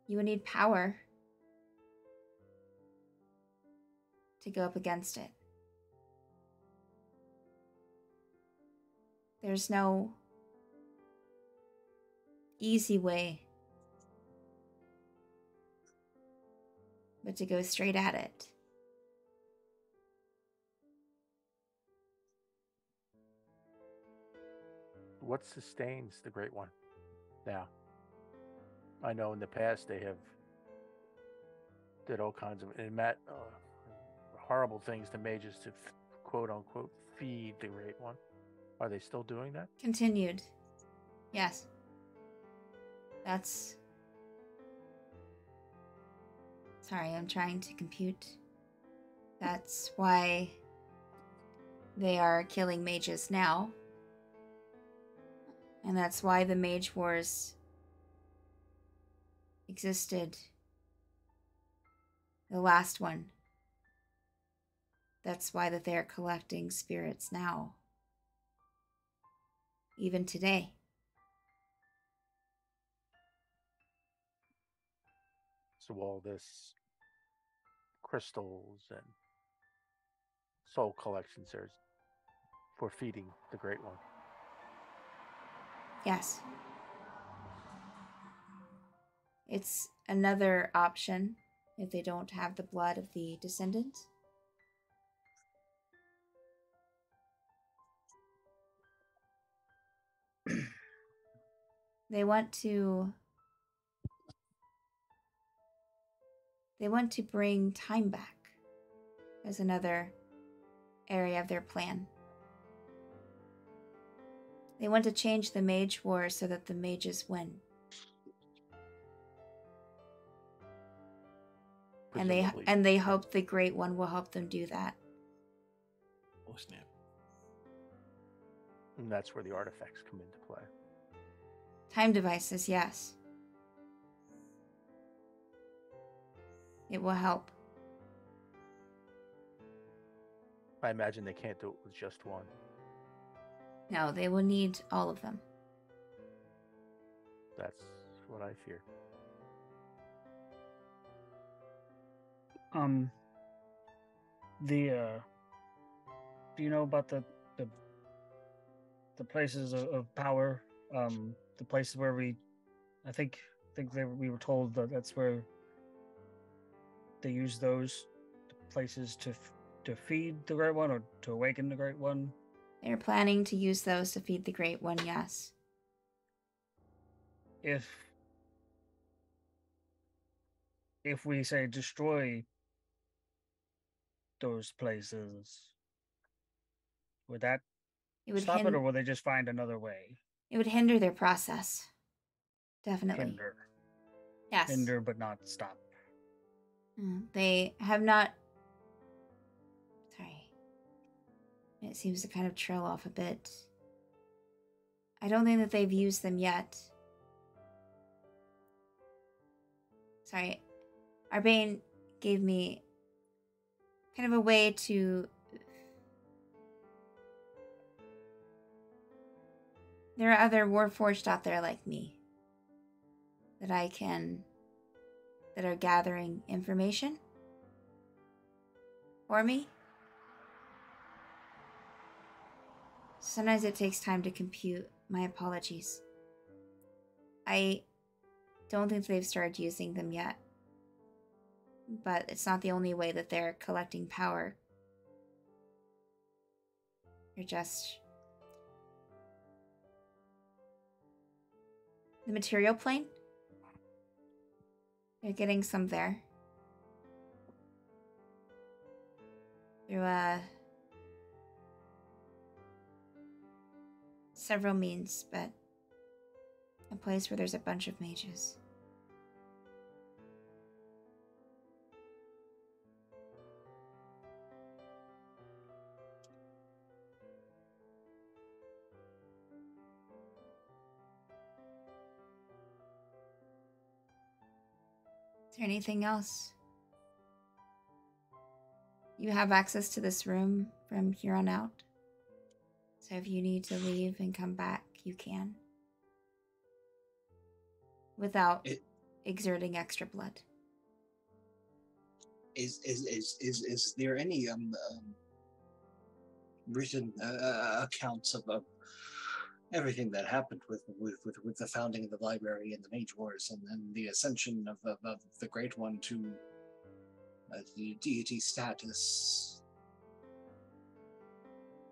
you would need power to go up against it. There's no easy way but to go straight at it. What sustains the Great One now? I know in the past they have did all kinds of horrible things to mages to quote unquote feed the Great One. Are they still doing that? Continued. Yes. That's... Sorry, I'm trying to compute. That's why they are killing mages now. And that's why the Mage Wars existed. The last one. That's why that they're collecting spirits now. Even today. So all this crystals and soul collections are for feeding the Great One. Yes. It's another option if they don't have the blood of the descendant. They want to bring time back as another area of their plan. They want to change the Mage War so that the mages win. Presumably. and they hope the Great One will help them do that. Oh snap! And that's where the artifacts come into play. Time devices, yes. It will help. I imagine they can't do it with just one. No, they will need all of them. That's what I fear. Do you know about the places of power? The places where I think we were told that that's where they use those places to feed the Great One or to awaken the Great One. They're planning to use those to feed the Great One, yes. If we say destroy those places, would that stop it, or will they just find another way? It would hinder their process. Definitely. Hinder. Yes. Hinder, but not stop. They have not... Sorry. It seems to kind of trail off a bit. I don't think that they've used them yet. Sorry. Arbane gave me kind of a way to... There are other Warforged out there like me that that are gathering information for me. Sometimes it takes time to compute. My apologies. I don't think they've started using them yet. But it's not the only way that they're collecting power. They're just... The material plane? They're getting some there. Through, several means, but a place where there's a bunch of mages. Is there anything else? You have access to this room from here on out. So if you need to leave and come back, you can. Without exerting extra blood. Is there any written accounts of everything that happened with the founding of the library and the Mage Wars and then the ascension of the Great One to the deity status?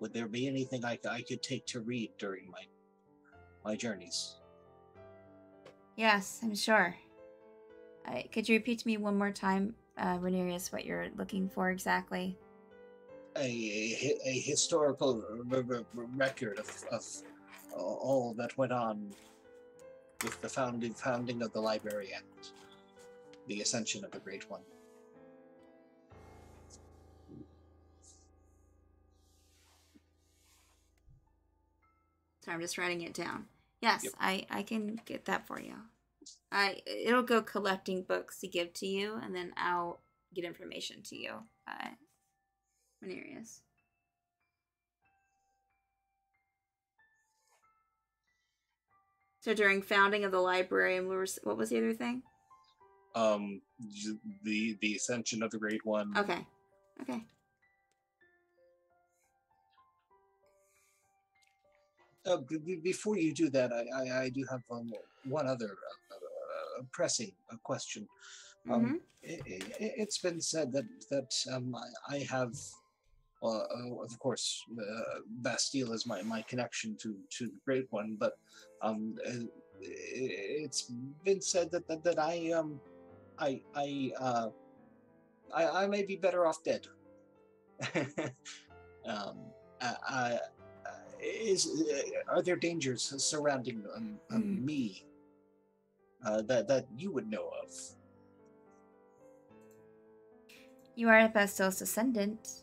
Would there be anything I could take to read during my journeys? Yes, I'm sure. Could you repeat to me one more time, Rhaenyra, what you're looking for exactly? A historical record of all that went on with the founding of the library and the ascension of the Great One. Sorry, I'm just writing it down. Yes, yep. I can get that for you. It'll go collecting books to give to you, and then I'll get information to you. Rhaenyra. So during founding of the library, and what was the other thing? The ascension of the Great One. Okay. Before you do that, I do have one other pressing question. It's been said that I have, of course, Bastille is my connection to the Great One, but it's been said that I may be better off dead. Are there dangers surrounding me that you would know of? You are Bastille's descendant.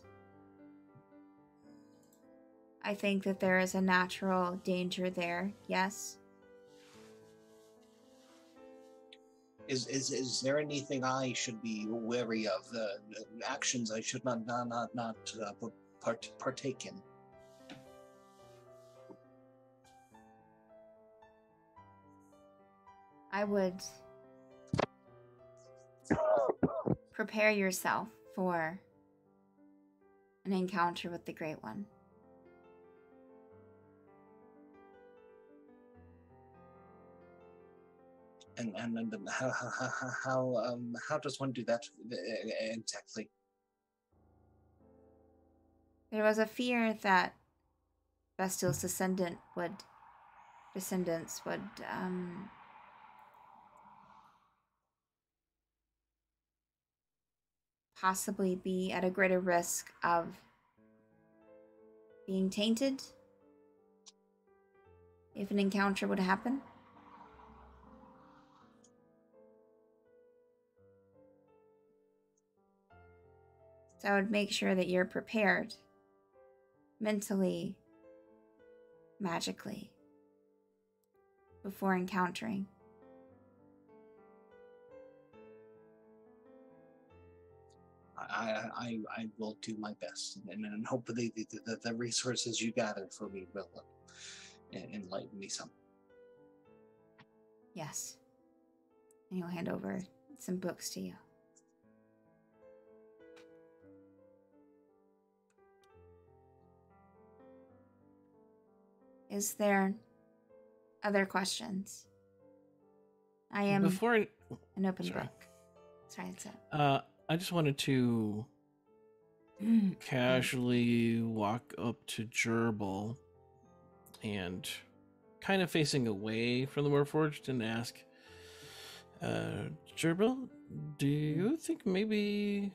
I think that there is a natural danger there, yes. Is there anything I should be wary of? Actions I should not partake in? I would prepare yourself for an encounter with the Great One. And how does one do that exactly? There was a fear that Bastille's descendants would possibly be at a greater risk of being tainted if an encounter would happen. So I would make sure that you're prepared mentally, magically, before encountering. I will do my best, and hopefully the resources you gather for me will enlighten me some. Yes. And he'll hand over some books to you. Is there other questions? I am Before an open sorry. book. Sorry, that's it. I just wanted to casually walk up to Gerbil and kind of facing away from the Warforged and ask, Gerbil, do you think maybe...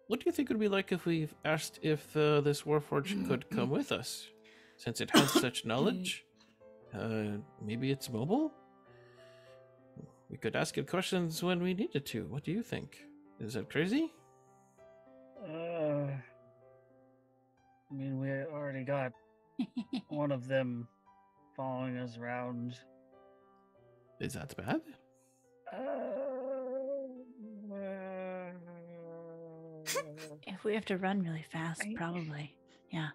What do you think it would be like if we asked if this Warforged could come with us? Since it has such knowledge, maybe it's mobile? We could ask it questions when we needed to. What do you think? Is that crazy? I mean, we already got one of them following us around. Is that bad? If we have to run really fast, probably. Yeah.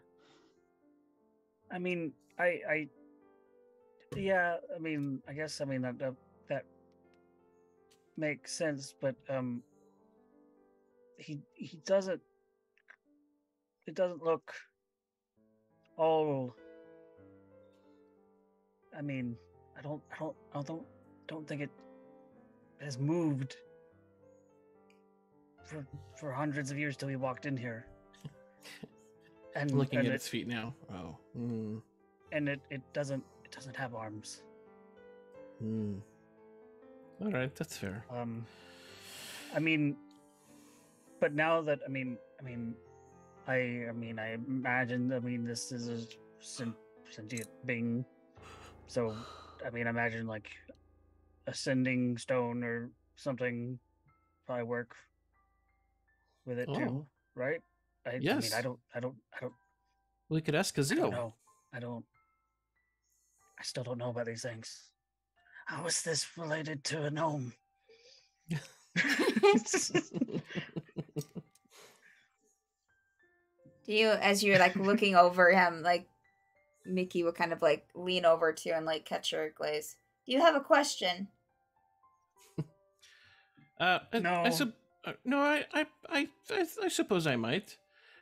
I mean, I guess that makes sense, but he doesn't. It doesn't look all. I mean, I don't think it has moved for hundreds of years till we walked in here. And I'm looking at its feet now. Oh. Mm. And it doesn't have arms. Hmm. All right, that's fair. I mean, but now that I imagine this is a sentient being, so I imagine like a sending stone or something probably work with it too, right? Yes. I don't. We could ask Kazil. I don't know. I still don't know about these things. How is this related to a gnome? Do you, as you're like looking over him, like Mickey will kind of like lean over to you and like catch your glaze. Do you have a question? No. I suppose I might.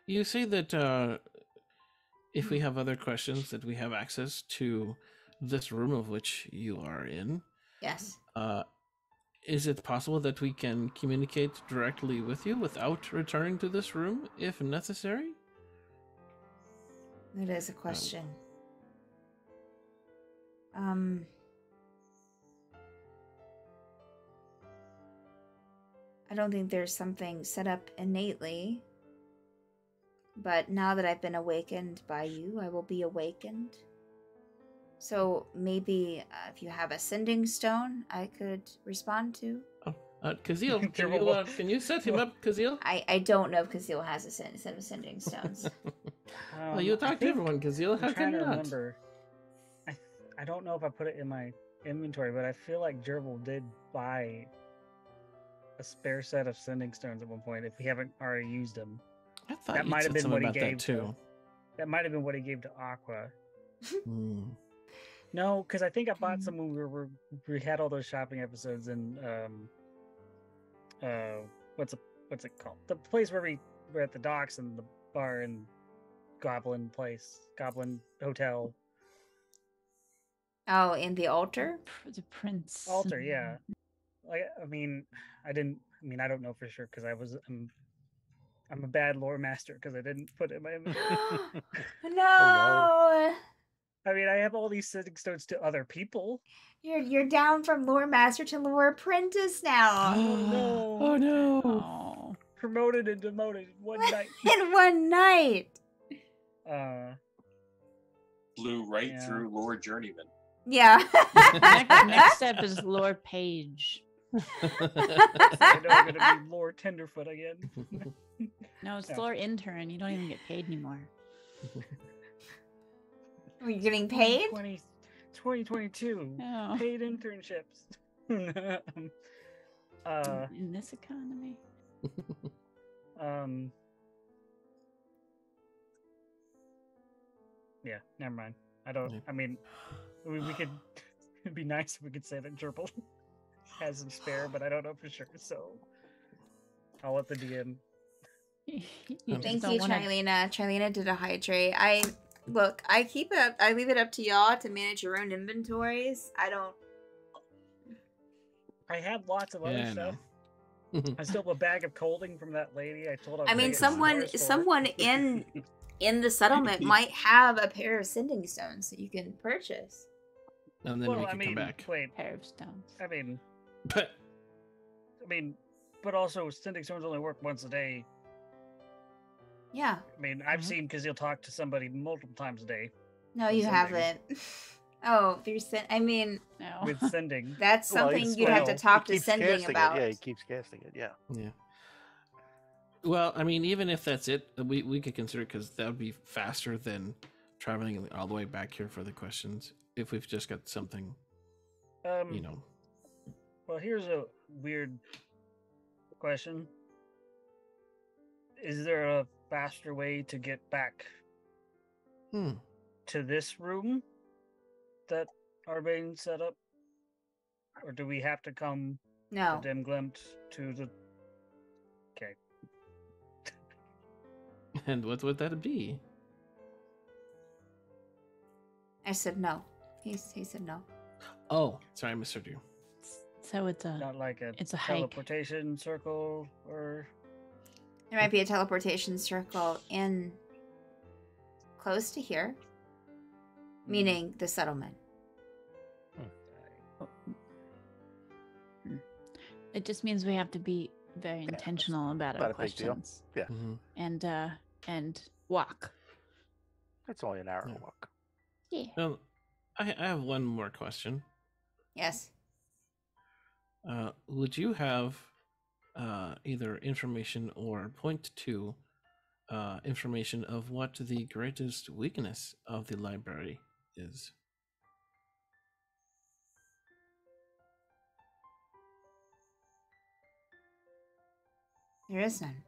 You say that if we have other questions, that we have access to this room of which you are in. Yes. Is it possible that we can communicate directly with you without returning to this room, if necessary? That is a question. I don't think there's something set up innately. But now that I've been awakened by you, I will be awakened. So maybe if you have a sending stone, I could respond to. Kazil, can you set him up, Kazil? I don't know if Kazil has a set of sending stones. Well, you I talk to think- everyone, Kazil. I'm How trying can to you not? remember. I don't know if I put it in my inventory, but I feel like Gerbil did buy a spare set of sending stones at one point. If we haven't already used them, I thought that you might have said been something what he about that gave too. that might have been what he gave to Aqua. Hmm. No, because I think I bought some when we had all those shopping episodes in what's it called? The place where we were at the docks and the bar and Goblin Hotel. Oh, in the altar? The prince. Altar, yeah. Like, I don't know for sure because I'm a bad lore master because I didn't put it in my inventory. No! I mean, I have all these sending stones to other people. You're down from lore master to lore apprentice now. no. Oh no! Oh. Promoted and demoted in one night. In one night. Blew right Yeah. through Lord Journeyman. Yeah. Next step is lore page. I know I'm gonna be Lord Tenderfoot again. No, it's Yeah. lore intern. You don't even get paid anymore. Are you getting paid? 2022 Oh. paid internships. In this economy. Yeah, never mind. I don't. Yeah. I mean, we could. It'd be nice if we could say that Gerbil has some spare, but I don't know for sure. So I'll let the DM. You Thank just Thank don't you, wanna- Trilena. Trilena did a hydrate. I keep it up. I leave it up to y'all to manage your own inventories. I don't. I have lots of other Yeah, I stuff. know. I still have a bag of colding from that lady. I told her. I mean, someone in the settlement might have a pair of sending stones that you can purchase. And then Well, we I can mean, come back. wait. Pair of stones. I mean, But but also sending stones only work once a day. Yeah. I mean, I've Mhm. seen because he'll talk to somebody multiple times a day No, you Sending. haven't. Oh, you're I mean, No. with sending. that's Well, something it's- you'd have to well, talk He to keeps sending casting about. It. Yeah, he keeps casting it. Yeah. yeah. Well, I mean, even if that's it, we could consider because that would be faster than traveling all the way back here for the questions. If we've just got something, you know. Well, here's a weird question. Is there a faster way to get back Hmm. to this room that Arbane set up? Or do we have to come No. to Demglimt to the... Okay. And what would that be? I said no. He said no. Oh, sorry, I misheard you. So it's a Not like a it's a hike. teleportation circle or... There might be a teleportation circle in close to here, meaning the settlement. It just means we have to be very that's intentional about our not a big deal. questions Hmm. and walk. It's only an hour Yeah. walk. Yeah. Well, I have one more question. Yes. Would you have either information or point to information of what the greatest weakness of the library is? There is none.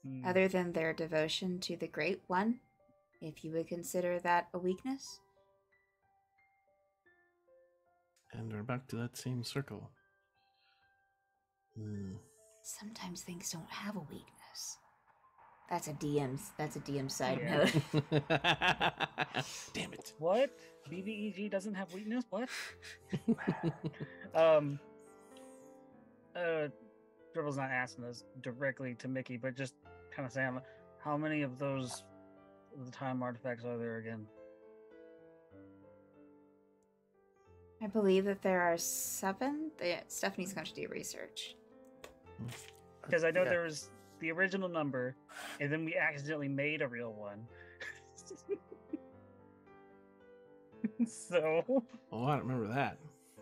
Hmm. Other than their devotion to the Great One, if you would consider that a weakness. And we're back to that same circle. Hmm. Sometimes things don't have a weakness. That's a DM side Yeah. note. Damn it. What? BBEG doesn't have weakness? What? Dribble's not asking this directly to Mickey, but just kind of saying, how many of those the time artifacts are there again? I believe that there are 7. Stephanie's going to do research. Because I know Yeah. there was the original number, and then we accidentally made a real one. So Oh, I don't remember that.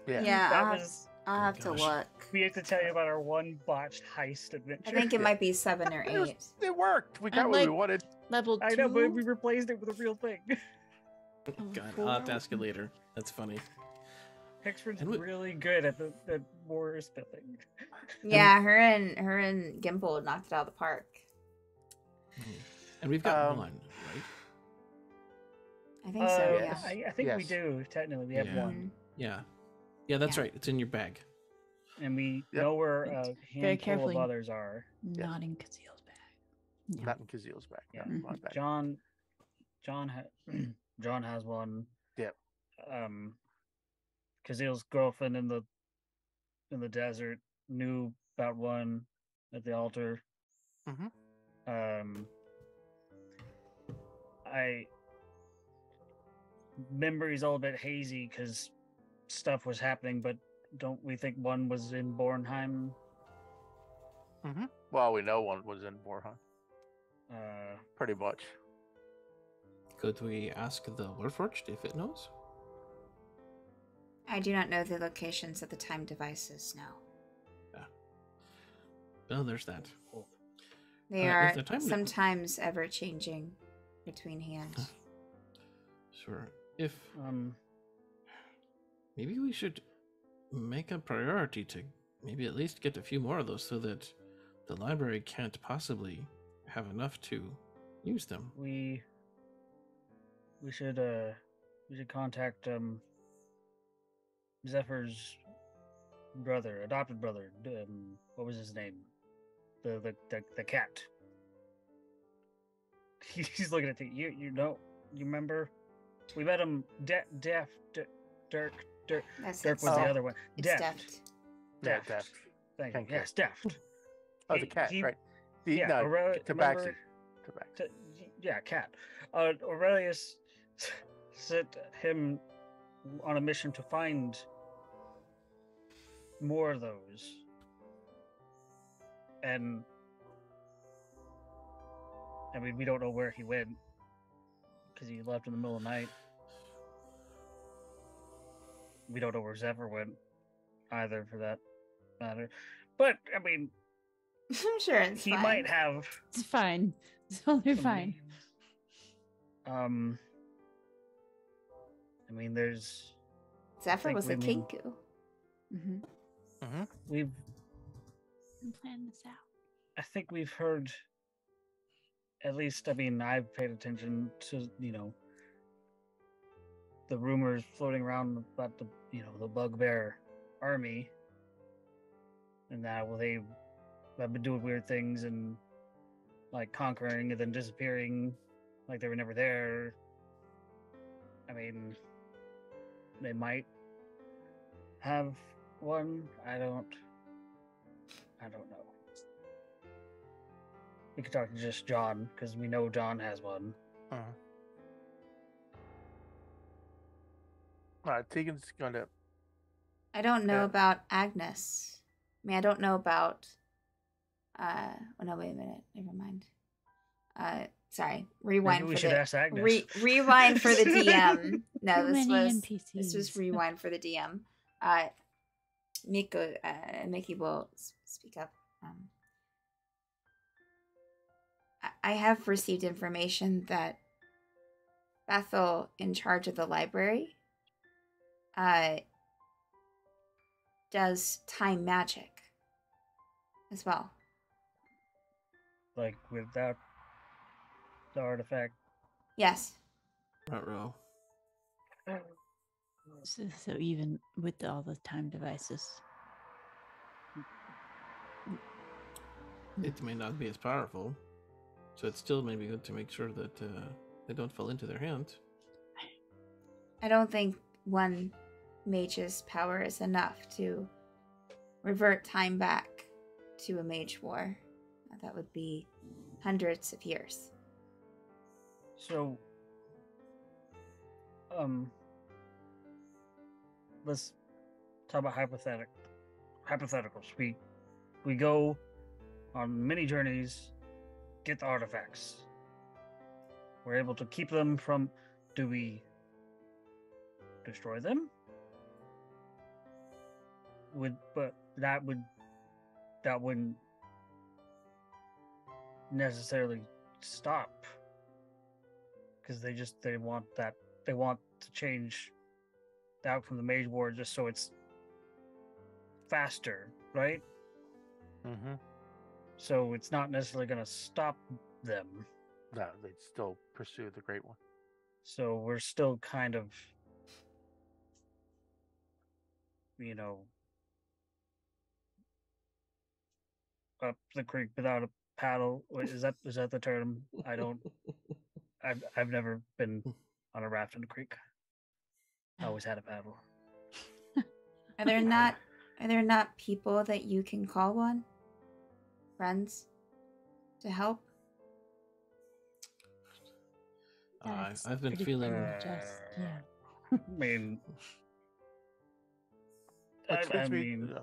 Yeah. Yeah, that I'll, was I'll Oh, have to gosh. look. We have to tell you about our one botched heist adventure. I think it might be 7 or It was- 8. It worked. We I got what we like- wanted. Level 2. I know, but we replaced it with a real thing. God, I'll have to ask you later. That's funny. Hexford's And we- really good at the war spilling. Yeah, her and Gimple knocked it out of the park. And we've got Um, one, right? I think so, yes. yeah. I think we Yes. do. Technically, we have Yeah. one, Yeah. Yeah, that's Yeah. right. It's in your bag. and we Yep. know where a Very handful carefully. of others are. Not in Kazil's bag. Yeah. Not in Kazil's back. Yeah. No, my back. John John has one. Yep. Kazil's girlfriend in the desert knew about one at the altar. Mhm. I memory's all a bit hazy because stuff was happening, but don't we think one was in Bornheim? Well, we know one was in Bornheim. Uh, Pretty much. Could we ask the Warforged if it knows? I do not know the locations of the time devices, no. Well, there's that. They If are the time- sometimes ever changing between hands. Sure. If um, maybe we should make a priority to maybe at least get a few more of those so that the library can't possibly have enough to use them. we should contact Zephyr's brother, adopted brother. What was his name? The cat. He's looking at you know, you remember? We met him. Dirk That's was it. the other one. It's Deft. Yeah, Deft. Deft. Thank you. Thank you. Yes, Deft. Oh, He- the cat, he- right? The, yeah, no, Aurel- Tabaxi. remember- Tabaxi. Yeah, cat. Aurelius sent him on a mission to find more of those. And I mean, we don't know where he went because he left in the middle of the night. We don't know where Zephyr went either, for that matter. But I mean, I'm sure it's he fine. might have. It's fine. It's totally some fine. names. I mean, there's Zephyr think was a we mean- kinku. hmm we've I'm planning this out. I think we've heard, at least, I mean, I've paid attention to, the rumors floating around about the Bugbear army, and that, well, they have been doing weird things and, like, conquering and then disappearing like they were never there. I mean, they might have one. I don't know. We could talk to just John, because we know John has one. Uh-huh. All right, Tegan's gonna. I don't know Yeah. about Agnes. I mean, I don't know about. Oh no! Wait a minute. Never mind. Sorry. Rewind Maybe we for should the ask Agnes. rewind for the DM. No, Too this many was NPCs. rewind for the DM. Mickey will speak up. I have received information that Bethel, in charge of the library, does time magic as well. Like, without the artifact. Yes. Ruh-roh. So even with all the time devices. It may not be as powerful, so it's still maybe good to make sure that they don't fall into their hands. I don't think one mage's power is enough to revert time back to a mage war. That would be hundreds of years. So, let's talk about hypotheticals. We go on many journeys, get the artifacts. We're able to keep them from. Do we destroy them? but that wouldn't necessarily stop, because they want to change the outcome of the Mage War just so it's faster, right? Mm-hmm. So it's not necessarily going to stop them. No, they'd still pursue the Great One. So we're still kind of, up the creek without a paddle. Wait, is that the term? I've never been on a raft in a creek. I always had a paddle. Are there not people that you can call on? Friends to help? That's I've been pretty feeling. just, yeah. I mean, Which I leads me. mean,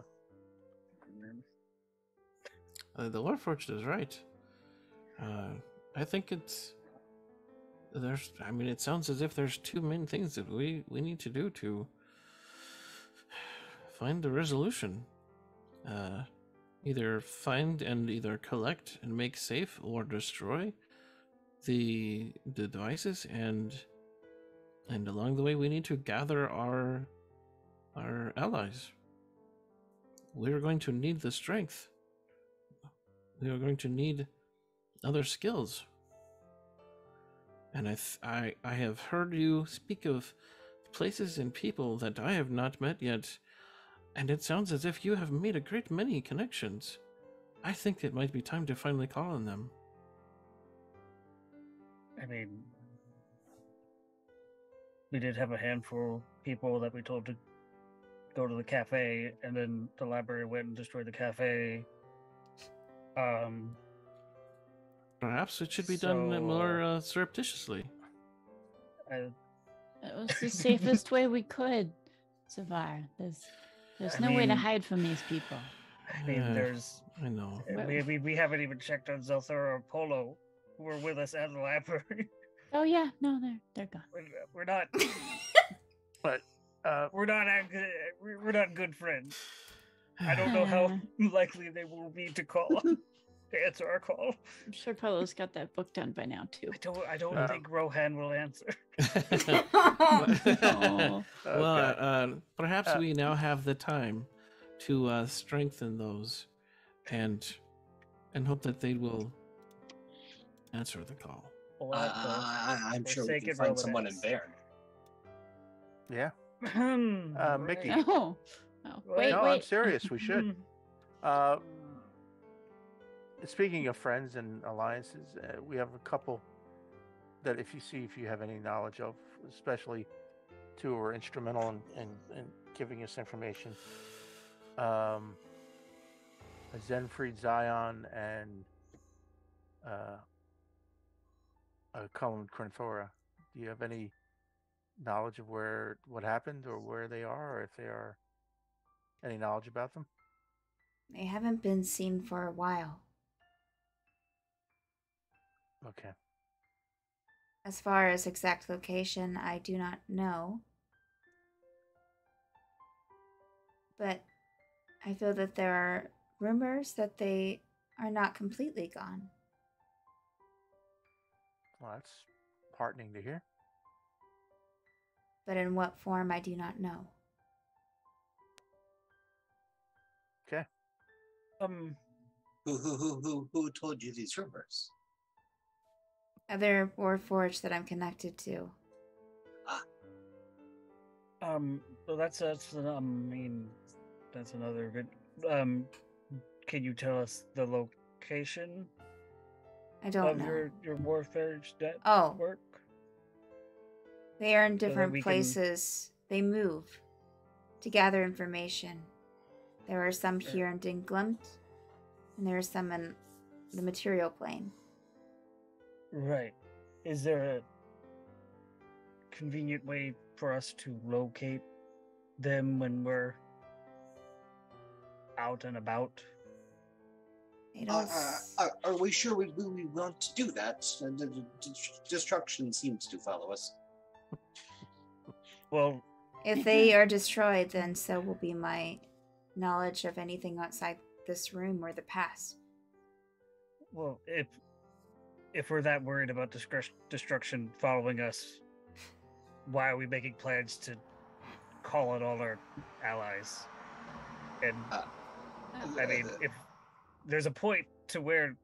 The Warforged is right. I think it sounds as if there's two main things that we need to do to find the resolution. Either find and either collect and make safe, or destroy the devices, and along the way we need to gather our allies. We're going to need the strength. We are going to need other skills. And I have heard you speak of places and people that I have not met yet, and it sounds as if you have made a great many connections. I think it might be time to finally call on them. I mean, we did have a handful of people that we told to go to the cafe, and then the library went and destroyed the cafe. Perhaps it should be done more surreptitiously. It was the safest way we could, Savar. There's no way to hide from these people. I mean, I know. We haven't even checked on Zelthura or Polo, who were with us at the library. Oh yeah, no, they're gone. We're not. But we're not good friends. I don't know how likely they will be to answer our call. I'm sure Polo's got that book done by now too. I don't think Rohan will answer. Oh. Perhaps we now have the time to strengthen those, and hope that they will answer the call. I'm sure we can find someone in Bairn. Yeah. Mickey. Oh, wait. I'm serious. We should. Speaking of friends and alliances, we have a couple that if you have any knowledge of, especially two who are instrumental in giving us information. Zenfried Zion and Cullen Crenthora. Do you have any knowledge of what happened, or where they are, or if they are any knowledge about them? They haven't been seen for a while. Okay. As far as exact location, I do not know. But I feel that there are rumors that they are not completely gone. Well, that's heartening to hear. But in what form, I do not know. Okay. Who told you these rumors? Other Warforged that I'm connected to. Well, that's another good. Can you tell us the location? I don't know. Your Warforged Oh. work? They are in different places. They move to gather information. There are some here in Dinglimt, and there are some in the material plane. Right. Is there a convenient way for us to locate them when we're out and about? Are we sure we want to do that? The destruction seems to follow us. Well, if they are destroyed, then so will be my knowledge of anything outside this room or the past. Well, if we're that worried about destruction following us, why are we making plans to call on all our allies? And I mean, if there's a point to where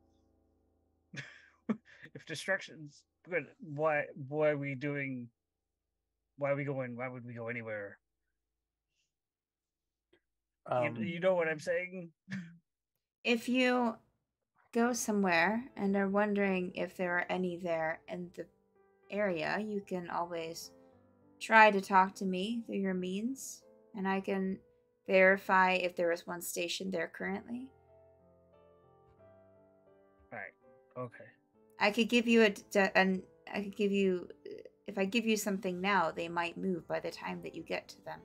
if destruction's good, why are we doing? Why are we going? Why would we go anywhere? You know what I'm saying? If you go somewhere and are wondering if there are any there in the area, you can always try to talk to me through your means, and I can verify if there is one stationed there currently. Right. Okay. I could give you if I give you something now, they might move by the time that you get to them.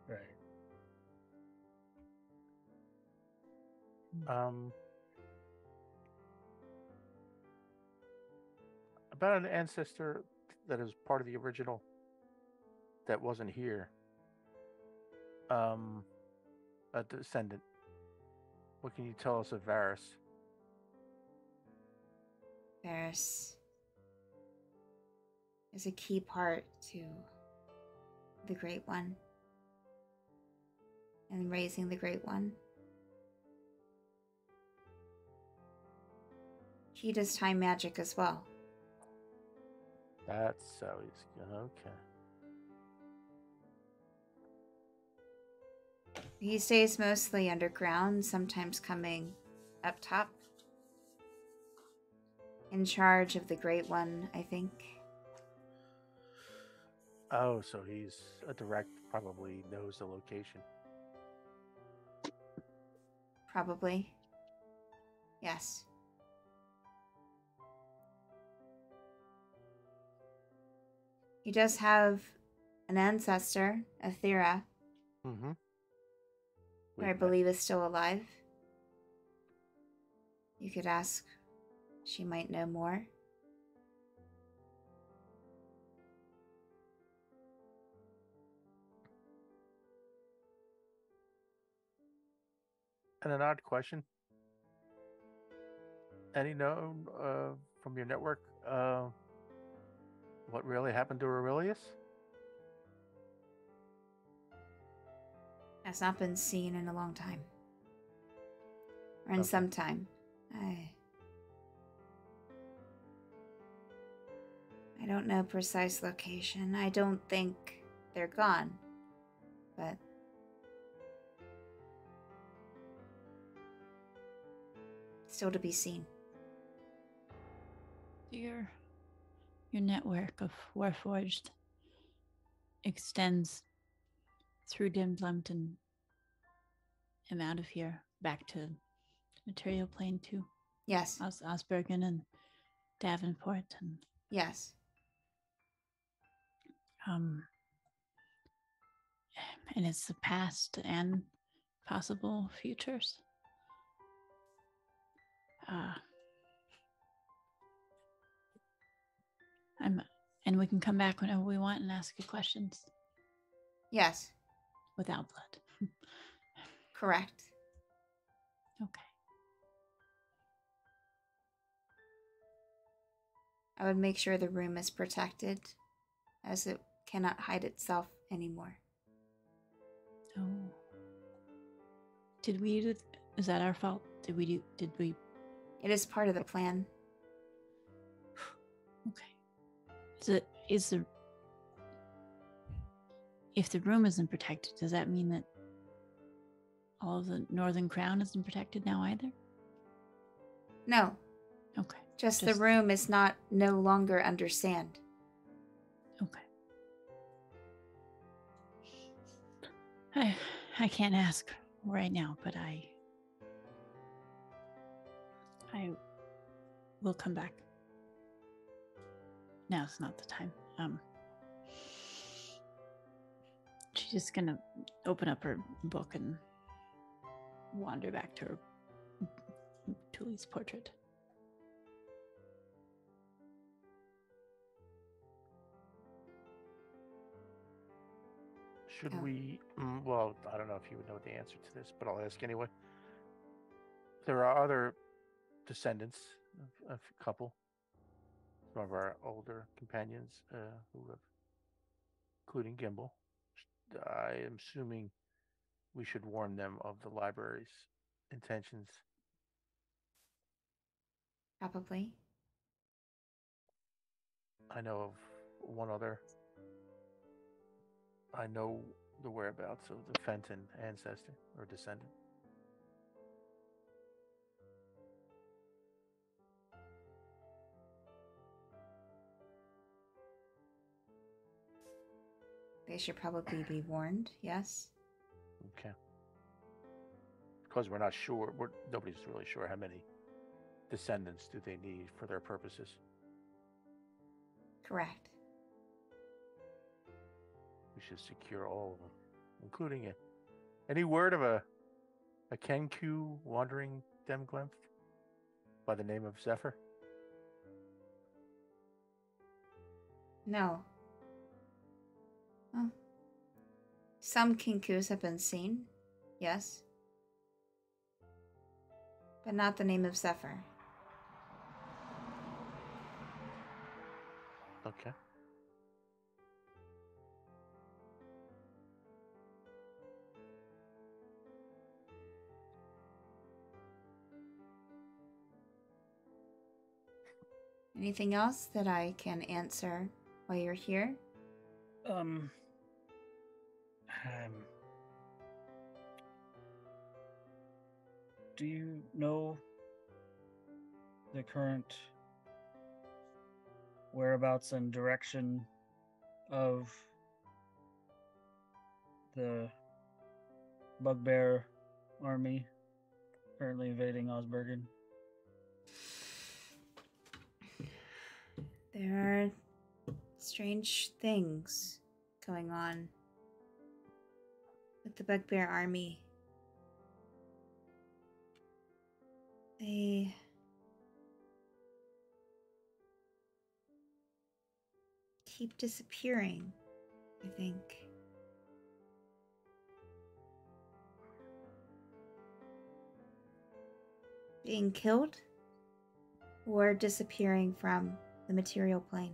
Right. About an ancestor that is part of the original that wasn't here. A descendant. What can you tell us of Varys? Varys is a key part to the Great One and raising the Great One. He does time magic as well. That's so he's okay. He stays mostly underground, sometimes coming up top. In charge of the Great One, I think. Oh, so he's a direct, probably knows the location. Probably. Yes. He does have an ancestor, Athera, Mm-hmm. who I believe is still alive. You could ask. She might know more. And an odd question. Any known from your network what really happened to Aurelius? Has not been seen in a long time. Or in Okay. some time. I don't know precise location. I don't think they're gone. But still to be seen. Your network of Warforged extends through Dimslumt and out of here back to the material plane too. Yes. Osbergen and Davenport and Yes. and it's the past and possible futures. And we can come back whenever we want and ask you questions. Yes. Without blood. Correct. Okay. I would make sure the room is protected, as it cannot hide itself anymore. Oh. Did we do? Is that our fault? Did we? It is part of the plan. Okay. If the room isn't protected, does that mean that all of the Northern Crown isn't protected now either? No. Okay. Just the room is no longer under sand. Okay. I can't ask right now, but I will come back. Now's not the time. She's just gonna open up her book and wander back to her Tully's portrait. Should Oh. we? Well, I don't know if you would know the answer to this, but I'll ask anyway. There are other descendants of a couple, some of our older companions who have, including Gimbal. I am assuming we should warn them of the library's intentions. Probably. I know of one other. I know the whereabouts of the Fenton ancestor or descendant. They should probably be warned, yes? Okay. Because we're not sure, nobody's really sure how many descendants do they need for their purposes. Correct. We should secure all of them, including it. Any word of a Kenku wandering Demglymph by the name of Zephyr? No. Well, some Kinkus have been seen, yes. But not the name of Zephyr. Okay. Anything else that I can answer while you're here? Do you know the current whereabouts and direction of the Bugbear army currently invading Osbergen? There are strange things going on with the Bugbear army. They keep disappearing, I think. Being killed or disappearing from the material plane.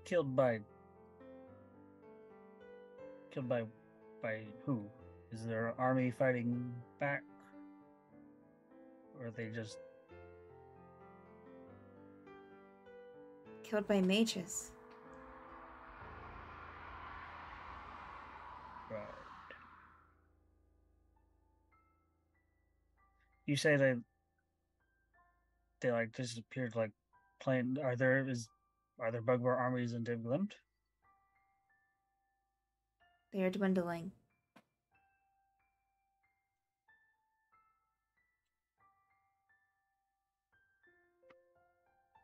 Killed by who? Is their army fighting back? Or are they just Killed by mages. right? You say they like disappeared like plane are there Bugbear armies in Dimglimt? They are dwindling.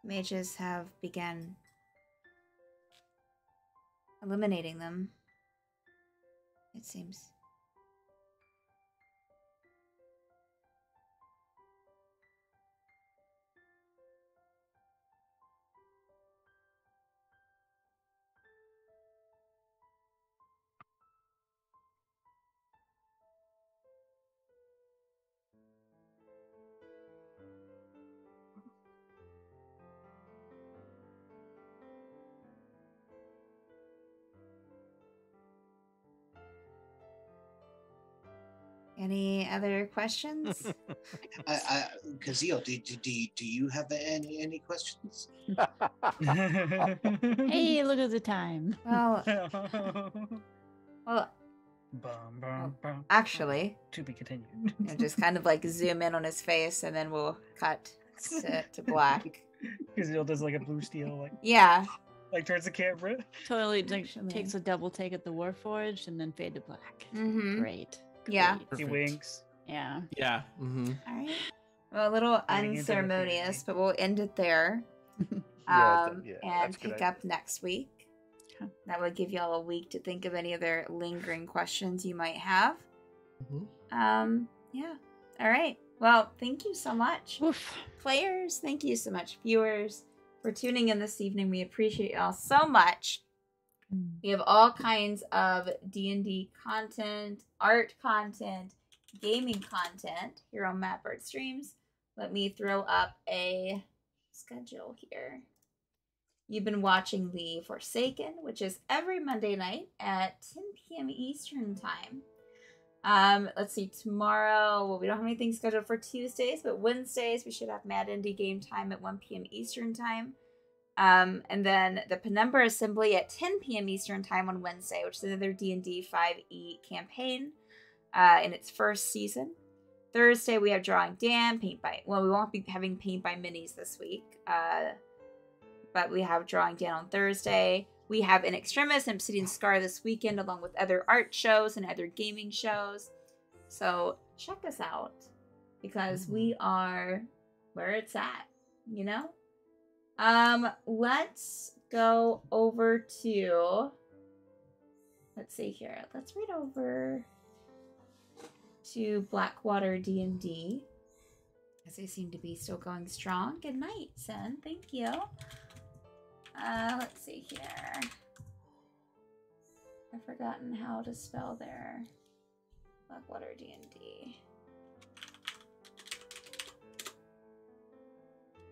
Mages have begun eliminating them, it seems. Any other questions? Kazeel, do you have any questions? Hey, look at the time. Well, actually, to be continued. just kind of like zoom in on his face and then we'll cut to black. Kazeel does like a blue steel, Yeah. like towards the camera. Totally Actually. takes a double take at the Warforged and then fade to black. Mm-hmm. Great. Yeah. Great. He Perfect. winks. Yeah. Yeah. Mm-hmm. All right. Well, a little Getting into the unceremonious, theory. but we'll end it there. Yeah, And that's a good pick idea. up next week. Okay. That would give y'all a week to think of any other lingering questions you might have. Mm-hmm. Yeah. All right. Well, thank you so much. Woof. Players, thank you so much. Viewers, for tuning in this evening. We appreciate y'all so much. We have all kinds of D&D content, art content, gaming content here on Mapbird Streams. Let me throw up a schedule here. You've been watching The Forsaken, which is every Monday night at 10 p.m. Eastern Time. Let's see, tomorrow, well, we don't have anything scheduled for Tuesdays, but Wednesdays we should have Mad Indie Game Time at 1 p.m. Eastern Time. And then the Penumbra Assembly at 10 p.m. Eastern Time on Wednesday, which is another D&D 5e campaign in its first season. Thursday we have Drawing Dan, Paint by, well, we won't be having Paint by Minis this week, but we have Drawing Dan on Thursday. We have In Extremis and Obsidian Scar this weekend, along with other art shows and other gaming shows. So check us out, because we are where it's at, you know? Let's go over to, let's see here. Let's read over to Blackwater D&D, as they seem to be still going strong. Good night, Sen. Thank you. Let's see here. I've forgotten how to spell their Blackwater D&D.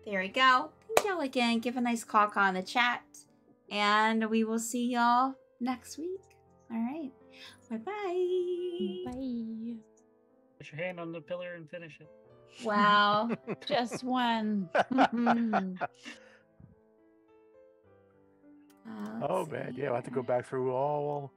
There we go. Thank y'all again. Give a nice caw in the chat. And we will see y'all next week. All right. Bye-bye. Bye. Put your hand on the pillar and finish it. Wow. Just one. Oh man, yeah, I'll have to go back through all